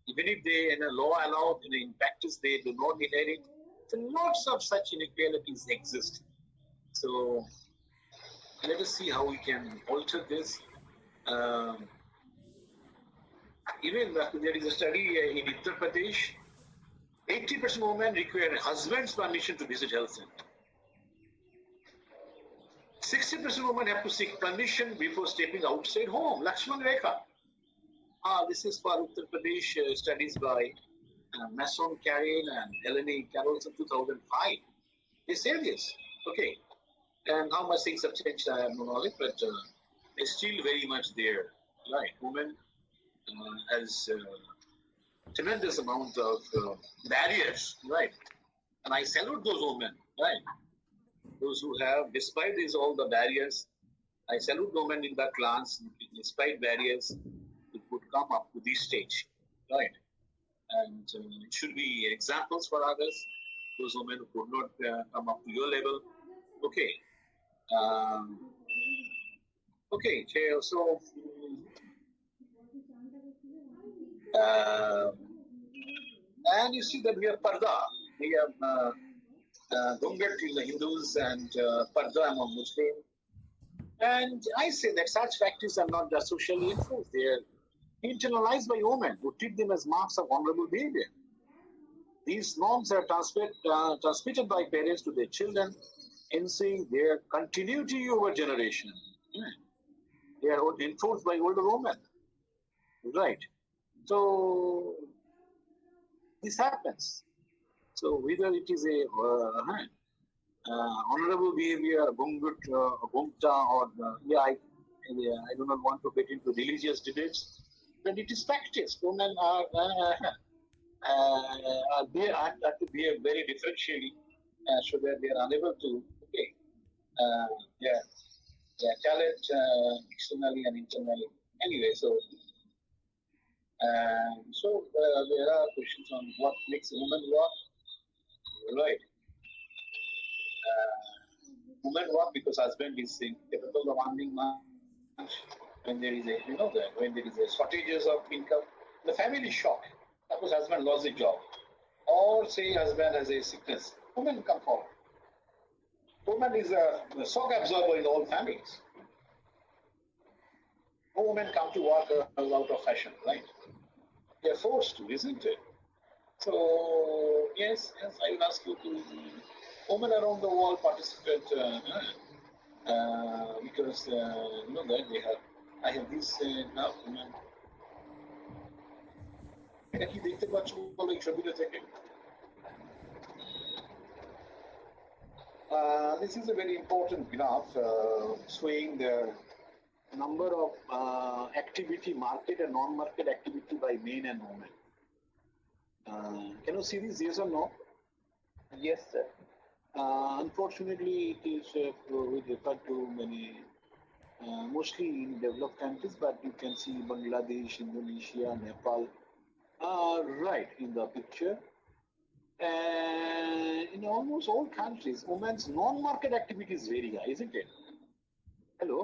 Even if they in a law allowed, in practice they do not inherit. So lots of such inequalities exist. So let us see how we can alter this. Even there is a study in Uttar Pradesh. 80% of women require a husband's permission to visit health center. 60% of women have to seek permission before stepping outside home. Lakshman Rekha. This is for Uttar Pradesh studies by Mason Carroll and Eleni Carrollson 2005. They say this. Okay. And how much things have changed, I have no knowledge, but it's still very much there. Right. Women has tremendous amount of barriers, right? And I salute those women, right? Those who have, despite all the barriers, I salute women in the class, despite barriers, it would come up to this stage, right? And it should be examples for others, those women who could not come up to your level. Okay. Okay, so and you see that we have parda, we have Ghungat in the Hindus and parda among Muslims. And I say that such factors are not just socially enforced, they are internalized by women who treat them as marks of honorable behavior. These norms are transmitted by parents to their children, ensuring their continuity over generation. They are enforced by older women, right? So this happens. So whether it is a honorable behavior, gumta, or I do not want to get into religious debates, but it is practiced. Women are to behave very differentially, so that they are unable to. talent externally and internally. Anyway, there are questions on what makes a woman work. Right. Women work because husband is incapable of earning much. When there is when there is a shortages of income, the family is shocked. Suppose husband lost his job, or say husband has a sickness, women come forward. Woman is a shock absorber in all families. No women come to work out of fashion, right? They are forced to, isn't it? So yes, I will ask you to women around the world participate because that they have. I have this now. এটা কি দেখতে পাচ্ছ বলো এই ছবিটা থেকে? This is a very important graph showing the number of activity, market and non-market activity by men and women. Can you see this? Yes or no? Yes, sir. Unfortunately, it is we refer to many, mostly in developed countries, but you can see Bangladesh, Indonesia, Nepal, right in the picture. And in almost all countries, women's non-market activity is very high, isn't it? Hello?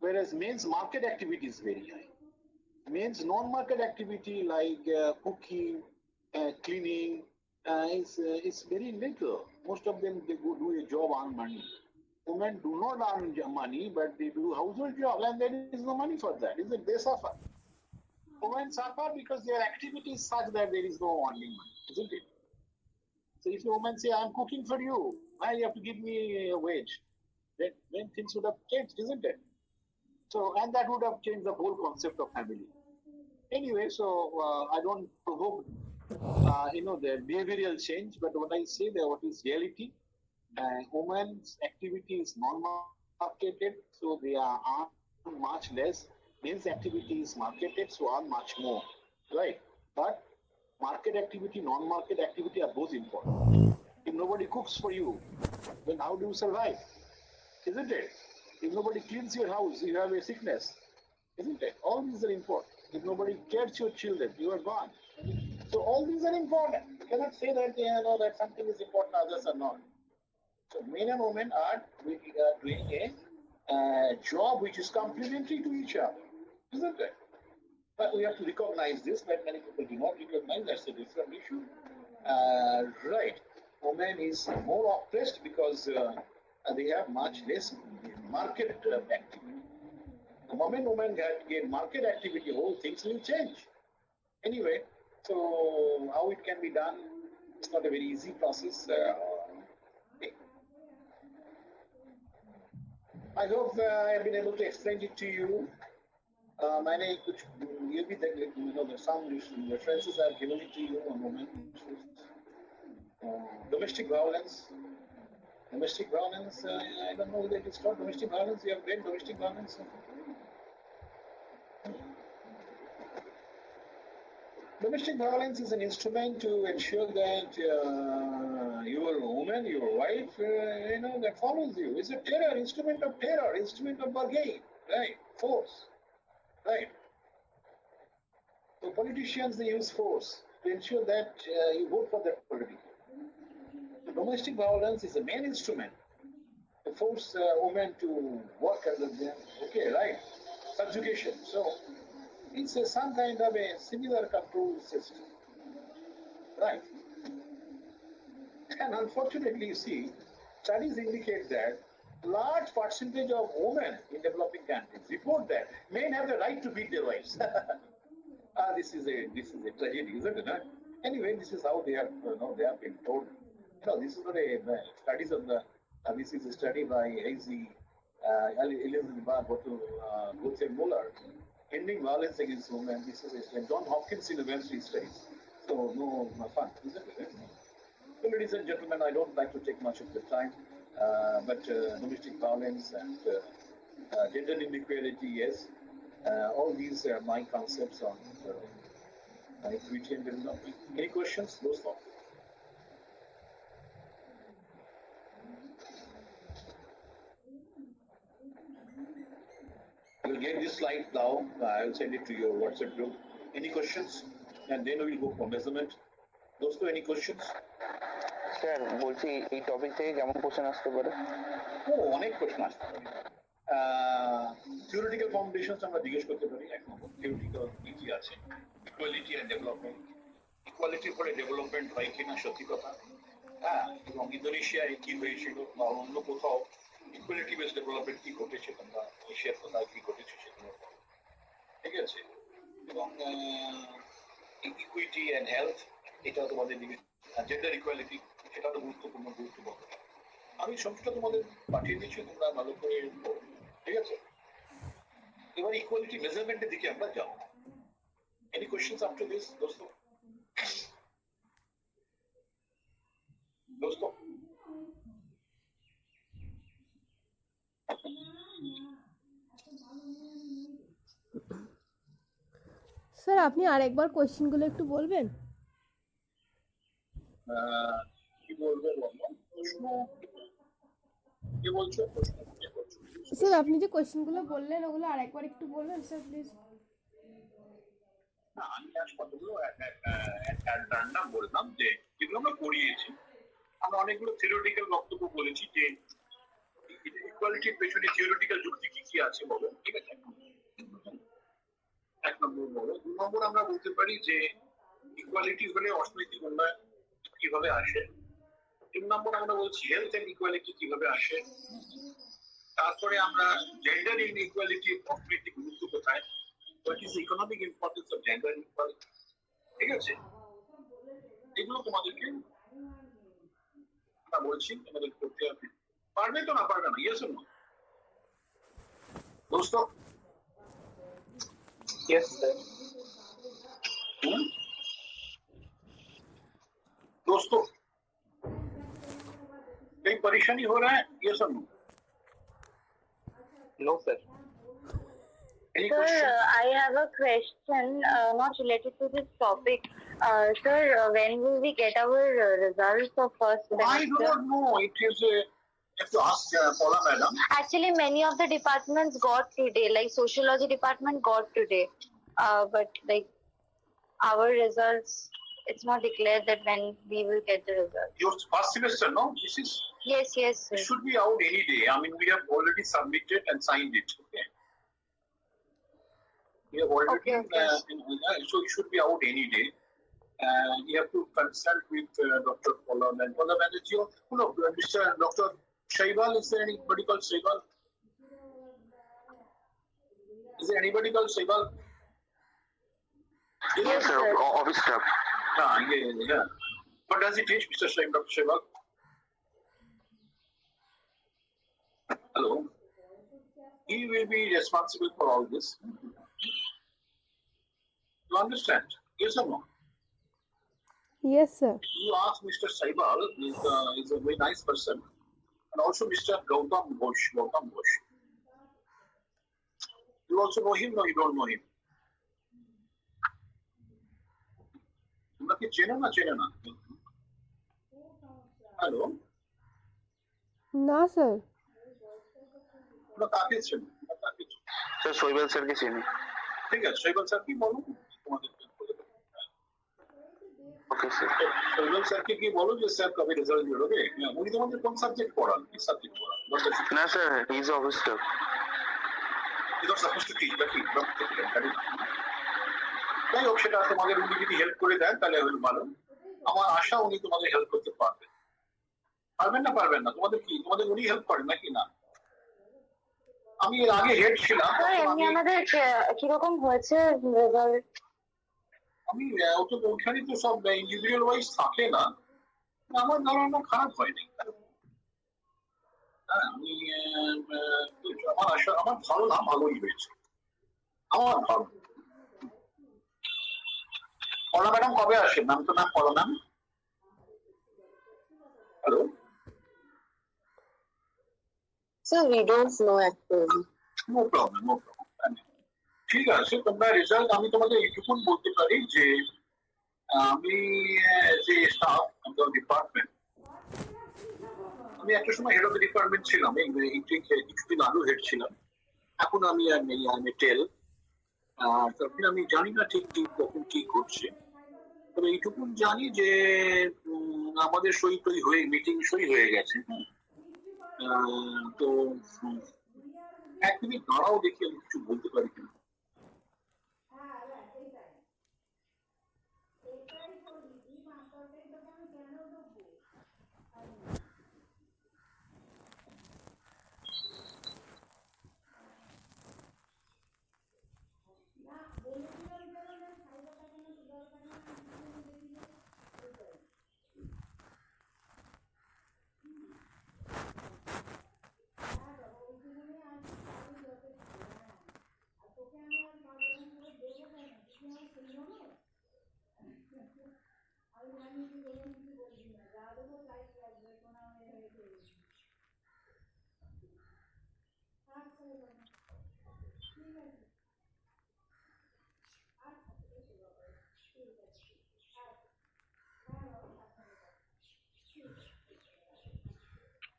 Whereas men's market activity is very high. Men's non-market activity like cooking, cleaning, is very little. Most of them, they go do a job, earn money. Women do not earn money, but they do household job, and there is no money for that. Is it? They suffer. Women suffer because their activity is such that there is no earning money, isn't it? So if a woman say, "I'm cooking for you," why you have to give me a wage? Then things would have changed, isn't it? So, and that would have changed the whole concept of family. Anyway, so I don't provoke the behavioral change, but what I say that what is reality, women's activity is non-marketed, so they are earn much less. Men's activity is marketed, so earn much more, right? But market activity, non-market activity are both important. If nobody cooks for you, then how do you survive? Isn't it? If nobody cleans your house, you have a sickness, isn't it? All these are important. If nobody cares your children, you are gone. So all these are important. You cannot say that that something is important, others are not. So men and women are doing a job which is complementary to each other, isn't it? But we have to recognize this, but many people do not recognize. That's a different issue. Right. Women is more oppressed because they have much less market activity. The moment women get market activity, whole things will change. Anyway, so how it can be done? It's not a very easy process. I hope I have been able to explain it to you. मैंने कुछ ये भी some references I have given it to you on women issues. Domestic violence. Domestic violence, I don't know whether it is called domestic violence. You have read domestic violence? Domestic violence is an instrument to ensure that your woman, your wife, that follows you. It's a instrument of terror, instrument of bargain, right? Force, right? So politicians, they use force to ensure that you vote for that politician. Domestic violence is a main instrument to force women to work under them. Okay, right? Subjugation. So it's some kind of a similar control system, right? And unfortunately, you see, studies indicate that large percentage of women in developing countries report that men have the right to beat their wives. This is a tragedy, isn't it? Huh? Anyway, this is how they have been told. This is not a studies of the. This is a study by Elizabeth Muller, Ending Violence Against Women. This is a John Hopkins University studies. So no fun, isn't it? So, ladies and gentlemen, I don't like to take much of the time, but domestic violence and gender inequality, yes, all these are my concepts on equity and development. Any questions? Those thoughts. I will get this slide now. I will send it to your WhatsApp group. Any questions? And then we will go for measurement. Dosto, any questions? Sir বলছি এই topic থেকে কেমন question আসতে পারে? ও অনেক প্রশ্ন আসতে পারে। থিওরিটিক্যাল ফাউন্ডেশনস আমরা জিজ্ঞেস করতে পারি। এক নম্বর থিওরিটিক্যাল কি আছে, ইকুয়ালিটি এন্ড ডেভেলপমেন্ট, ইকুয়ালিটির পরে ডেভেলপমেন্ট হয় কিনা সত্যি কথা। হ্যাঁ, এবং ইন্দোনেশিয়ায় কি হয়েছিল বা অন্য কোথাও ইকুয়ালিটি বেস ডেভেলপমেন্ট কি ঘটেছে, তোমরা এশিয়ার কোথায় কি ঘটেছে সেগুলো, ঠিক আছে। এবং ইকুইটি অ্যান্ড হেলথ, এটা তোমাদের জেন্ডার ইকুয়ালিটি, সেটা তো গুরুত্বপূর্ণ। আমি সবটা তোমাদের পাঠিয়ে দিচ্ছি, তোমরা ভালো করে পড়ো, ঠিক আছে। এবার ইকুয়ালিটি মেজারমেন্টের দিকে আমরা যাবো। এনি কোয়েশ্চেন্স আফটার দিস দোস্ত? দোস্ত স্যার আপনি আরেকবার কোশ্চেনগুলো একটু বলবেন? কি বলবেন বলো? প্রশ্ন কি বলছো? প্রশ্ন কি বলছো? স্যার আপনি যে কোশ্চেনগুলো বললেন ওগুলো আরেকবার একটু বলবেন স্যার প্লিজ? না, আমি আজ কতগুলো নাম বললাম যে যেগুলো আমরা পড়িয়েছি। আমরা অনেকগুলো থিওরিটিক্যাল বক্তব্য বলেছি যে ইকুয়ালিটির পেছনে থিওরিটিক্যাল যুক্তি কি কি আছে বলো, ঠিক আছে। এক নম্বর বলো। 2 নম্বর আমরা বলতে পারি যে ইকুয়ালিটি হলে অর্থনৈতিক উন্নয়ন কিভাবে আসে। 3 নম্বর আমরা বলছি হেলথ এন্ড ইকুয়ালিটি কিভাবে আসে। তারপরে আমরা জেন্ডার ইনইকুয়ালিটি অর্থনৈতিক গুরুত্ব কোথায়, what is economic importance of gender inequality, ঠিক আছে। এগুলো তোমাদেরকে আমরা বলছি, তোমাদের করতে হবে। পারবে তো না পারবে না? ইয়েস অর নো দোস্ত? Yes, sir. दोस्तों कहीं परेशानी हो रहा है? ये सब No, sir. any Sir, question? I have a question not related to this topic. Sir, when will we get our results of first I do semester? not know. It is you have to ask Paula madam. Actually, many of the departments got today, like sociology department got today, but like our results, it's not declared that when we will get the results. Your first semester, no? This is Yes, it sir. should be out any day. I mean, we have already submitted and signed it. Okay. We have already, Okay. So it should be out any day. You have to consult with Dr. Paula and Paula Banerjee. No, Mr. Dr. Shaibal, is there anybody called Shaibal? Is there anybody called Shaibal? Yes, sir. Office staff. Yeah. What does he teach, Mr. Shaibal, Dr. Shaibal? Hello. He will be responsible for all this. You understand? Yes or no? Yes sir. You ask Mr. Saibal, is a very nice person, and also Mr. Gautam Ghosh. You also know him? No, you don't know him. তোমরা কি চেনো না? Hello, না sir. তোমরা কাকে চেনো? Sir শৈবাল স্যারকে চিনি। ঠিক আছে, শৈবাল স্যার কি বলো তোমাদের? Okay sir. শৈবাল স্যারকে কি বলো যে স্যার কবে রেজাল্ট বেরোবে? উনি তোমাদের কোন সাবজেক্ট পড়ান? কি সাবজেক্ট পড়ান? না sir, he is office staff. You're supposed to teach, but যাই হোক, সেটা তোমাদের উনি যদি হেল্প করে দেন তাহলে হলো ভালো। আমার আশা উনি তোমাদের হেল্প করতে পারবেন। পারবেন না? তোমাদের উনি হেল্প করেন নাকি না? আমি এর আগে হেড ছিলাম। স্যার, এমনি আমাদের কিরকম হয়েছে রেজাল্ট? আমি অত ওখানে তো সব ইন্ডিভিজুয়াল ওয়াইজ থাকে না, আমার ধারণা খারাপ হয়নি। হ্যাঁ, আমি আমার ধারণা ভালোই হয়েছে। আমার ভালো। পলা ম্যাডাম কবে আসেন? নাম তো নাম Paula ma'am. Hello Sir, we don't know actually. No problem. ঠিক আছে, তোমরা রেজাল্ট, আমি তোমাদের এইটুকুন বলতে পারি যে আমি যে স্টাফ ডিপার্টমেন্ট, আমি একটা সময় হেড অফ দ্য ডিপার্টমেন্ট ছিলাম, কিছুদিন আগেও হেড ছিলাম। এখন আমি আর নেই, আমি টেল। তখন আমি জানি না ঠিক ঠিক কখন কি করছে, তবে এইটুকু জানি যে আমাদের সই টই হয়ে মিটিং সই হয়ে গেছে। তো এক মিনিট দাঁড়াও, দেখি আমি কিছু বলতে পারি কিনা।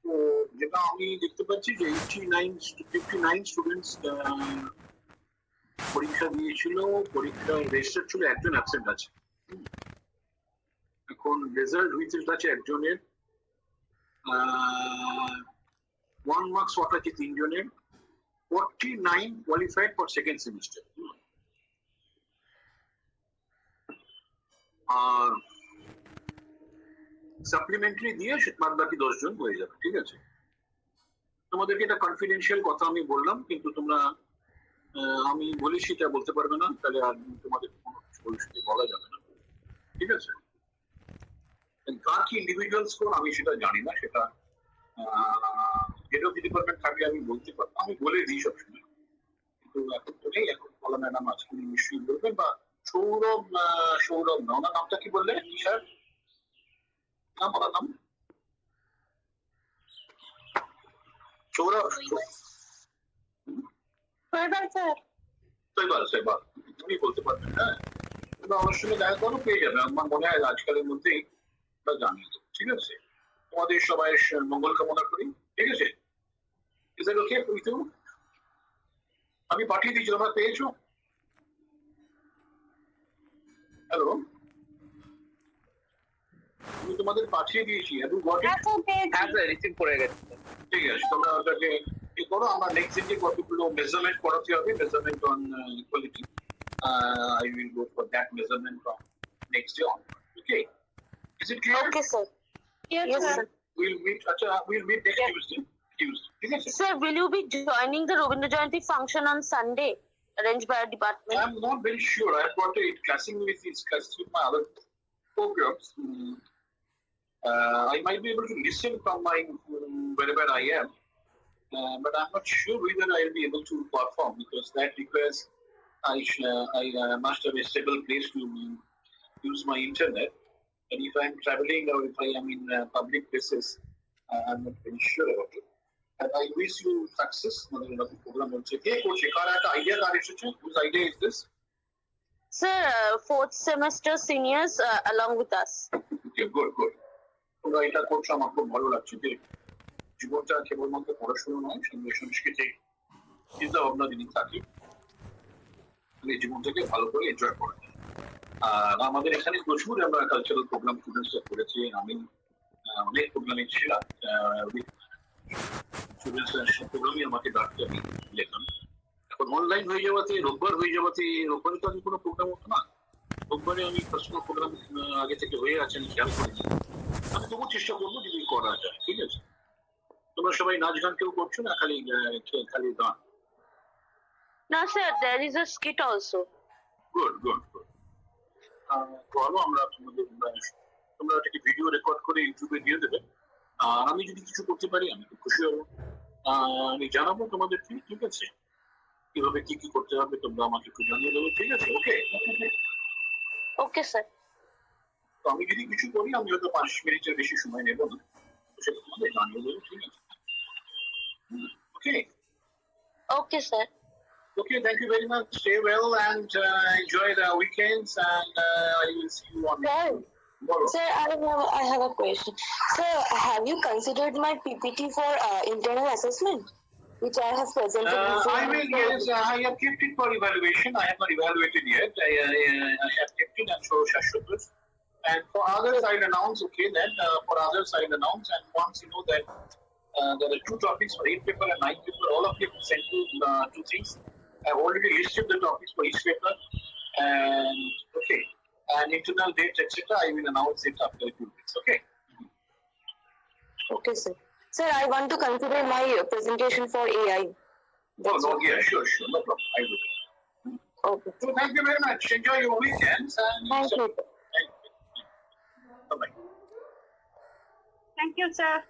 তো যেটা আমি দেখতে পাচ্ছি যে 59 স্টুডেন্টস পরীক্ষা দিয়েছিল, পরীক্ষার রেজিস্টার ছিল, একজন অ্যাবসেন্ট আছে। এখন রেজাল্ট হুইচেস আছে একজনের, 1 মার্কস শর্ট আছে 3 জনের, 49 কোয়ালিফাইড ফর সেকেন্ড সেমিস্টার। আর সাপ্লিমেন্টারি দিয়ে বাদ বাকি 10 জন হয়ে যাবে, ঠিক আছে? তোমাদেরকে এটা কনফিডেন্সিয়াল কথা আমি বললাম, কিন্তু তোমরা আমি বলি সেটা বলতে পারবে না, তাহলে আর তোমাদের কোনো কিছু ভবিষ্যতে বলা যাবে না, ঠিক আছে? কার কি ইন্ডিভিজুয়াল স্কোর আমি সেটা জানি না, সেটা হেড অফ ডিপার্টমেন্ট থাকলে আমি বলতে পারবো, আমি বলে দিই সবসময়, কিন্তু এখন তো নেই। এখন কলা ম্যাডাম আজকে নিশ্চয়ই বলবেন, বা সৌরভ, সৌরভ না, ওনার নামটা কি বললেন স্যার? নাম, ওনার নাম সৌরভ, সেবার তুমি বলতে পারবেন। হ্যাঁ, তোমরা আমার সঙ্গে দেখা করো, পেয়ে যাবে, আমার মনে হয় আজকালের মধ্যেই জানিয়ে দেবো, ঠিক আছে? তোমাদের সবাই মঙ্গল কামনা করি, ঠিক আছে? Is that okay with you? আমি পাঠিয়ে দিয়েছি, তোমরা পেয়েছো? হ্যালো, আমি তোমাদের পাঠিয়ে দিয়েছি, have you got it? হ্যাঁ স্যার, রিসিভ করে গেছে। ঠিক আছে, তোমরা ওটাকে কি করো, আমরা নেক্সট দিনকে কতগুলো মেজারমেন্ট করাতে হবে, measurement on equality. I will go for that measurement from next day on. Okay, is it clear? Okay, sir. Yes, sir. We'll meet next Tuesday. ঠিক আছে? Sir, will you be joining the Rabindra Jayanti function on Sunday arranged by our department? I'm not very sure. I've got it classing with my other programs. I might be able to listen from my wherever I am, but I'm not sure whether I'll be able to perform, because that requires I must have a stable place to use my internet. And if I'm traveling or if I am in public places, I'm not very sure about it. And I wish you success. Program idea, whose idea is this? Sir, 4th semester seniors along with us. Okay, good. তোমরা এটা করছো, আমার খুব ভালো লাগছে যে জীবনটা কেবলমাত্র পড়াশোনা নয়, সঙ্গে সংস্কৃতি চিন্তা ভাবনা যদি থাকে, এই জীবনটাকে ভালো করে এনজয় করা যায়। আর আমাদের এখানে প্রচুর আমরা কালচারাল প্রোগ্রাম স্টুডেন্টসরা করেছি, আমি অনেক প্রোগ্রামে ছিলাম, স্টুডেন্টসরা প্রোগ্রামই আমাকে ডাকতে আমি লেখান। এখন অনলাইন হয়ে যাওয়াতে, রোববার হয়ে যাওয়াতে, রোববারে তো আমি কোনো প্রোগ্রাম হতো না, রোববারে আমি পার্সোনাল প্রোগ্রাম আগে থেকে হয়ে আছেন, খেয়াল করিনি। আমি তবু চেষ্টা করবো যদি করা যায়, ঠিক আছে? তোমরা সবাই নাচ গান কেউ করছো না, খালি গান? No, sir, there is a skit also. Good. ভালো, আমরা তোমরা এটাকে ভিডিও রেকর্ড করে ইউটিউবে দিয়ে দেবে, আর আমি যদি কিছু করতে পারি আমি খুব খুশি হবো। আমি জানাবো তোমাদেরকে, ঠিক আছে? কিভাবে কি করতে হবে তোমরা আমাকে একটু জানিয়ে দেবো, ঠিক আছে? ওকে, Okay, sir. তো আমি যদি কিছু করি, আমি হয়তো 5 মিনিটের বেশি সময় নেবো না, সেটা তোমাদের জানিয়ে দেবো, ঠিক আছে? ওকে, Okay, sir. Okay, thank you very much. Stay well and enjoy the weekends, and I will see you on tomorrow. Sir, I have a question. Sir, have you considered my PPT for internal assessment? which I have presented before. I will, yes, I have kept it for evaluation. I have not evaluated yet. I have kept it and show Shashwat. And for others, I'll announce, okay, then for others, I'll announce. And once you know that there are 2 topics for 8 paper and 9 paper, all of you have sent you 2 things. I've already listed the topics for each paper. And, okay, and internal dates, etc., I will announce it after a few weeks, okay? Okay, sir. Sir, I want to consider my presentation for AI. Oh, That's no, okay. yeah, sure, no problem. I will. Okay. So thank you very much. Enjoy your weekends. And Thank you. Bye-bye. Thank you, sir.